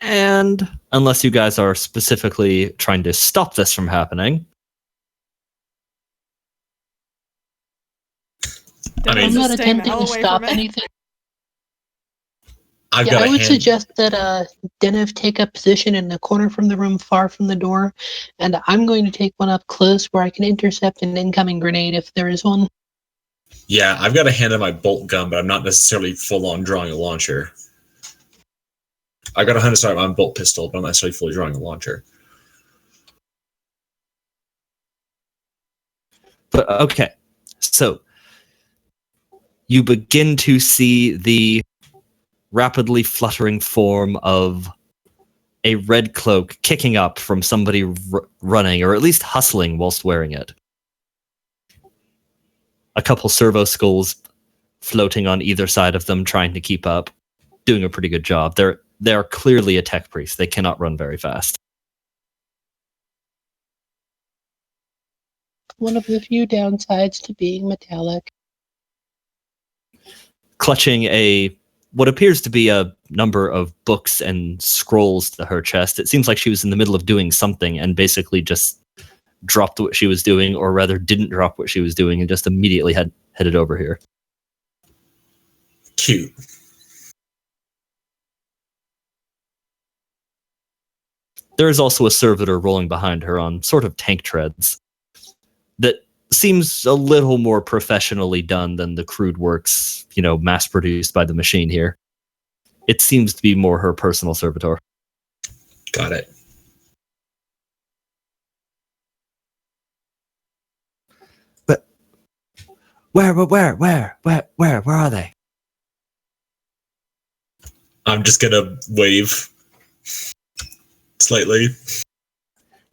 And unless you guys are specifically trying to stop this from happening, I mean, I'm not Staying the attempting hell to away stop from it. anything. I've Yeah, got I a would hand. suggest that Zennith take a position in the corner from the room, far from the door, and I'm going to take one up close where I can intercept an incoming grenade if there is one. Yeah, I've got a hand on my bolt gun, but I'm not necessarily full on drawing a launcher. I got a hand on my bolt pistol, but I'm not necessarily fully drawing a launcher. but okay. So you begin to see the rapidly fluttering form of a red cloak kicking up from somebody running, or at least hustling whilst wearing it. A couple servo skulls floating on either side of them, trying to keep up, doing a pretty good job. They're clearly a tech priest. They cannot run very fast. One of the few downsides to being metallic. Clutching what appears to be a number of books and scrolls to her chest. It seems like she was in the middle of doing something and basically just dropped what she was doing, or rather didn't drop what she was doing, and just immediately headed over here. Cute. There is also a servitor rolling behind her on sort of tank treads that seems a little more professionally done than the crude works, mass-produced by the machine here. It seems to be more her personal servitor. Got it. But where are they? I'm just gonna wave slightly.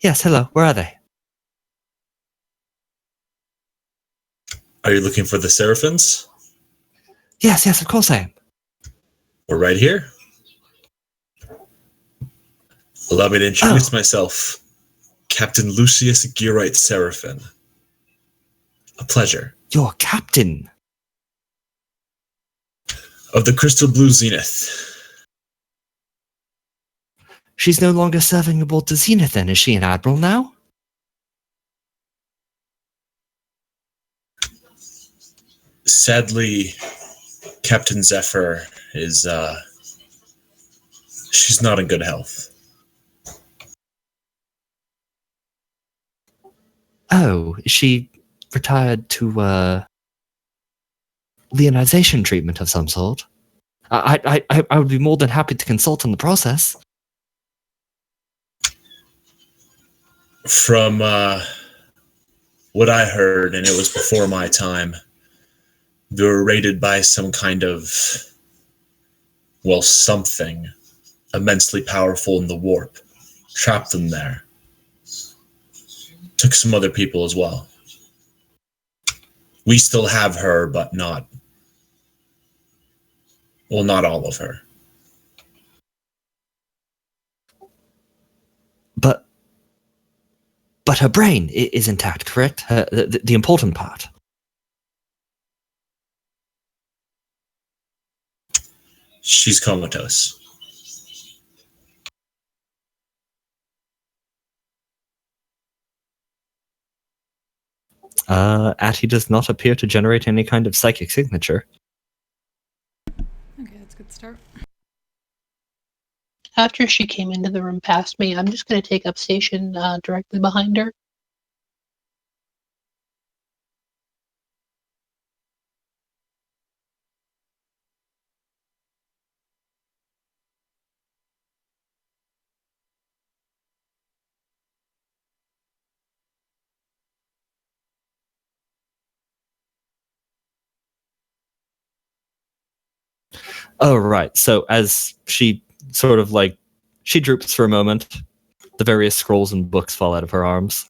Yes, hello. Where are they? Are you looking for the Seraphins? Yes, of course I am. We're right here. Allow me to introduce myself. Captain Lucius Gearite Seraphin. A pleasure. Your captain. Of the Crystal Blue Zenith. She's no longer serving aboard the Zennith then, is she an admiral now? Sadly, Captain Zephyr is, she's not in good health. Oh, is she retired to, leonization treatment of some sort? I would be more than happy to consult on the process. From, what I heard, and it was before my time, they were raided by some kind of, well, something immensely powerful in the warp. Trapped them there. Took some other people as well. We still have her, but not, well, not all of her. But her brain is intact, correct? The important part. She's comatose. Atty does not appear to generate any kind of psychic signature. Okay, that's a good start. After she came into the room past me, I'm just going to take up station directly behind her. Oh, right. So as she sort of like, she droops for a moment, the various scrolls and books fall out of her arms.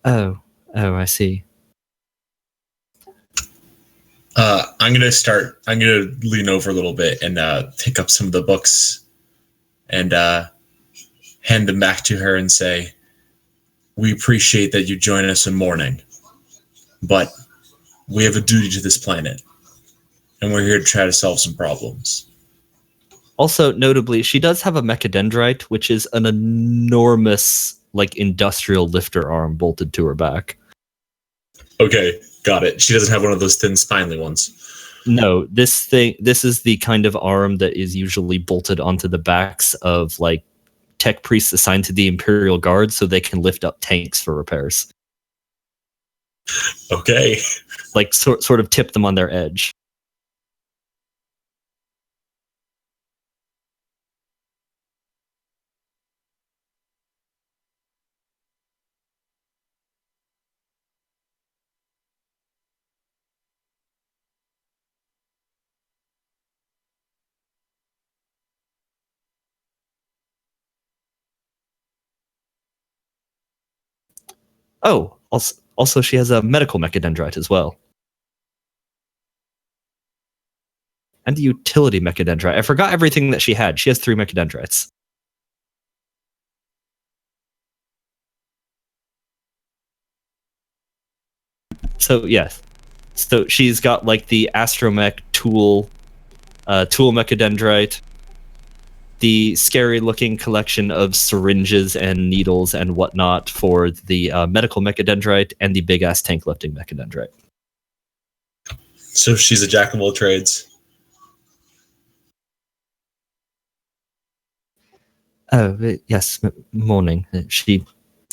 Oh, I see. I'm gonna lean over a little bit and pick up some of the books and hand them back to her and say, we appreciate that you join us in mourning, but we have a duty to this planet, and we're here to try to solve some problems. Also, notably, she does have a mechadendrite, which is an enormous, like, industrial lifter arm bolted to her back. Okay, got it. She doesn't have one of those thin, spindly ones. No, this is the kind of arm that is usually bolted onto the backs of, like, tech priests assigned to the Imperial Guard so they can lift up tanks for repairs. Okay. Like, sort of tip them on their edge. Oh, also she has a medical mechadendrite as well. And a utility mechadendrite. I forgot everything that she had. She has 3 mechadendrites. So, yes. So she's got, like, the astromech tool mechadendrite, the scary-looking collection of syringes and needles and whatnot for the medical mechadendrite, and the big-ass tank-lifting mechadendrite. So she's a jack of all trades. Oh, yes, morning. She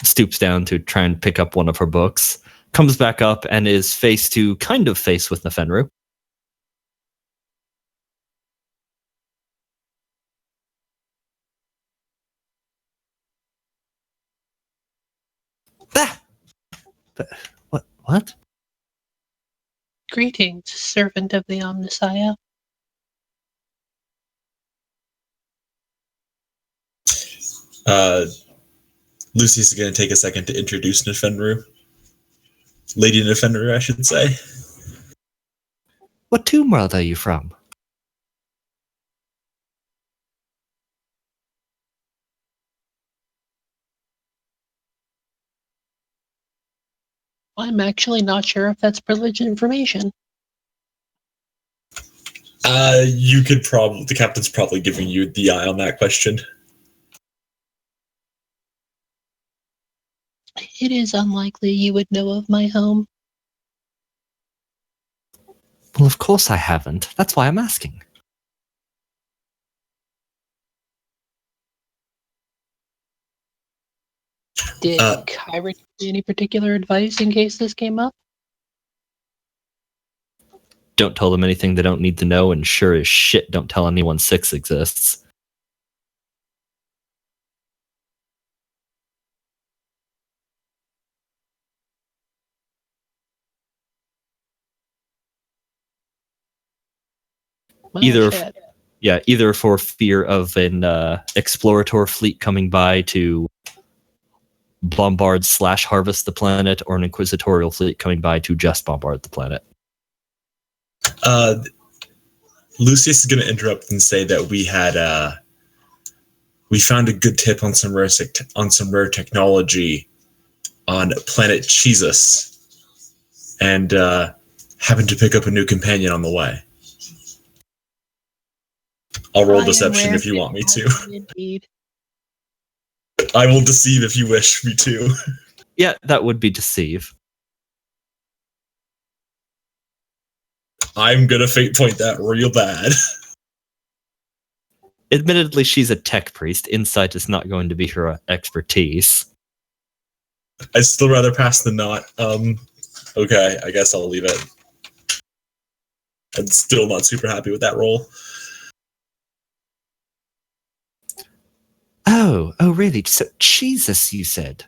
stoops down to try and pick up one of her books, comes back up, and is face to kind of face with Nefenru. Ah! What? Greetings, servant of the Omnissiah. Uh, Lucy's going to take a second to introduce Nefenru. Lady Nefenru, I should say. What tomb world are you from? I'm actually not sure if that's privileged information. The captain's probably giving you the eye on that question. It is unlikely you would know of my home. Well, of course I haven't. That's why I'm asking. Did Kyra give you any particular advice in case this came up? Don't tell them anything they don't need to know, and sure as shit don't tell anyone 6 exists. Well, Either shit. either for fear of an explorator fleet coming by to bombard/harvest the planet, or an inquisitorial fleet coming by to just bombard the planet. Lucius is going to interrupt and say that we found a good tip on some rare technology on planet Jesus, and happened to pick up a new companion on the way. I'll roll deception if you want me to. Indeed. I will deceive if you wish me to. Yeah, that would be deceive. I'm gonna fate point that real bad. Admittedly, she's a tech priest. Insight is not going to be her expertise. I'd still rather pass than not. Okay, I guess I'll leave it. I'm still not super happy with that roll. Oh, really? So, Jesus, you said?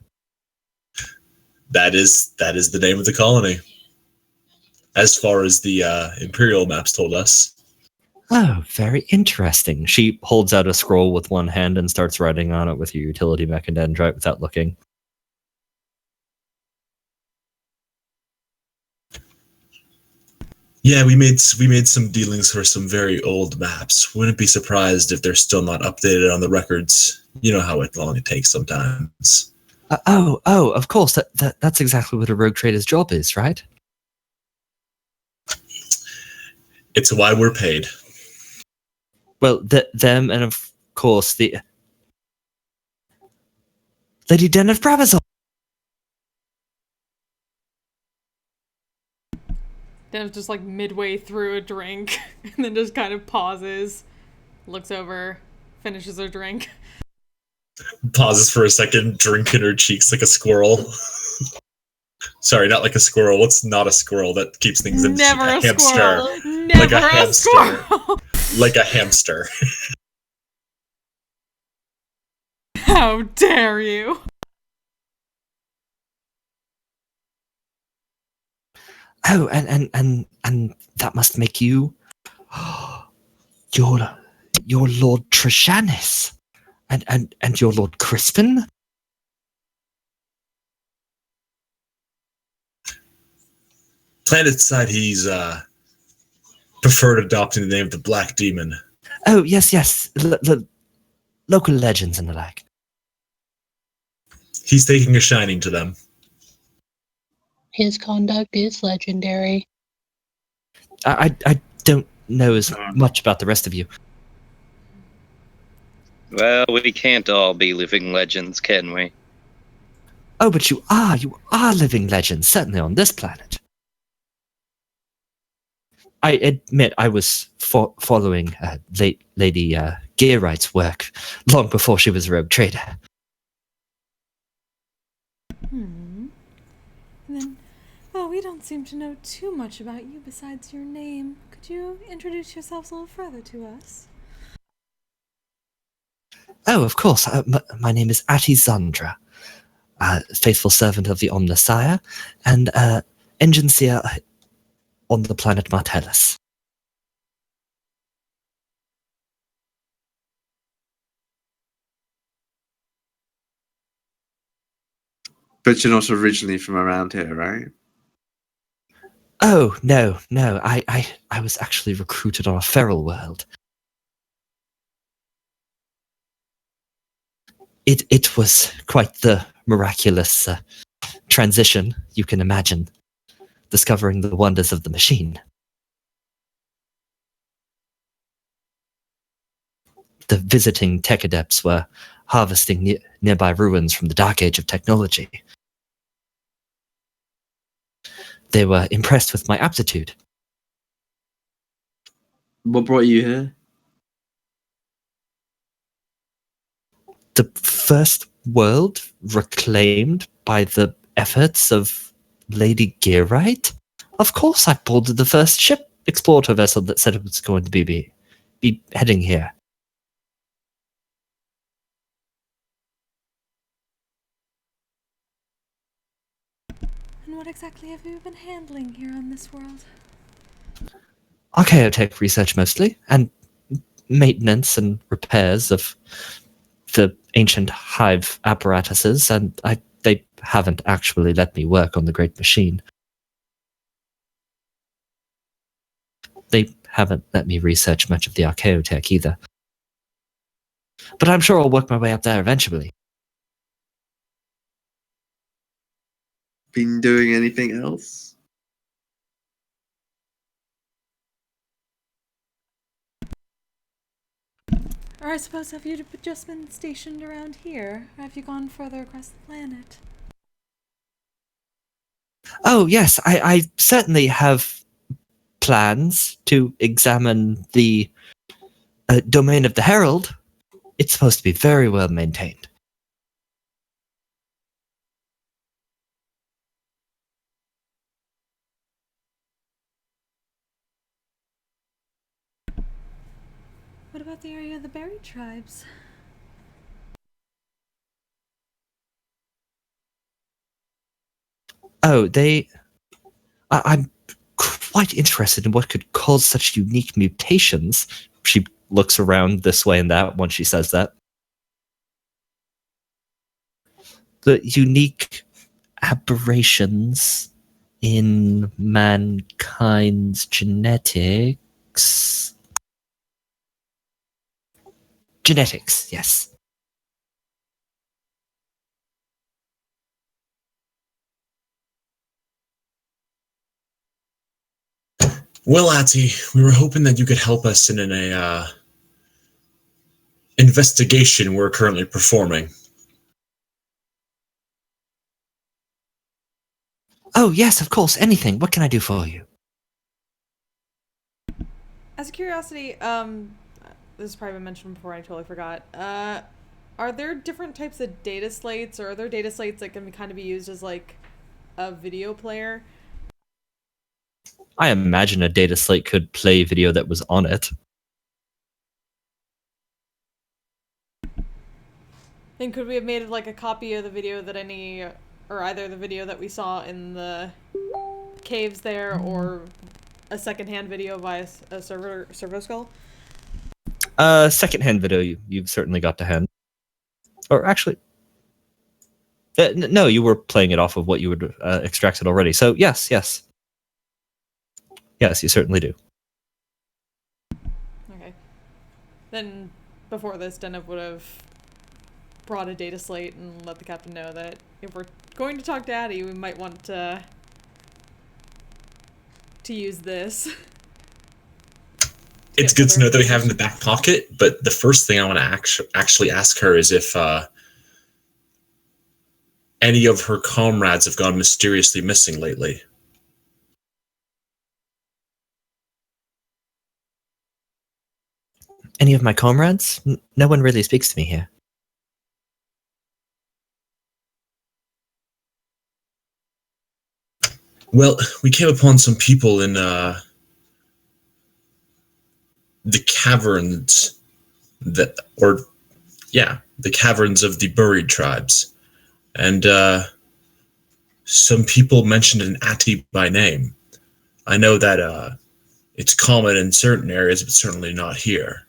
That is the name of the colony, as far as the Imperial maps told us. Oh, very interesting. She holds out a scroll with one hand and starts writing on it with your utility mechandendrite without looking. Yeah, we made some dealings for some very old maps. Wouldn't be surprised if they're still not updated on the records. You know how long it takes sometimes. Of course. That's exactly what a rogue trader's job is, right? It's why we're paid. Well, them and of course the Lady Den of Brabazon. Den's just like midway through a drink and then just kind of pauses, looks over, finishes her drink. Pauses for a second, drinking her cheeks like a squirrel. Sorry, not like a squirrel. What's not a squirrel that keeps things in Never a a hamster? squirrel. Never Like a a hamster. squirrel. Like a hamster. How dare you? Oh, and that must make you your Lord Trishanis and your Lord Crispin. Planet side, he's preferred adopting the name of the Black Demon. Oh, yes. Local legends and the like. He's taking a shining to them. His conduct is legendary. I don't know as much about the rest of you. Well, we can't all be living legends, can we? Oh, but you are living legends, certainly on this planet. I admit I was following Lady Gearwright's work long before she was a rogue trader. And then, well, we don't seem to know too much about you besides your name. Could you introduce yourselves a little further to us? Oh, of course. My name is Atizandra, faithful servant of the Omnissiah, and engine seer on the planet Martellus. But you're not originally from around here, right? Oh, no. I was actually recruited on a feral world. It was quite the miraculous transition, you can imagine, discovering the wonders of the machine. The visiting tech adepts were harvesting nearby ruins from the dark age of technology. They were impressed with my aptitude. What brought you here? The first world reclaimed by the efforts of Lady Gearite? Of course I boarded the first ship explorer vessel that said it was going to be heading here. And what exactly have you been handling here on this world? Archaeotech research mostly, and maintenance and repairs of the ancient hive apparatuses, and they haven't actually let me work on the great machine. They haven't let me research much of the archaeotech either. But I'm sure I'll work my way up there eventually. Been doing anything else? Or I suppose have you just been stationed around here? Or have you gone further across the planet? Oh, yes, I certainly have plans to examine the domain of the Herald. It's supposed to be very well maintained. What about the area of the buried tribes? Oh, I'm quite interested in what could cause such unique mutations. She looks around this way and that once she says that. The unique aberrations in mankind's genetics. Genetics, yes. Well, Atty, we were hoping that you could help us in an investigation we're currently performing. Oh, yes, of course, anything. What can I do for you? As a curiosity, this has probably been mentioned before, I totally forgot. Are there different types of data slates, or are there data slates that can kind of be used as like a video player? I imagine a data slate could play video that was on it. Then could we have made like a copy of the video that or either the video that we saw in the caves there, or a secondhand video via a servo skull? Secondhand video you've certainly got to hand. Or actually, no, you were playing it off of what you had extracted already. So yes. Yes, you certainly do. Okay. Then before this, Zennith would have brought a data slate and let the captain know that if we're going to talk to Addie, we might want to use this. It's good to know that we have in the back pocket, but the first thing I want to actually ask her is if any of her comrades have gone mysteriously missing lately. Any of my comrades? No one really speaks to me here. Well, we came upon some people in the caverns the caverns of the buried tribes. And some people mentioned an Ati by name. I know that it's common in certain areas, but certainly not here.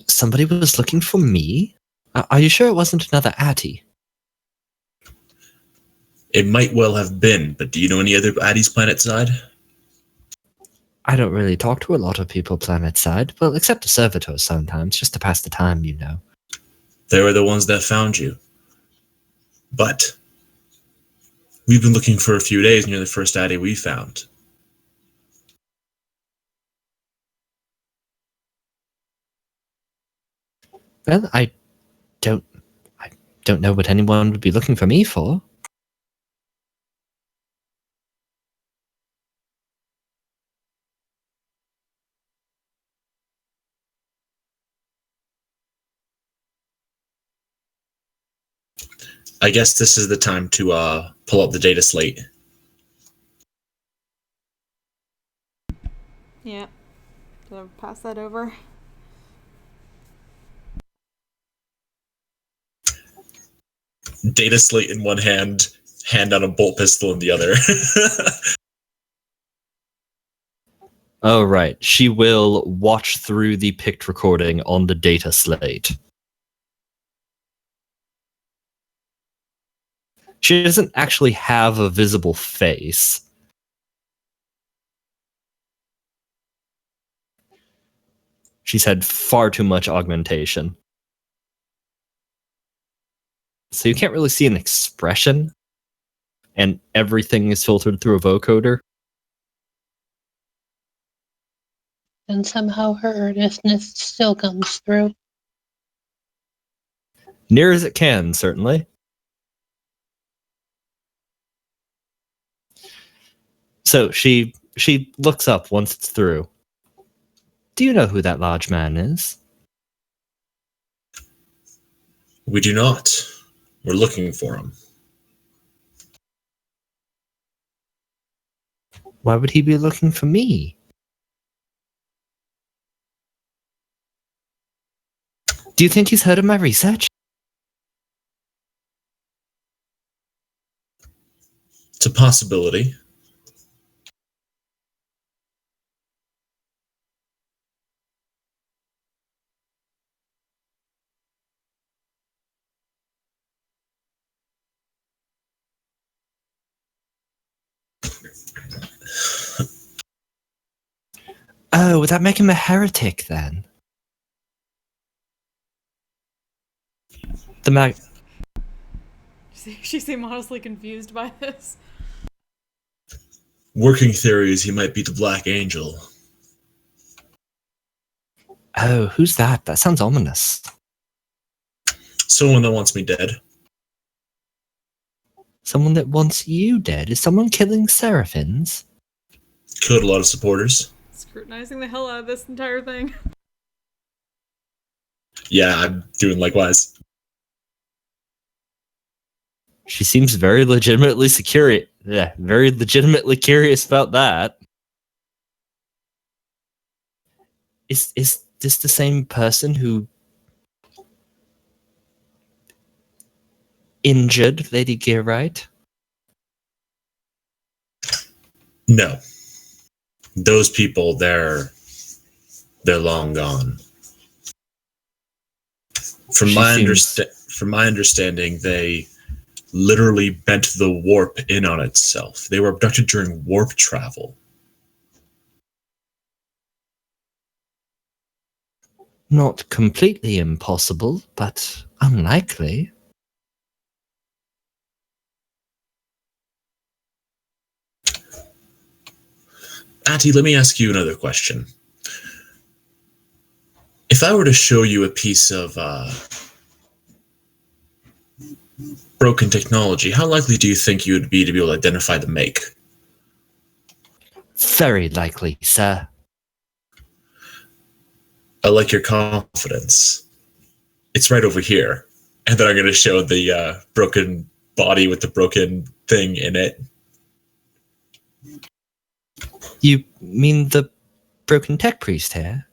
Somebody was looking for me? Are you sure it wasn't another Atty? It might well have been, but do you know any other Addies planetside? I don't really talk to a lot of people planetside, well, except the servitors sometimes, just to pass the time, you know. They were the ones that found you. But we've been looking for a few days, and you're the first Addy we found. Well, I don't know what anyone would be looking for me for. I guess this is the time to pull up the data slate. Yeah. So pass that over. Data slate in one hand, hand on a bolt pistol in the other. Oh, right. She will watch through the picked recording on the data slate. She doesn't actually have a visible face. She's had far too much augmentation. So you can't really see an expression, and everything is filtered through a vocoder. And somehow her earnestness still comes through. Near as it can, certainly. So she looks up once it's through. Do you know who that large man is? We do not. We're looking for him. Why would he be looking for me? Do you think he's heard of my research? It's a possibility. Oh, would that make him a heretic then? The mag. She seemed honestly confused by this. Working theory is he might be the Black Angel. Oh, who's that? That sounds ominous. Someone that wants me dead. Someone that wants you dead? Is someone killing Seraphins? Killed a lot of supporters. Scrutinizing the hell out of this entire thing. Yeah, I'm doing likewise. She seems very legitimately very legitimately curious about that. Is this the same person who injured Lady Gearright? No. Those people, they're long gone. From my understanding, they literally bent the warp in on itself. They were abducted during warp travel. Not completely impossible, but unlikely. Atty, let me ask you another question. If I were to show you a piece of broken technology, how likely do you think you would be to be able to identify the make? Very likely, sir. I like your confidence. It's right over here. And then I'm going to show the broken body with the broken thing in it. You mean the broken tech priest here?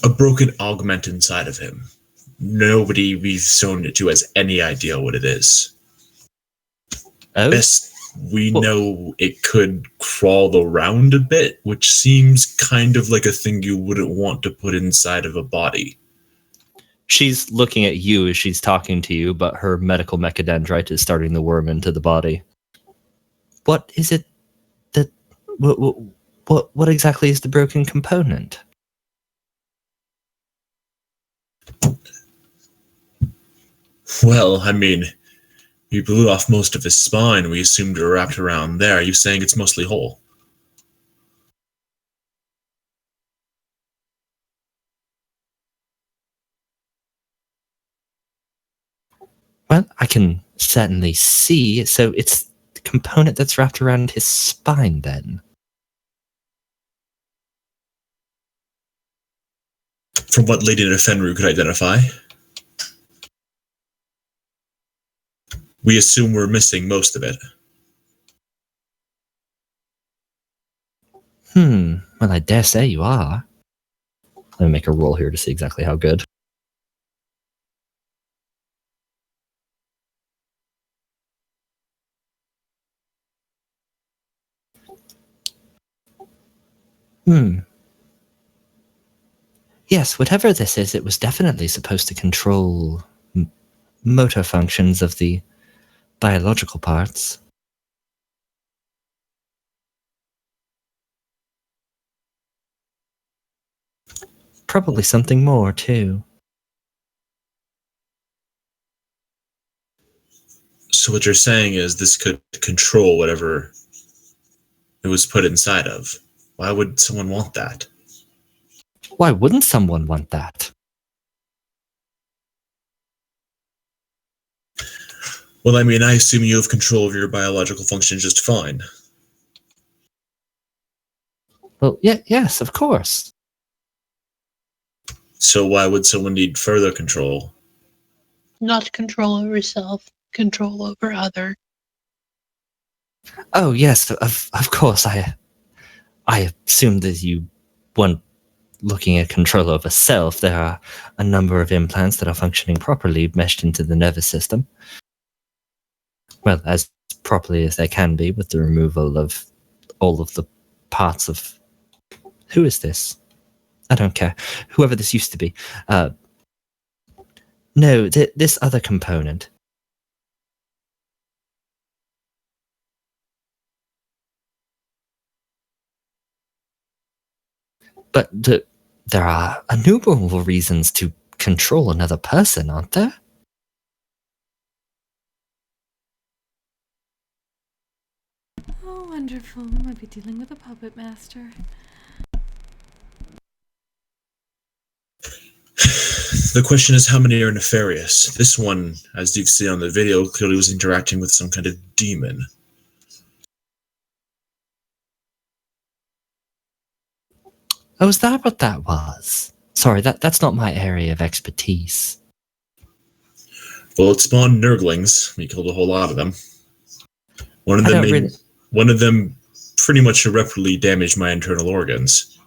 A broken augment inside of him. Nobody we've shown it to has any idea what it is. Oh? We Well- know it could crawl around a bit, which seems kind of like a thing you wouldn't want to put inside of a body. She's looking at you as she's talking to you, but her medical mechadendrite is starting to worm into the body. What is it that... What exactly is the broken component? Well, I mean, you blew off most of his spine. We assumed it were wrapped around there. Are you saying it's mostly whole? Well, I can certainly see. So it's the component that's wrapped around his spine, then. From what Lady Nefenru could identify. We assume we're missing most of it. Well, I dare say you are. Let me make a roll here to see exactly how good. Yes, whatever this is, it was definitely supposed to control motor functions of the biological parts. Probably something more, too. So what you're saying is this could control whatever it was put inside of. Why would someone want that? Why wouldn't someone want that? Well, I mean, I assume you have control of your biological functions just fine. Well, yes, of course. So why would someone need further control? Not control over self, control over other. Oh, yes, of course. I assumed that you weren't looking at control over self. There are a number of implants that are functioning properly, meshed into the nervous system. Well, as properly as they can be, with the removal of all of the parts of... Who is this? I don't care. Whoever this used to be. No, this other component. But there are innumerable reasons to control another person, aren't there? Oh, wonderful. We might be dealing with a puppet master. The question is, how many are nefarious? This one, as you've seen on the video, clearly was interacting with some kind of demon. Oh, is that what that was? Sorry, that's not my area of expertise. Well, it spawned Nurglings. We killed a whole lot of them. One of them pretty much irreparably damaged my internal organs.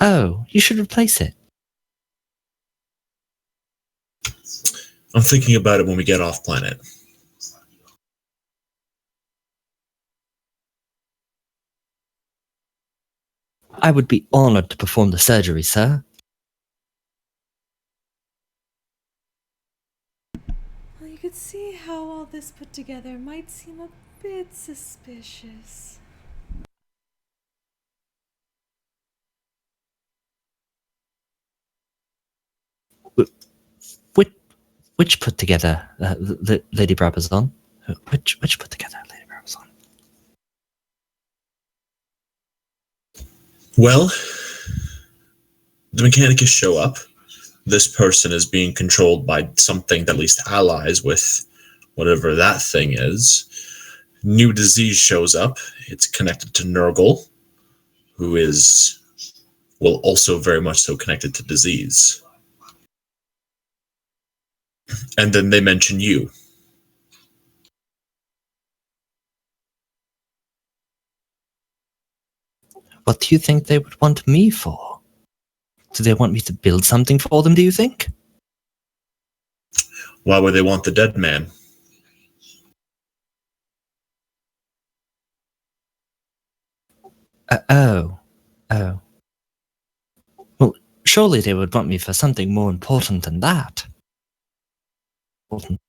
Oh, you should replace it. I'm thinking about it when we get off planet. I would be honored to perform the surgery, sir. Well, you could see how all this put together might seem a bit suspicious. Which put together, Lady Brabazon? Which put together, Lady Brabazon? Well, the Mechanicus show up. This person is being controlled by something that at least allies with whatever that thing is. New disease shows up. It's connected to Nurgle, who is, well, also very much so connected to disease. And then they mention you. What do you think they would want me for? Do they want me to build something for them, do you think? Why would they want the dead man? Oh. Well, surely they would want me for something more important than that. Important.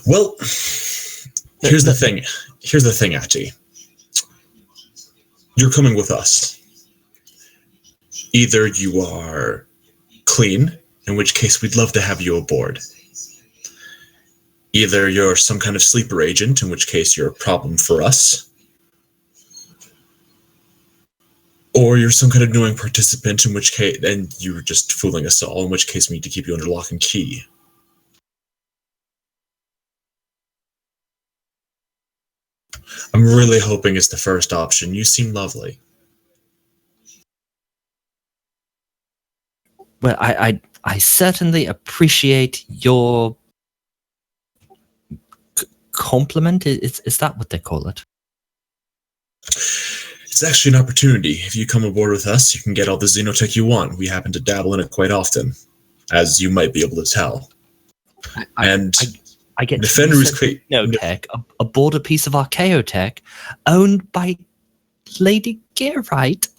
Well, here's the thing. Here's the thing, Ati. You're coming with us. Either you are clean, in which case we'd love to have you aboard. Either you're some kind of sleeper agent, in which case you're a problem for us. Or you're some kind of annoying participant, in which case, and you're just fooling us all, in which case we need to keep you under lock and key. I'm really hoping it's the first option. You seem lovely. Well, I certainly appreciate your compliment. Is that what they call it? It's actually an opportunity. If you come aboard with us, you can get all the xenotech you want. We happen to dabble in it quite often, as you might be able to tell. I get Defender's xenotech aboard a piece of archaeotech owned by Lady Gerite.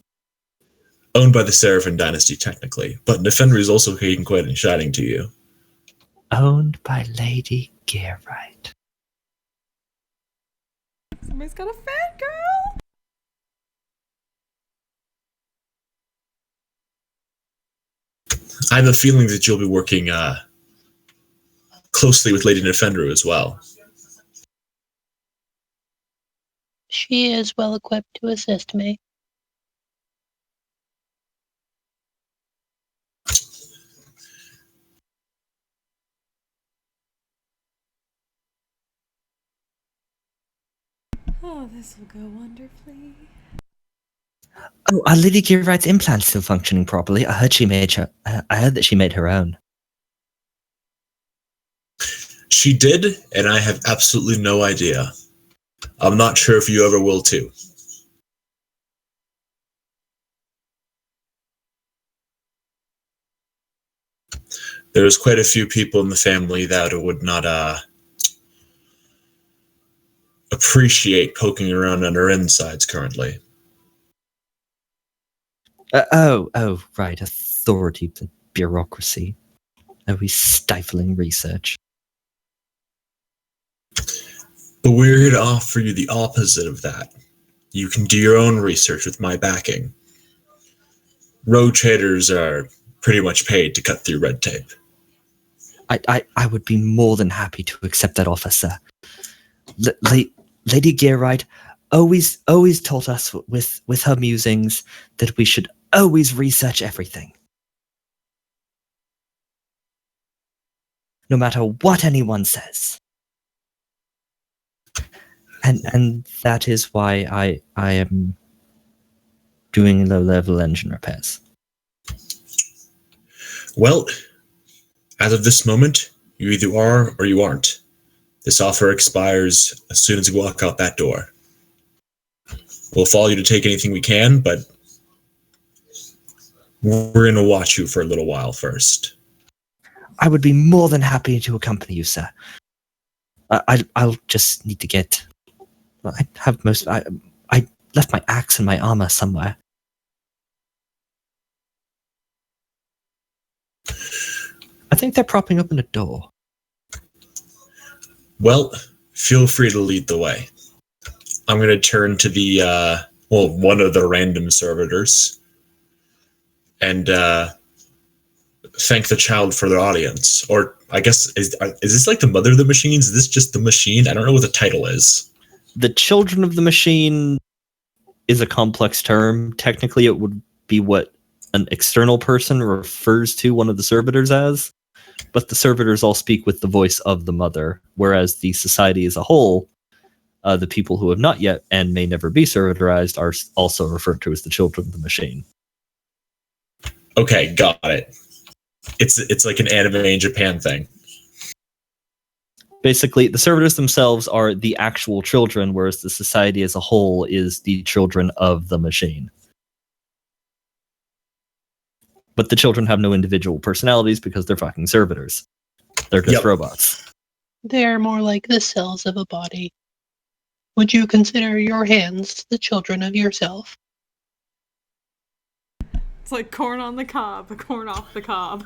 Owned by the Seraphim dynasty, technically, but Defender is also hidden quite and shining to you. Owned by Lady Gerite. Somebody's got a fan girl. I have a feeling that you'll be working closely with Lady Defender as well. She is well equipped to assist me. Oh, this will go wonderfully. Oh, are Lady Gerite's implants still functioning properly? I heard that she made her own. She did, and I have absolutely no idea. I'm not sure if you ever will too. There's quite a few people in the family that would not appreciate poking around on her insides currently. Right. Authority, bureaucracy. Always stifling research. But we're here to offer you the opposite of that. You can do your own research with my backing. Rogue traders are pretty much paid to cut through red tape. I would be more than happy to accept that offer, sir. Lady Gerite always taught us with her musings that we should always research everything. No matter what anyone says. And that is why I am doing low-level engine repairs. Well, as of this moment, you either are or you aren't. This offer expires as soon as you walk out that door. We'll follow you to take anything we can, but we're going to watch you for a little while first. I would be more than happy to accompany you, sir. I'll just need to get... I left my axe and my armor somewhere. I think they're propping open a door. Well, feel free to lead the way. I'm going to turn to the, one of the random servitors and thank the child for their audience. Or I guess, is this like the mother of the machines? Is this just the machine? I don't know what the title is. The children of the machine is a complex term. Technically, it would be what an external person refers to one of the servitors as, but the servitors all speak with the voice of the mother, whereas the society as a whole, the people who have not yet and may never be servitorized are also referred to as the children of the machine. Okay, got it. It's like an anime in Japan thing. Basically, the servitors themselves are the actual children, whereas the society as a whole is the children of the machine. But the children have no individual personalities because they're fucking servitors. They're just Yep. robots. They're more like the cells of a body. Would you consider your hands the children of yourself? It's like corn on the cob, corn off the cob.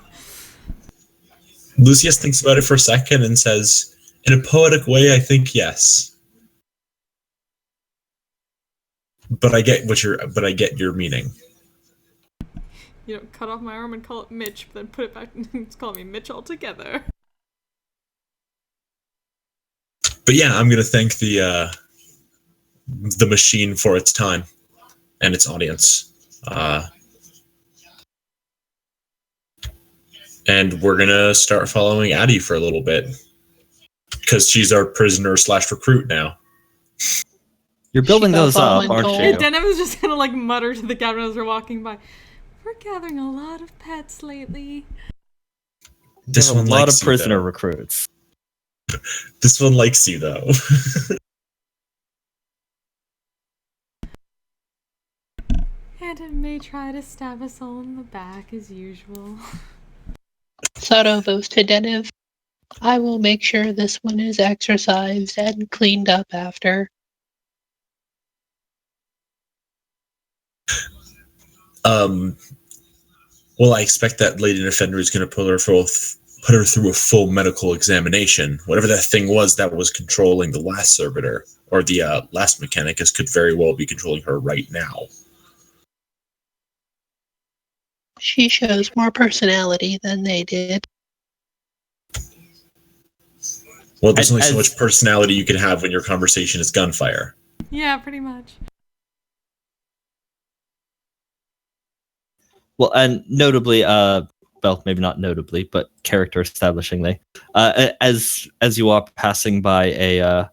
Lucius thinks about it for a second and says, in a poetic way, I think yes. But I get your meaning. You know, cut off my arm and call it Mitch, but then put it back and call me Mitch altogether. But yeah, I'm gonna thank the machine for its time and its audience. And we're gonna start following Addie for a little bit. Because she's our prisoner / recruit now. You're building those up, following aren't Cole. you? And Denham is just gonna like mutter to the captain as we're walking by. We're gathering a lot of pets lately. This There's a one lot likes of you, prisoner though. recruits. This one likes you, though. And it may try to stab us all in the back as usual. Sato vows to Deniv. I will make sure this one is exercised and cleaned up after. Well, I expect that lady offender is going to put her through a full medical examination. Whatever that thing was that was controlling the last servitor, or the last mechanicus, could very well be controlling her right now. She shows more personality than they did. Well, there's only so As- much personality you can have when your conversation is gunfire. Yeah, pretty much. Well, and notably, well, maybe not notably, but character establishingly, as you are passing by a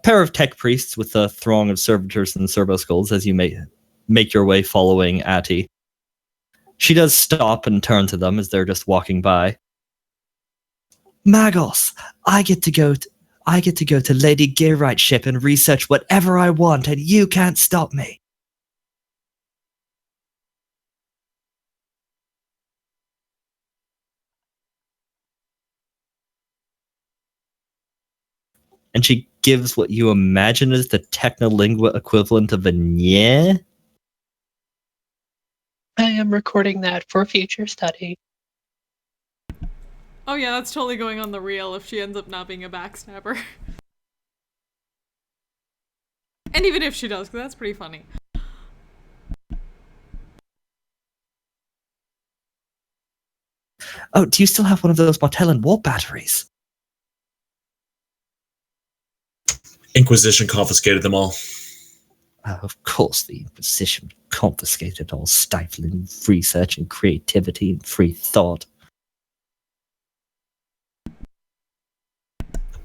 pair of tech priests with a throng of servitors and servo skulls, as you make your way following Atty, she does stop and turn to them as they're just walking by. Magos, I get to go to Lady Gearwright's ship and research whatever I want, and you can't stop me. And she gives what you imagine is the technolingua equivalent of a yeah. I am recording that for future study. Oh yeah, that's totally going on the reel if she ends up not being a backstabber. And even if she does, because that's pretty funny. Oh, do you still have one of those Martellin warp batteries? Inquisition confiscated them all. Of course, the Inquisition confiscated all stifling research and creativity and free thought.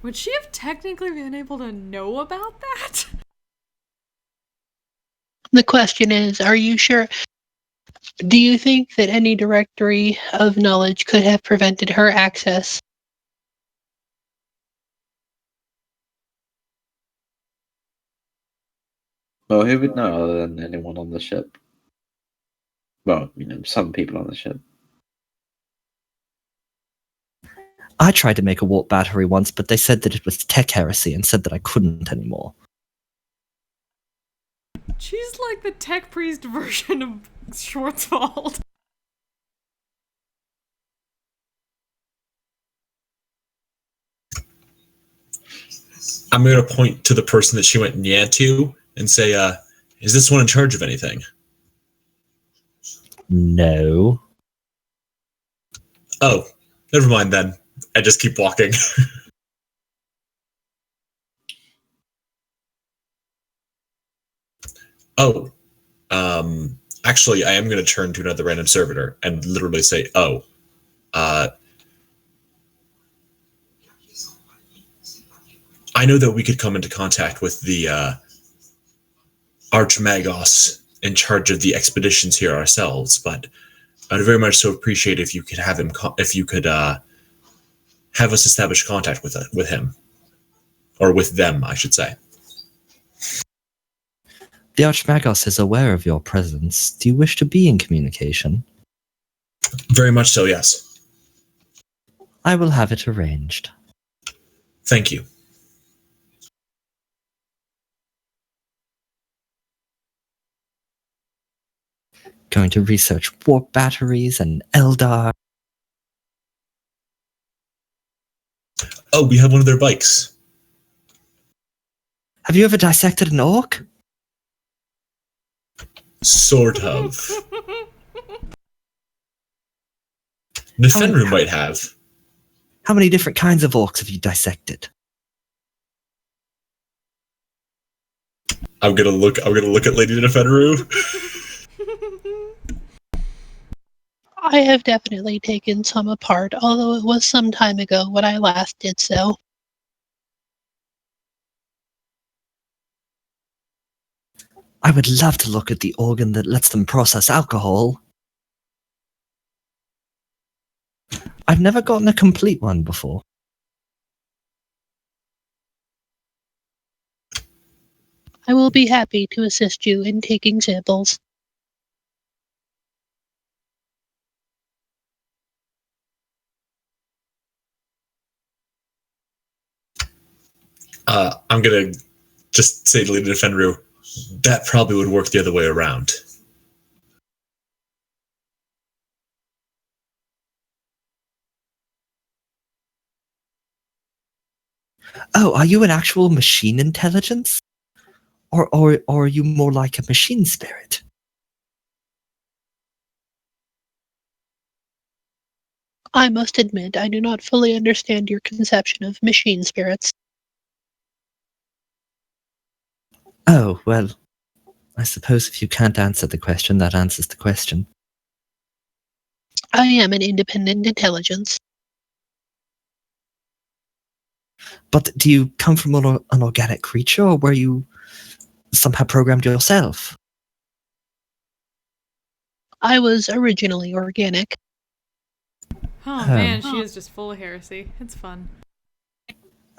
Would she have technically been able to know about that? The question is, are you sure? Do you think that any directory of knowledge could have prevented her access? Well, who would know other than anyone on the ship? Well, some people on the ship. I tried to make a warp battery once, but they said that it was tech heresy and said that I couldn't anymore. She's like the tech priest version of Schwarzwald. I'm going to point to the person that she went yeah to and say, is this one in charge of anything? No. Oh, never mind then. I just keep walking. Oh, actually, I am going to turn to another random servitor and literally say, oh, I know that we could come into contact with the Archmagos in charge of the expeditions here ourselves, but I'd very much so appreciate if you could have him, have us establish contact with him. Or with them, I should say. The Archmagos is aware of your presence. Do you wish to be in communication? Very much so, yes. I will have it arranged. Thank you. Going to research warp batteries and Eldar. Oh, we have one of their bikes. Have you ever dissected an orc? Sort of. The Fenrir might have. How many different kinds of orcs have you dissected? I'm gonna look at Lady Defenru. I have definitely taken some apart, although it was some time ago when I last did so. I would love to look at the organ that lets them process alcohol. I've never gotten a complete one before. I will be happy to assist you in taking samples. I'm gonna just say to Lady Defenru, that probably would work the other way around. Oh, are you an actual machine intelligence? Or are you more like a machine spirit? I must admit, I do not fully understand your conception of machine spirits. Oh, well, I suppose if you can't answer the question, that answers the question. I am an independent intelligence. But do you come from an organic creature, or were you somehow programmed yourself? I was originally organic. Oh man, she is just full of heresy. It's fun.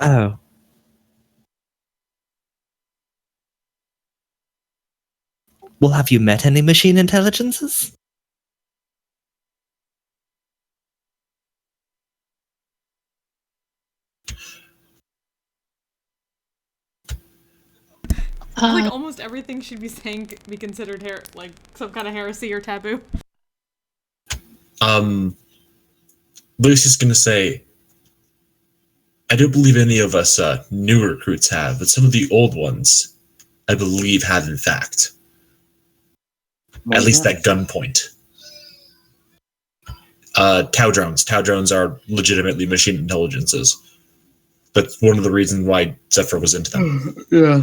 Oh. Well, have you met any machine intelligences? I feel like almost everything should be saying be considered like some kind of heresy or taboo. Lucy's gonna say, I don't believe any of us new recruits have, but some of the old ones, I believe, have in fact. At least at gunpoint. Tau drones. Tau drones are legitimately machine intelligences. That's one of the reasons why Zephyr was into them. Yeah.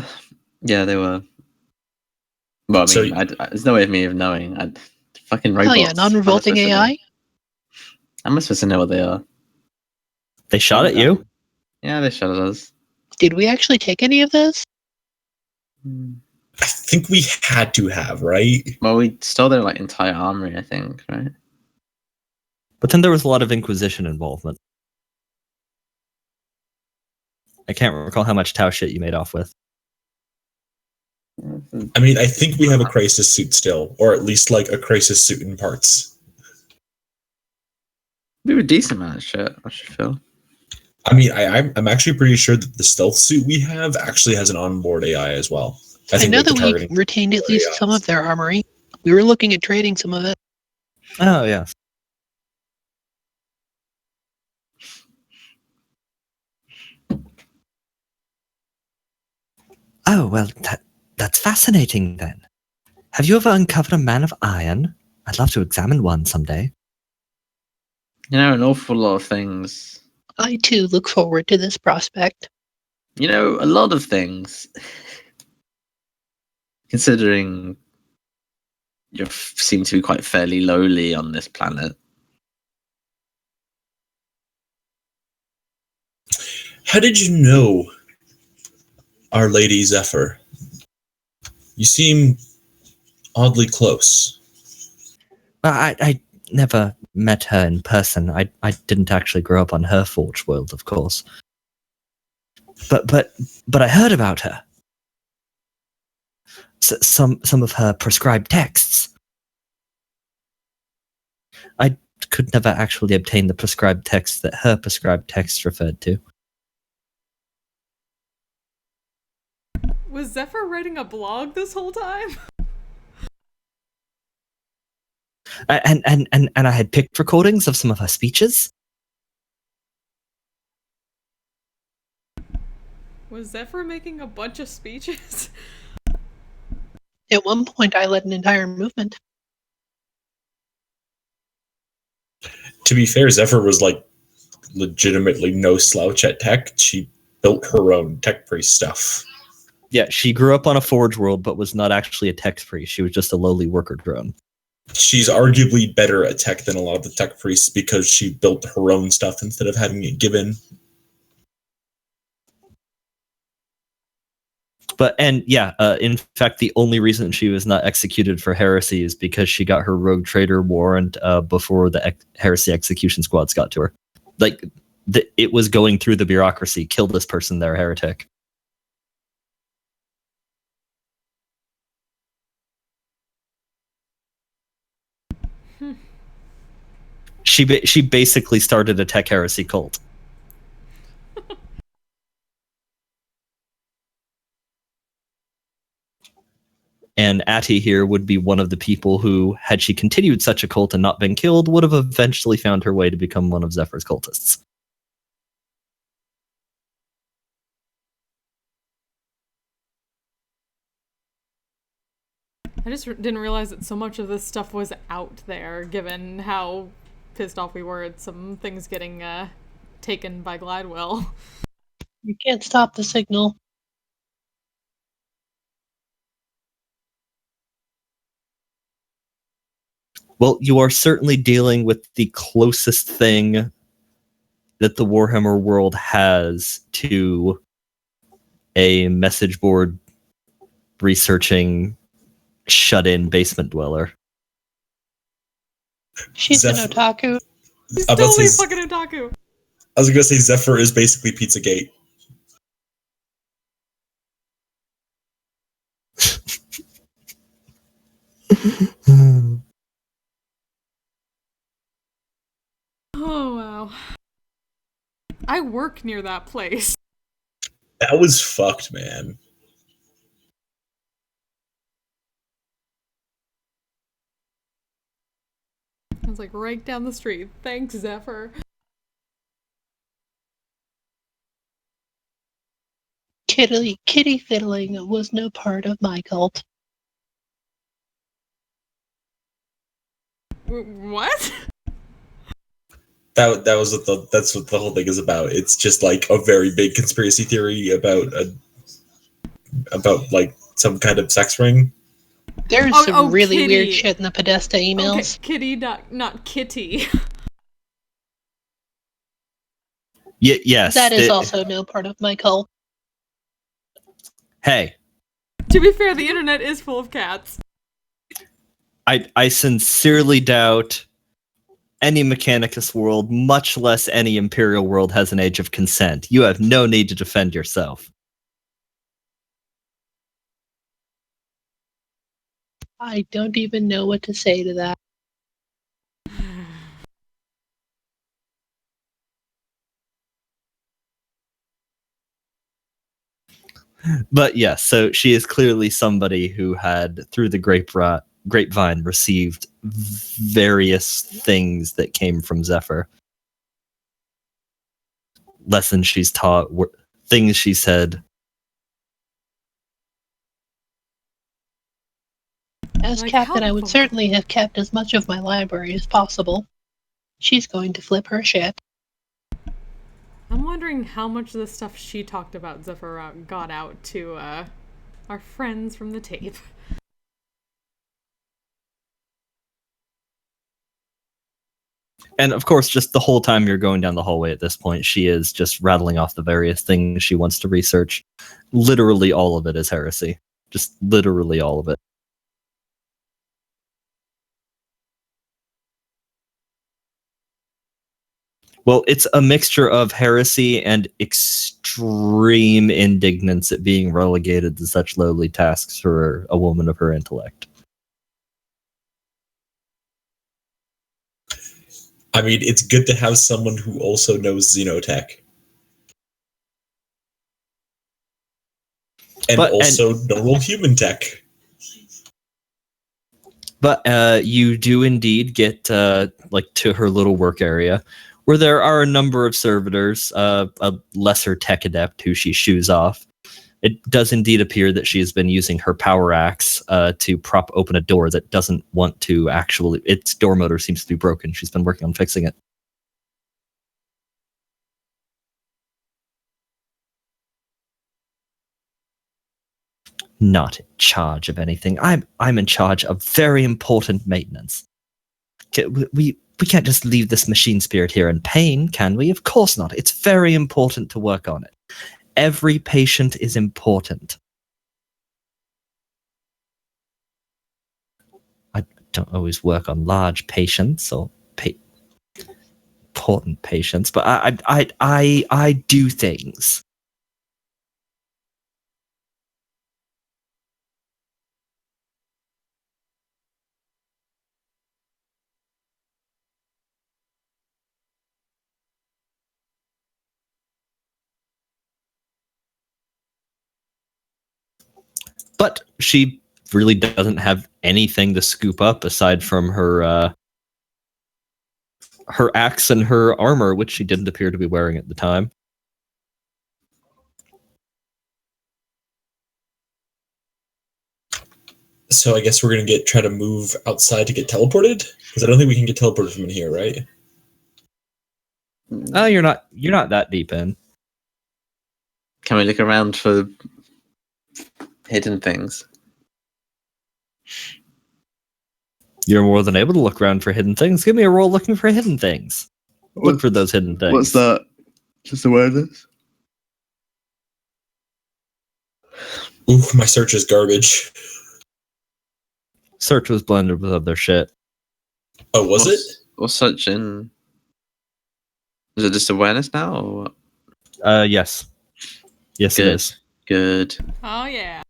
Yeah, they were. Well, I mean, So- there's no way of me of knowing. Fucking robots. Oh yeah, non-revolting AI? I'm supposed to know what they are. They shot at you? Yeah, they shot at us. Did we actually take any of this? I think we had to have, right? Well, we stole their entire armory, I think, right? But then there was a lot of Inquisition involvement. I can't recall how much Tau shit you made off with. I mean, I think we have a crisis suit still, or at least a crisis suit in parts. We were a decent amount of shit, I should feel. I mean, I'm actually pretty sure that the stealth suit we have actually has an onboard AI as well. I know that we retained at least some of their armory. We were looking at trading some of it. Oh, yes. Oh, well, that's fascinating then. Have you ever uncovered a man of iron? I'd love to examine one someday. You know, an awful lot of things. I too look forward to this prospect. You know, a lot of things. Considering you seem to be quite fairly lowly on this planet. How did you know Our Lady Zephyr? You seem oddly close. I never met her in person. I didn't actually grow up on her Forge world, of course. But I heard about her. Some of her prescribed texts. I could never actually obtain the prescribed text that her prescribed text referred to. Was Zephyr writing a blog this whole time? And I had picked recordings of some of her speeches. Was Zephyr making a bunch of speeches? At one point, I led an entire movement. To be fair, Zephyr was like legitimately no slouch at tech. She built her own tech priest stuff. Yeah, she grew up on a Forge world, but was not actually a tech priest. She was just a lowly worker drone. She's arguably better at tech than a lot of the tech priests because she built her own stuff instead of having it given. In fact, the only reason she was not executed for heresy is because she got her rogue trader warrant before the heresy execution squads got to her. Like, it was going through the bureaucracy. Kill this person, they're a heretic. She basically started a tech heresy cult. And Atty here would be one of the people who, had she continued such a cult and not been killed, would have eventually found her way to become one of Zephyr's cultists. I just didn't realize that so much of this stuff was out there, given how pissed off we were at some things getting taken by Gladwell. You can't stop the signal. Well, you are certainly dealing with the closest thing that the Warhammer world has to a message board researching shut-in basement dweller. She's an otaku. He's I'm about to totally say- fucking otaku. I was gonna say Zephyr is basically Pizzagate. Oh, wow. I work near that place. That was fucked, man. I was like right down the street. Thanks, Zephyr. Kitty fiddling was no part of my cult. What? That's what the whole thing is about. It's just like a very big conspiracy theory about like some kind of sex ring. There's some really Kitty. weird shit in the Podesta emails. Okay, Kitty, not Kitty. Yes. That is also no part of my cult. Hey, To be fair, the internet is full of cats. I sincerely doubt any Mechanicus world, much less any Imperial world, has an age of consent. You have no need to defend yourself. I don't even know what to say to that. But yes, so she is clearly somebody who had, through the grapevine, received various things that came from Zephyr. Lessons she's taught, things she said. As Like, captain, I would helpful. certainly have kept as much of my library as possible. She's going to flip her shit. I'm wondering how much of the stuff she talked about Zephyr got out to our friends from the tape. And of course, just the whole time you're going down the hallway at this point, she is just rattling off the various things she wants to research. Literally all of it is heresy. Just literally all of it. Well, it's a mixture of heresy and extreme indignance at being relegated to such lowly tasks for a woman of her intellect. I mean, it's good to have someone who also knows xenotech. And also normal human tech. But you do indeed get like to her little work area, where there are a number of servitors, a lesser tech adept who she shoos off. It does indeed appear that she has been using her power axe to prop open a door that doesn't want to actually. Its door motor seems to be broken. She's been working on fixing it. Not in charge of anything. I'm in charge of very important maintenance. We can't just leave this machine spirit here in pain, can we? Of course not. It's very important to work on it. Every patient is important. I don't always work on large patients or important patients, but I do things. But she really doesn't have anything to scoop up aside from her axe and her armor, which she didn't appear to be wearing at the time. So I guess we're gonna try to move outside to get teleported, because I don't think we can get teleported from in here, right? Oh, you're not that deep in. Can we look around for hidden things? You're more than able to look around for hidden things. Give me a roll looking for hidden things. Look for those hidden things. What's that? Just awareness? Oof, my search is garbage. Search was blended with other shit. Oh, was it? What's search in? Is it just awareness now, or what? Yes. Yes, Good. it is. Good. Oh yeah.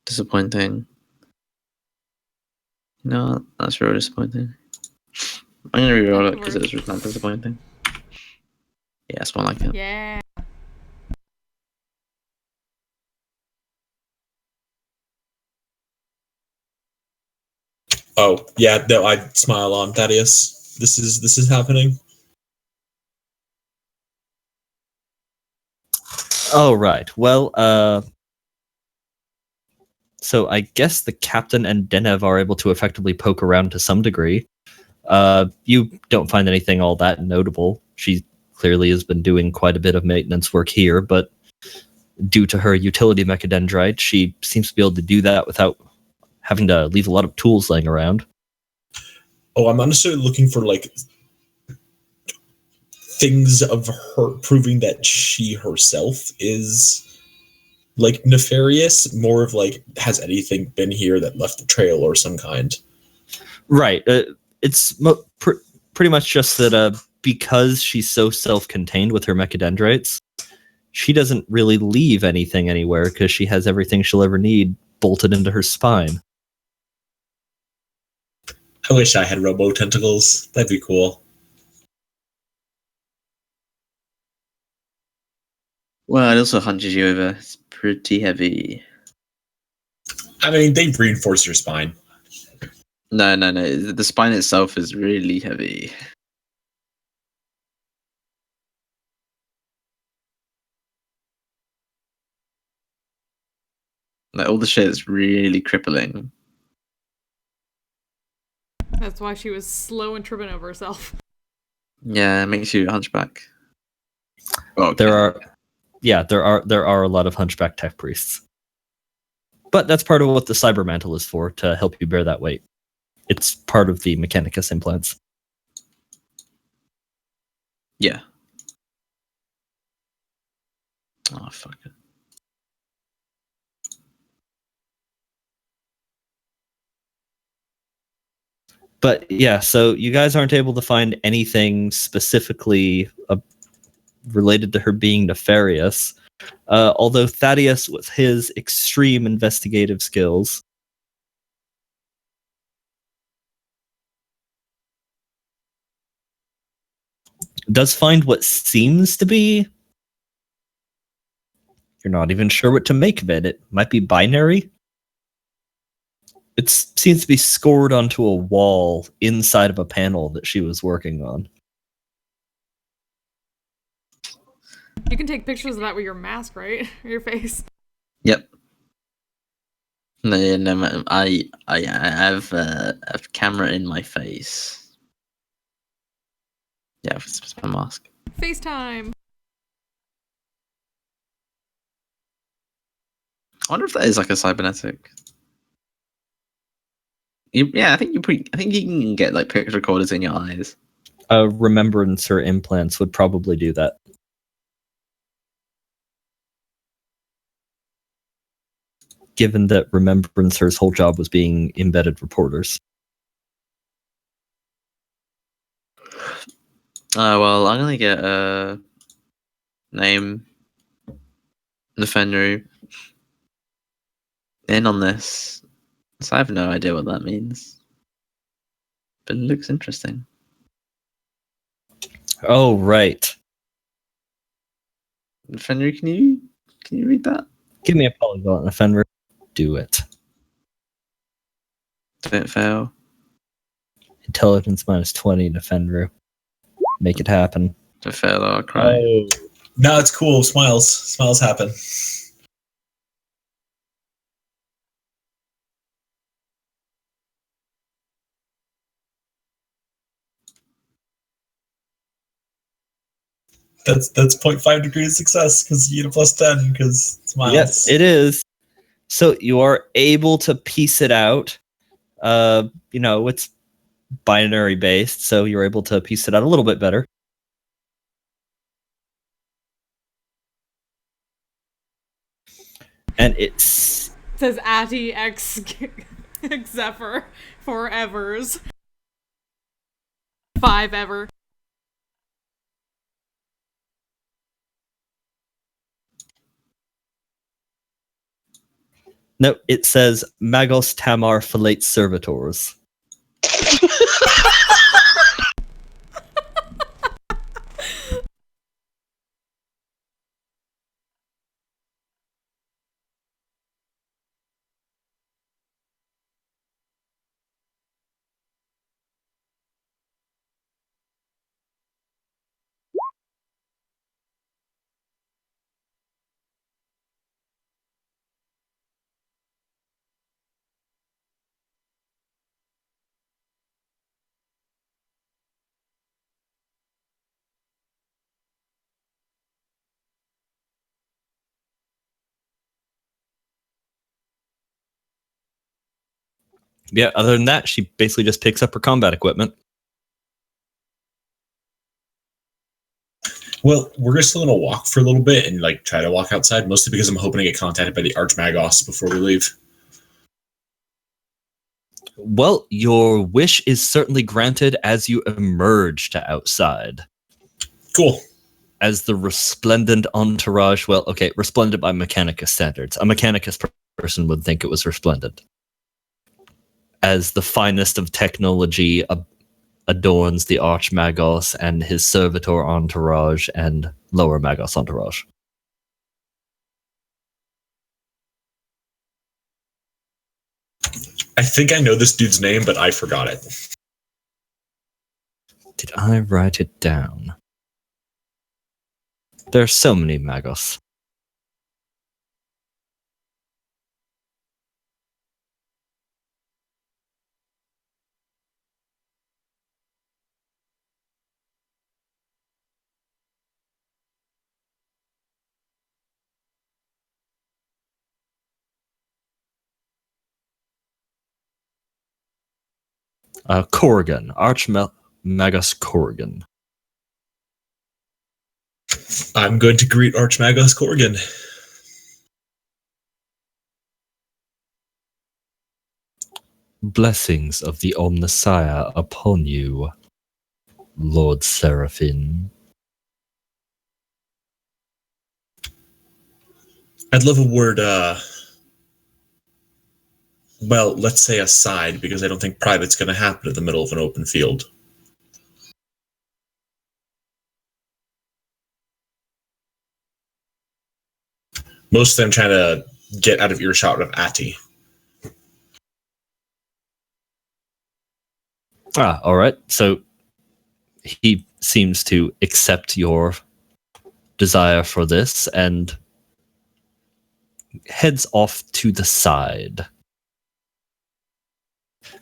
Disappointing. No, that's real disappointing. I'm gonna reroll it because it was not disappointing. Yeah, it's more like it. Yeah. Oh, yeah, no, I smile on Thaddeus. This is happening. Oh, right. Well, so I guess the captain and Denev are able to effectively poke around to some degree. You don't find anything all that notable. She clearly has been doing quite a bit of maintenance work here, but due to her utility mechadendrite, she seems to be able to do that without having to leave a lot of tools laying around. Oh, I'm honestly looking for like things of her proving that she herself is like nefarious. More of like, has anything been here that left a trail or some kind? Right. It's pretty much just that because she's so self-contained with her mechadendrites, she doesn't really leave anything anywhere because she has everything she'll ever need bolted into her spine. I wish I had robo tentacles. That'd be cool. Well, it also hunches you over. It's pretty heavy. I mean, they reinforce your spine. No. The spine itself is really heavy. Like, all the shit is really crippling. That's why she was slow and tripping over herself. Yeah, it makes you a hunchback. Oh, There are a lot of hunchback tech priests. But that's part of what the cyber mantle is for, to help you bear that weight. It's part of the Mechanicus implants. Yeah. Oh, fuck it. But yeah, so you guys aren't able to find anything specifically related to her being nefarious. Although Thaddeus, with his extreme investigative skills, does find what seems to be. You're not even sure what to make of it. It might be binary. It seems to be scored onto a wall inside of a panel that she was working on. You can take pictures of that with your mask, right? Your face. Yep. No, I have a camera in my face. Yeah, it's my mask. FaceTime. I wonder if that is like a cybernetic. Yeah, I think you can get like picture recorders in your eyes. Remembrancer implants would probably do that. Given that Remembrancer's whole job was being embedded reporters. Well, I'm gonna get a name, Defender in on this. So I have no idea what that means, but it looks interesting. Oh, right. Defender, can you read that? Give me a polyglot and a Fenrir. Do it. Don't fail. Intelligence minus 20 to Fenrir. Make it happen. Don't fail or I'll cry. Oh. No, it's cool. Smiles. Smiles happen. That's 0.5 degrees of success because you get a plus 10 because smiles. Yes, it is. So you are able to piece it out. It's binary based, so you're able to piece it out a little bit better. And it says Atty X Zephyr forevers. 5 ever. No, it says Magos Tamar Filate Servitors. Yeah, other than that, she basically just picks up her combat equipment. Well, we're still gonna walk for a little bit and like try to walk outside, mostly because I'm hoping to get contacted by the Archmagos before we leave. Well, your wish is certainly granted as you emerge to outside. Cool. As the resplendent entourage, well, okay, resplendent by Mechanicus standards. A Mechanicus person would think it was resplendent. As the finest of technology adorns the Archmagos and his servitor entourage and lower Magos entourage. I think I know this dude's name, but I forgot it. Did I write it down? There are so many Magos. Corrigan, Archmagos Corrigan. I'm going to greet Archmagos Corrigan. Blessings of the Omnissiah upon you, Lord Seraphim. I'd love a word, well, let's say aside, because I don't think private's going to happen in the middle of an open field. Most of them trying to get out of earshot of Atty. All right. So he seems to accept your desire for this and heads off to the side.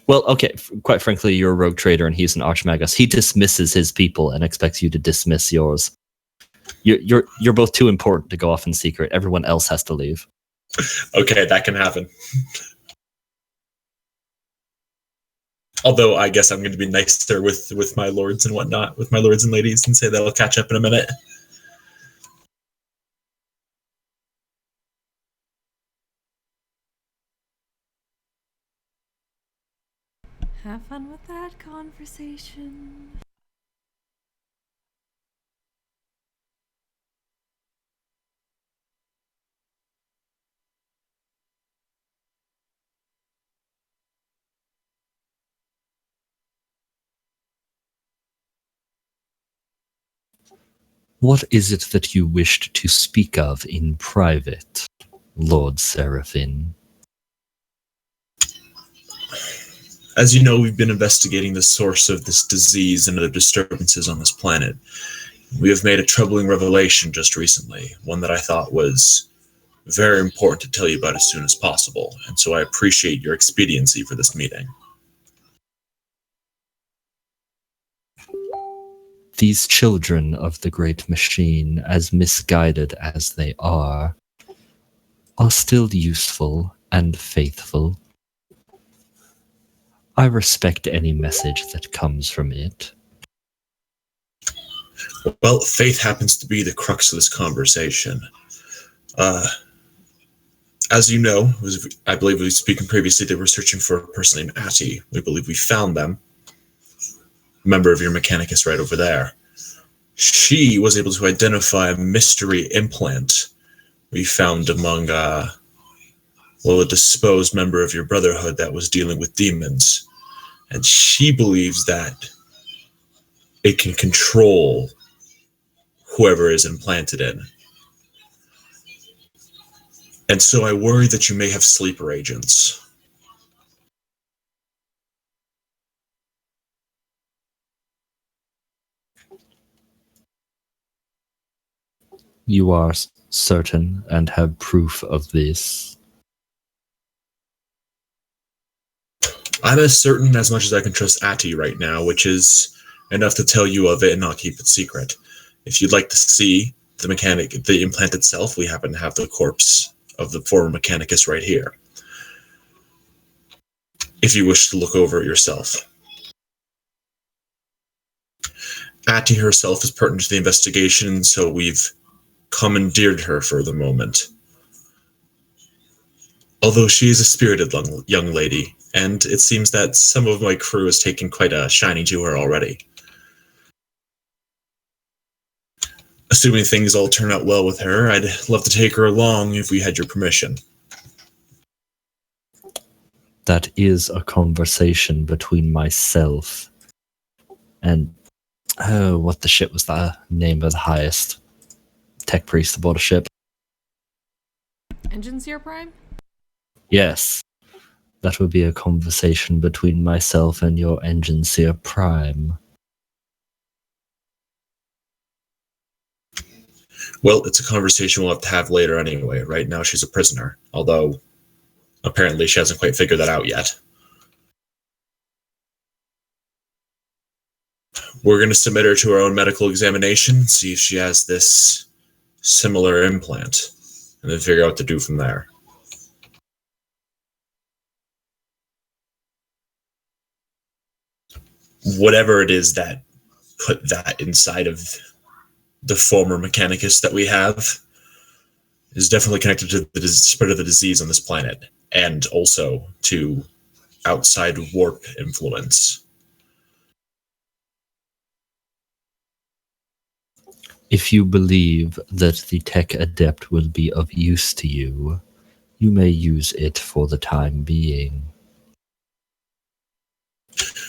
Well, okay, quite frankly, you're a rogue trader and he's an archmagus. He dismisses his people and expects you to dismiss yours. You're both too important to go off in secret. Everyone else has to leave. Okay, that can happen. Although I guess I'm going to be nicer with my lords and whatnot, with my lords and ladies, and say that I'll catch up in a minute. Have fun with that conversation. What is it that you wished to speak of in private, Lord Seraphim? As you know, we've been investigating the source of this disease and other disturbances on this planet. We have made a troubling revelation just recently, one that I thought was very important to tell you about as soon as possible, and so I appreciate your expediency for this meeting. These children of the great machine, as misguided as they are still useful and faithful. I respect any message that comes from it. Well, faith happens to be the crux of this conversation. As you know, I believe we were speaking previously, they were searching for a person named Atty. We believe we found them. A member of your Mechanicus right over there. She was able to identify a mystery implant we found among, a disposed member of your Brotherhood that was dealing with demons. And she believes that it can control whoever is implanted in. And so I worry that you may have sleeper agents. You are certain and have proof of this? I'm as certain as much as I can trust Atty right now, which is enough to tell you of it and not keep it secret. If you'd like to see the implant itself, we happen to have the corpse of the former Mechanicus right here. If you wish to look over it yourself. Atty herself is pertinent to the investigation, so we've commandeered her for the moment. Although she is a spirited young lady, and it seems that some of my crew has taken quite a shining to her already. Assuming things all turn out well with her, I'd love to take her along if we had your permission. That is a conversation between myself and... Oh, what the shit was the name of the highest tech priest aboard a ship? Engine Seer Prime? Yes. That would be a conversation between myself and your Engine Seer Prime. Well, it's a conversation we'll have to have later anyway. Right now she's a prisoner, although apparently she hasn't quite figured that out yet. We're going to submit her to her own medical examination, see if she has this similar implant, and then figure out what to do from there. Whatever it is that put that inside of the former Mechanicus that we have is definitely connected to the spread of the disease on this planet, and also to outside warp influence. If you believe that the tech adept will be of use to you, you may use it for the time being.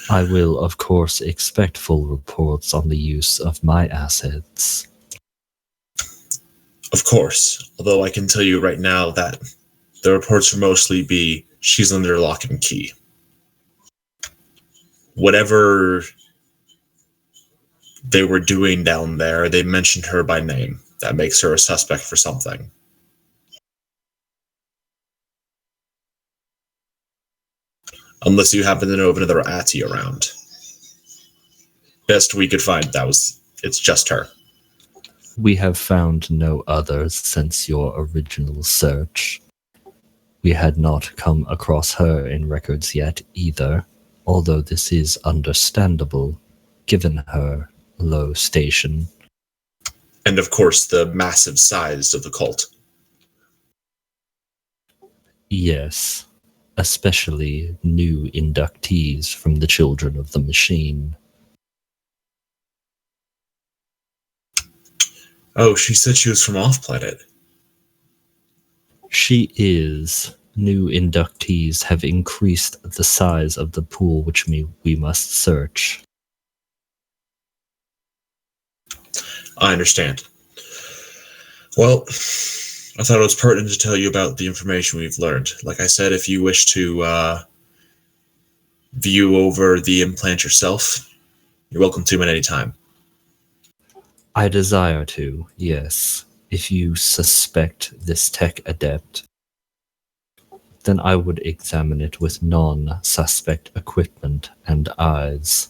I will, of course, expect full reports on the use of my assets. Of course, although I can tell you right now that the reports will mostly be she's under lock and key. Whatever they were doing down there, they mentioned her by name. That makes her a suspect for something. Unless you happen to know of another Atty around. Best we could find, it's just her. We have found no others since your original search. We had not come across her in records yet either, although this is understandable, given her low station. And of course, the massive size of the cult. Yes, especially new inductees from the Children of the Machine. Oh, she said she was from off-planet. She is. New inductees have increased the size of the pool which we must search. I understand. Well, I thought it was pertinent to tell you about the information we've learned. Like I said, if you wish to view over the implant yourself, you're welcome to at any time. I desire to, yes. If you suspect this tech adept, then I would examine it with non-suspect equipment and eyes.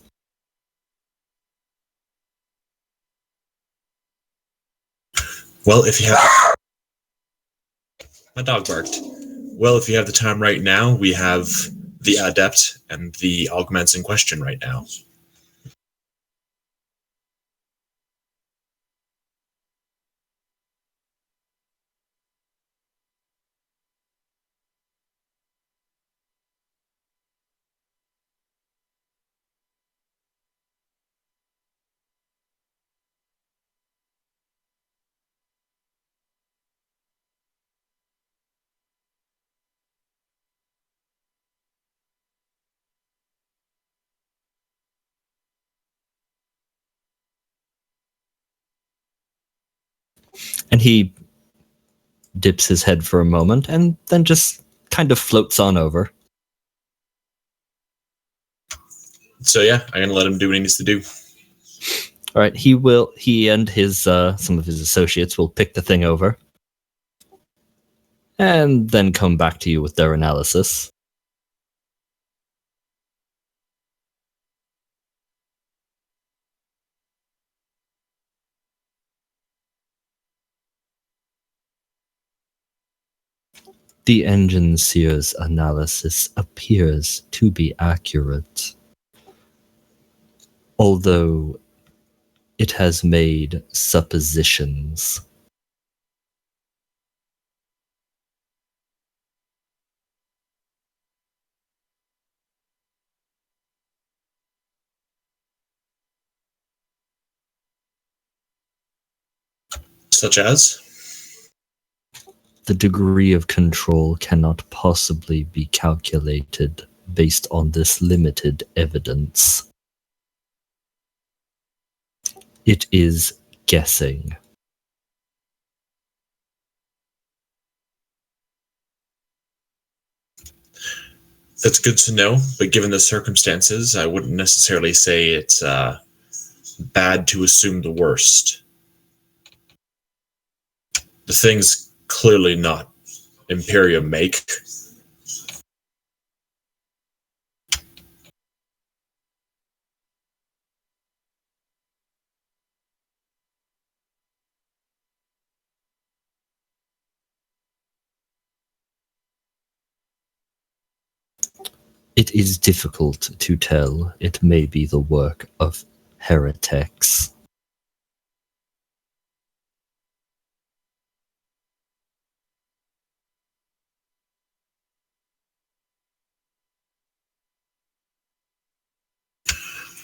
Well, if you have... My dog barked. Well, if you have the time right now, we have the adept and the augments in question right now. And he dips his head for a moment and then just kind of floats on over. So yeah, I'm gonna let him do what he needs to do. All right, he and his some of his associates will pick the thing over and then come back to you with their analysis. The engine seer's analysis appears to be accurate, although it has made suppositions. Such as? The degree of control cannot possibly be calculated based on this limited evidence. It is guessing. That's good to know, but given the circumstances, I wouldn't necessarily say it's bad to assume the worst. The thing's clearly not Imperium make. It is difficult to tell. It may be the work of heretics.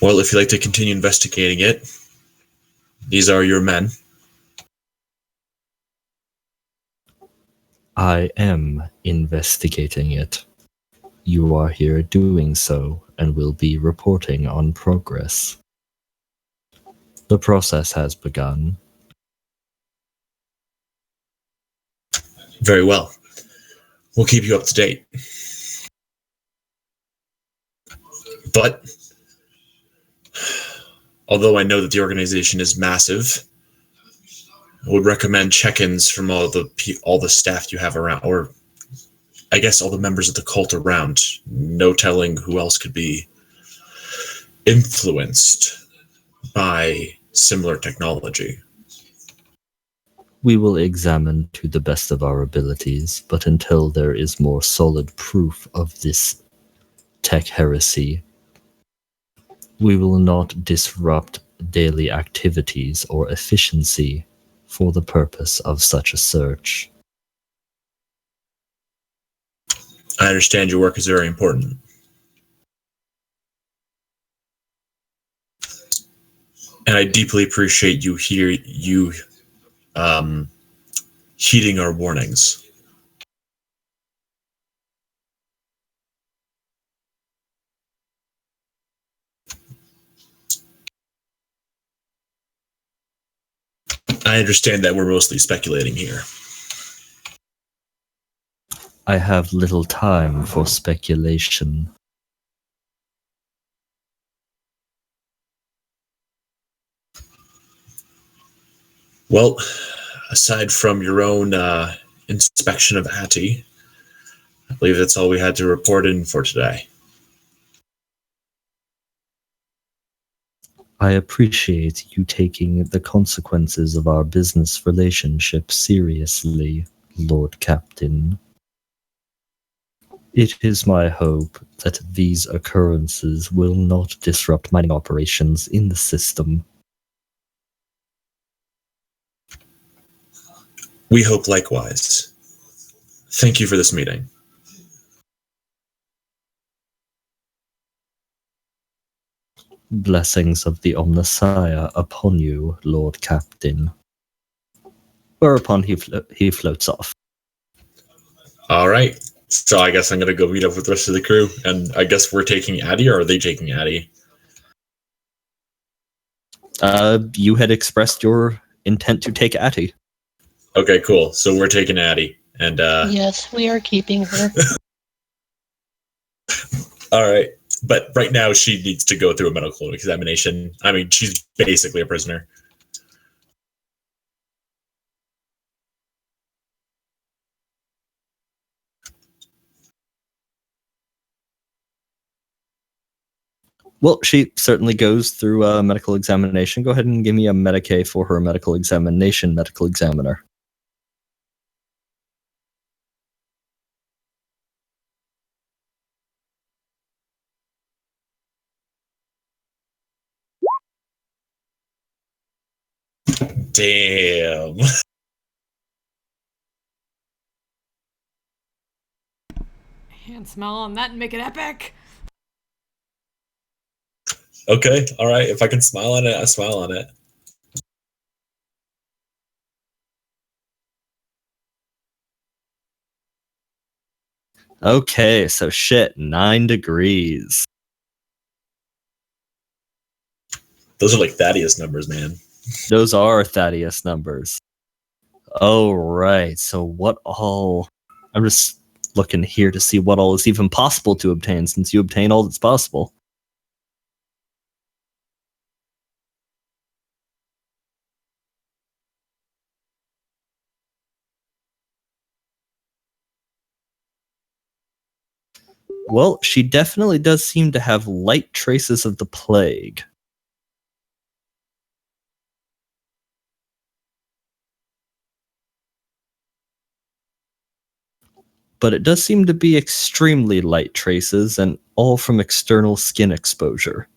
Well, if you'd like to continue investigating it, these are your men. I am investigating it. You are here doing so and will be reporting on progress. The process has begun. Very well. We'll keep you up to date. But although I know that the organization is massive, I would recommend check-ins from all the staff you have around, or I guess all the members of the cult around. No telling who else could be influenced by similar technology. We will examine to the best of our abilities, but until there is more solid proof of this tech heresy, we will not disrupt daily activities or efficiency for the purpose of such a search. I understand your work is very important. And I deeply appreciate you heeding our warnings. I understand that we're mostly speculating here. I have little time for speculation. Well, aside from your own inspection of Atty, I believe that's all we had to report in for today. I appreciate you taking the consequences of our business relationship seriously, Lord Captain. It is my hope that these occurrences will not disrupt mining operations in the system. We hope likewise. Thank you for this meeting. Blessings of the Omnissiah upon you, Lord Captain. Whereupon he floats off. All right. So I guess I'm going to go meet up with the rest of the crew. And I guess we're taking Addy, or are they taking Addy? You had expressed your intent to take Atty. Okay, cool. So we're taking Addy. And Yes, we are keeping her. all right. But right now she needs to go through a medical examination. I mean, she's basically a prisoner. Well, she certainly goes through a medical examination. Go ahead and give me a Medicae for her medical examination, medical examiner. Damn. Hand smell on that and make it epic. Okay, all right. If I can smile on it, I smile on it. Okay, so shit, 9 degrees. Those are like Thaddeus numbers, man. Those are Thaddeus numbers. Oh, right. So what all... I'm just looking here to see what all is even possible to obtain, since you obtain all that's possible. Well, she definitely does seem to have light traces of the plague. But it does seem to be extremely light traces, and all from external skin exposure.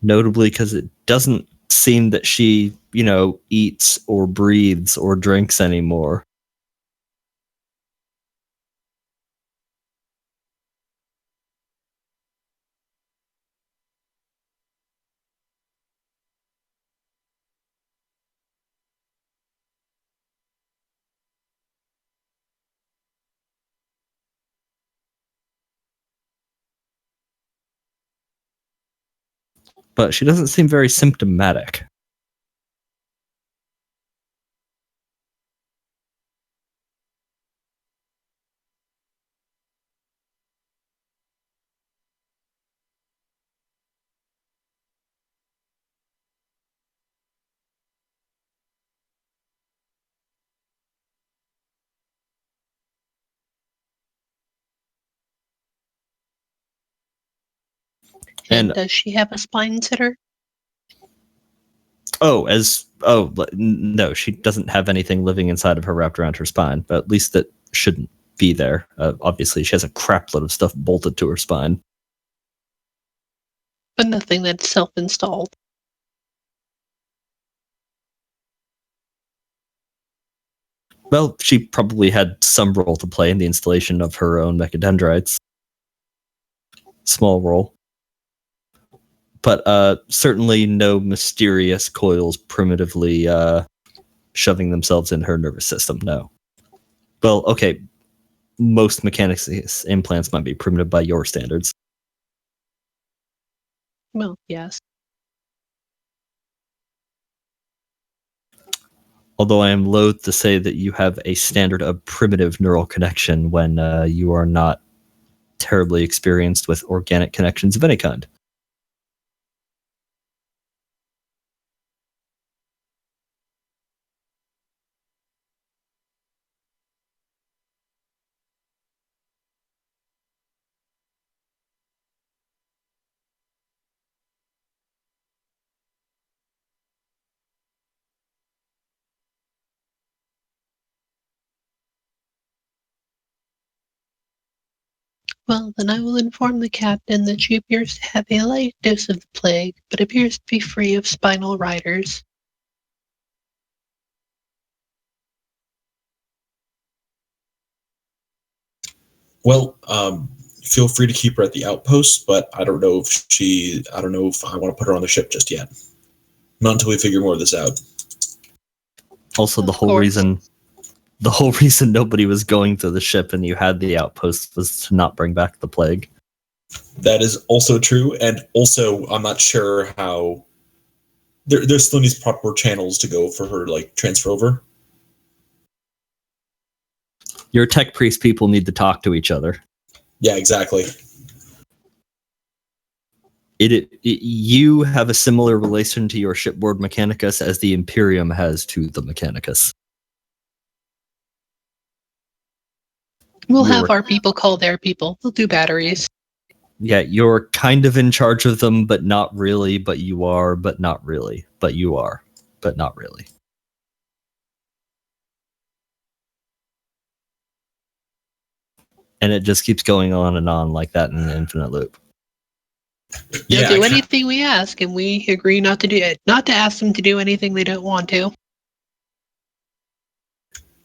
Notably because it doesn't seem that she, eats or breathes or drinks anymore. but she doesn't seem very symptomatic. And And- does she have a spine sitter? No, she doesn't have anything living inside of her wrapped around her spine, but at least that shouldn't be there. Obviously, she has a crapload of stuff bolted to her spine. But nothing that's self-installed. Well, she probably had some role to play in the installation of her own mechadendrites. Small role. But certainly no mysterious coils primitively shoving themselves in her nervous system, no. Well, okay, most mechanics implants might be primitive by your standards. Well, yes. Although I am loath to say that you have a standard of primitive neural connection when you are not terribly experienced with organic connections of any kind. Well, then I will inform the captain that she appears to have a light dose of the plague, but appears to be free of spinal riders. Well, feel free to keep her at the outpost, but I don't know if I want to put her on the ship just yet. Not until we figure more of this out. Also, Of the whole course. reason nobody was going to the ship and you had the outpost was to not bring back the plague. That is also true, and also I'm not sure how there still needs proper channels to go for her to like transfer over. Your tech priest people need to talk to each other. Yeah, exactly. You have a similar relation to your shipboard Mechanicus as the Imperium has to the Mechanicus. We'll You're- have our people call their people. We'll do batteries. Yeah, you're kind of in charge of them, but not really, but you are, but not really, but you are, but not really. And it just keeps going on and on like that in an infinite loop. They'll Yeah, do anything we ask, and we agree not to do it. Not to ask them to do anything they don't want to.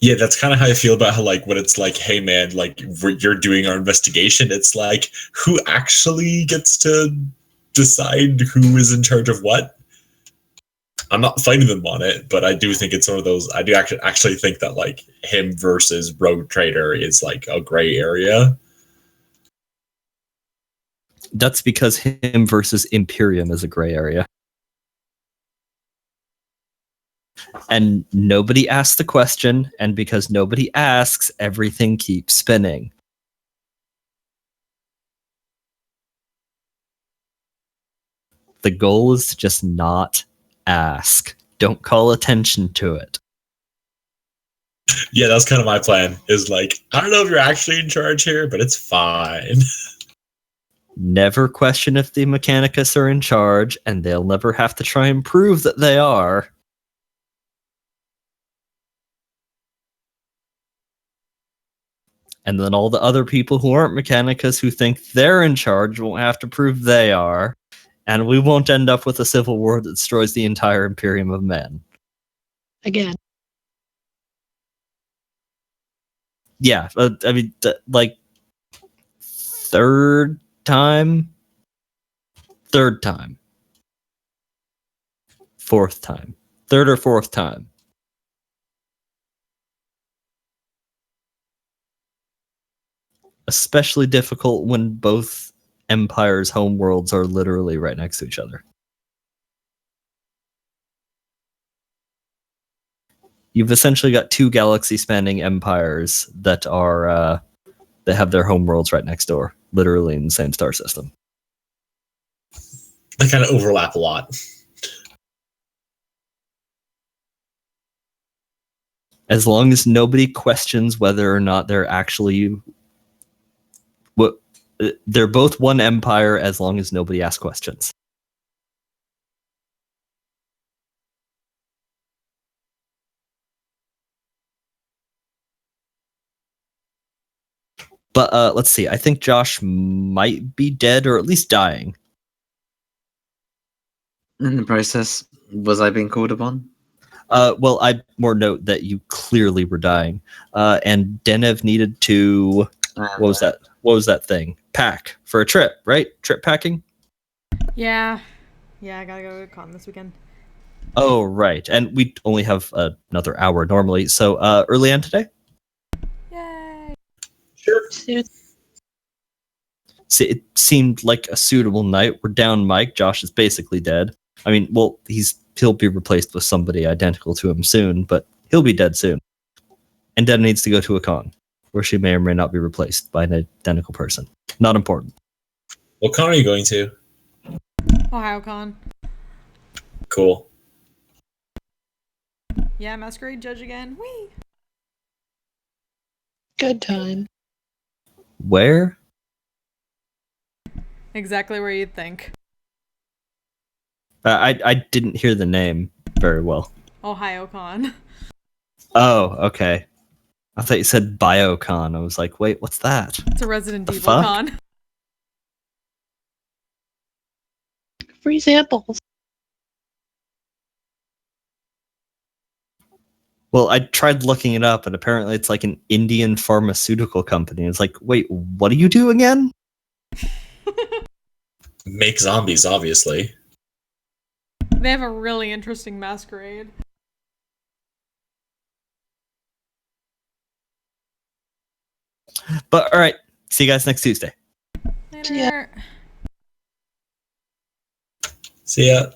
yeah, that's kind of how I feel about how like when it's like, hey man, like you're doing our investigation. It's like who actually gets to decide who is in charge of what. I'm not fighting them on it, but I do think it's one of those. I do actually think that like him versus Rogue Trader is like a gray area. That's because him versus Imperium is a gray area. And nobody asked the question, and because nobody asks, everything keeps spinning. The goal is to just not ask. Don't call attention to it. Yeah, that's kind of my plan. Is like I don't know if you're actually in charge here, but it's fine. Never question if the Mechanicus are in charge, and they'll never have to try and prove that they are. And then all the other people who aren't Mechanicus who think they're in charge won't have to prove they are. And we won't end up with a civil war that destroys the entire Imperium of men. Again. Yeah, I mean, like, third time, fourth time, third or fourth time. Especially difficult when both empires' homeworlds are literally right next to each other. you've essentially got two galaxy-spanning empires that are that have their homeworlds right next door, literally in the same star system. They kind of overlap a lot. As long as nobody questions whether or not they're actually what they're both one empire, as long as nobody asks questions. But let's see. I think Josh might be dead or at least dying. In the process, was I being called upon? Well, I more note that you clearly were dying, and Denev needed to. What was that? What was that thing? Pack for a trip, right? Trip packing. Yeah. Yeah, I gotta go to con this weekend. Oh, right. And we only have another hour normally. So early on today. Yay! Sure. See, it seemed like a suitable night. We're down Mike. Josh is basically dead. I mean, well, he'll be replaced with somebody identical to him soon, but he'll be dead soon. And Dena needs to go to a con, where she may or may not be replaced by an identical person. Not important. What con are you going to? Ohio Con. Cool. Yeah, Masquerade Judge again. Whee! Good time. Where? Exactly where you'd think. I didn't hear the name very well. Ohio Con. Oh, okay. I thought you said Biocon. I was like, wait, what's that? It's a Resident The Evil fuck? Con. Free samples. Well, I tried looking it up, and apparently it's like an Indian pharmaceutical company. It's like, wait, what do you do again? Make zombies, obviously. They have a really interesting masquerade. But all right, see you guys next Tuesday. Later. Yeah. See ya.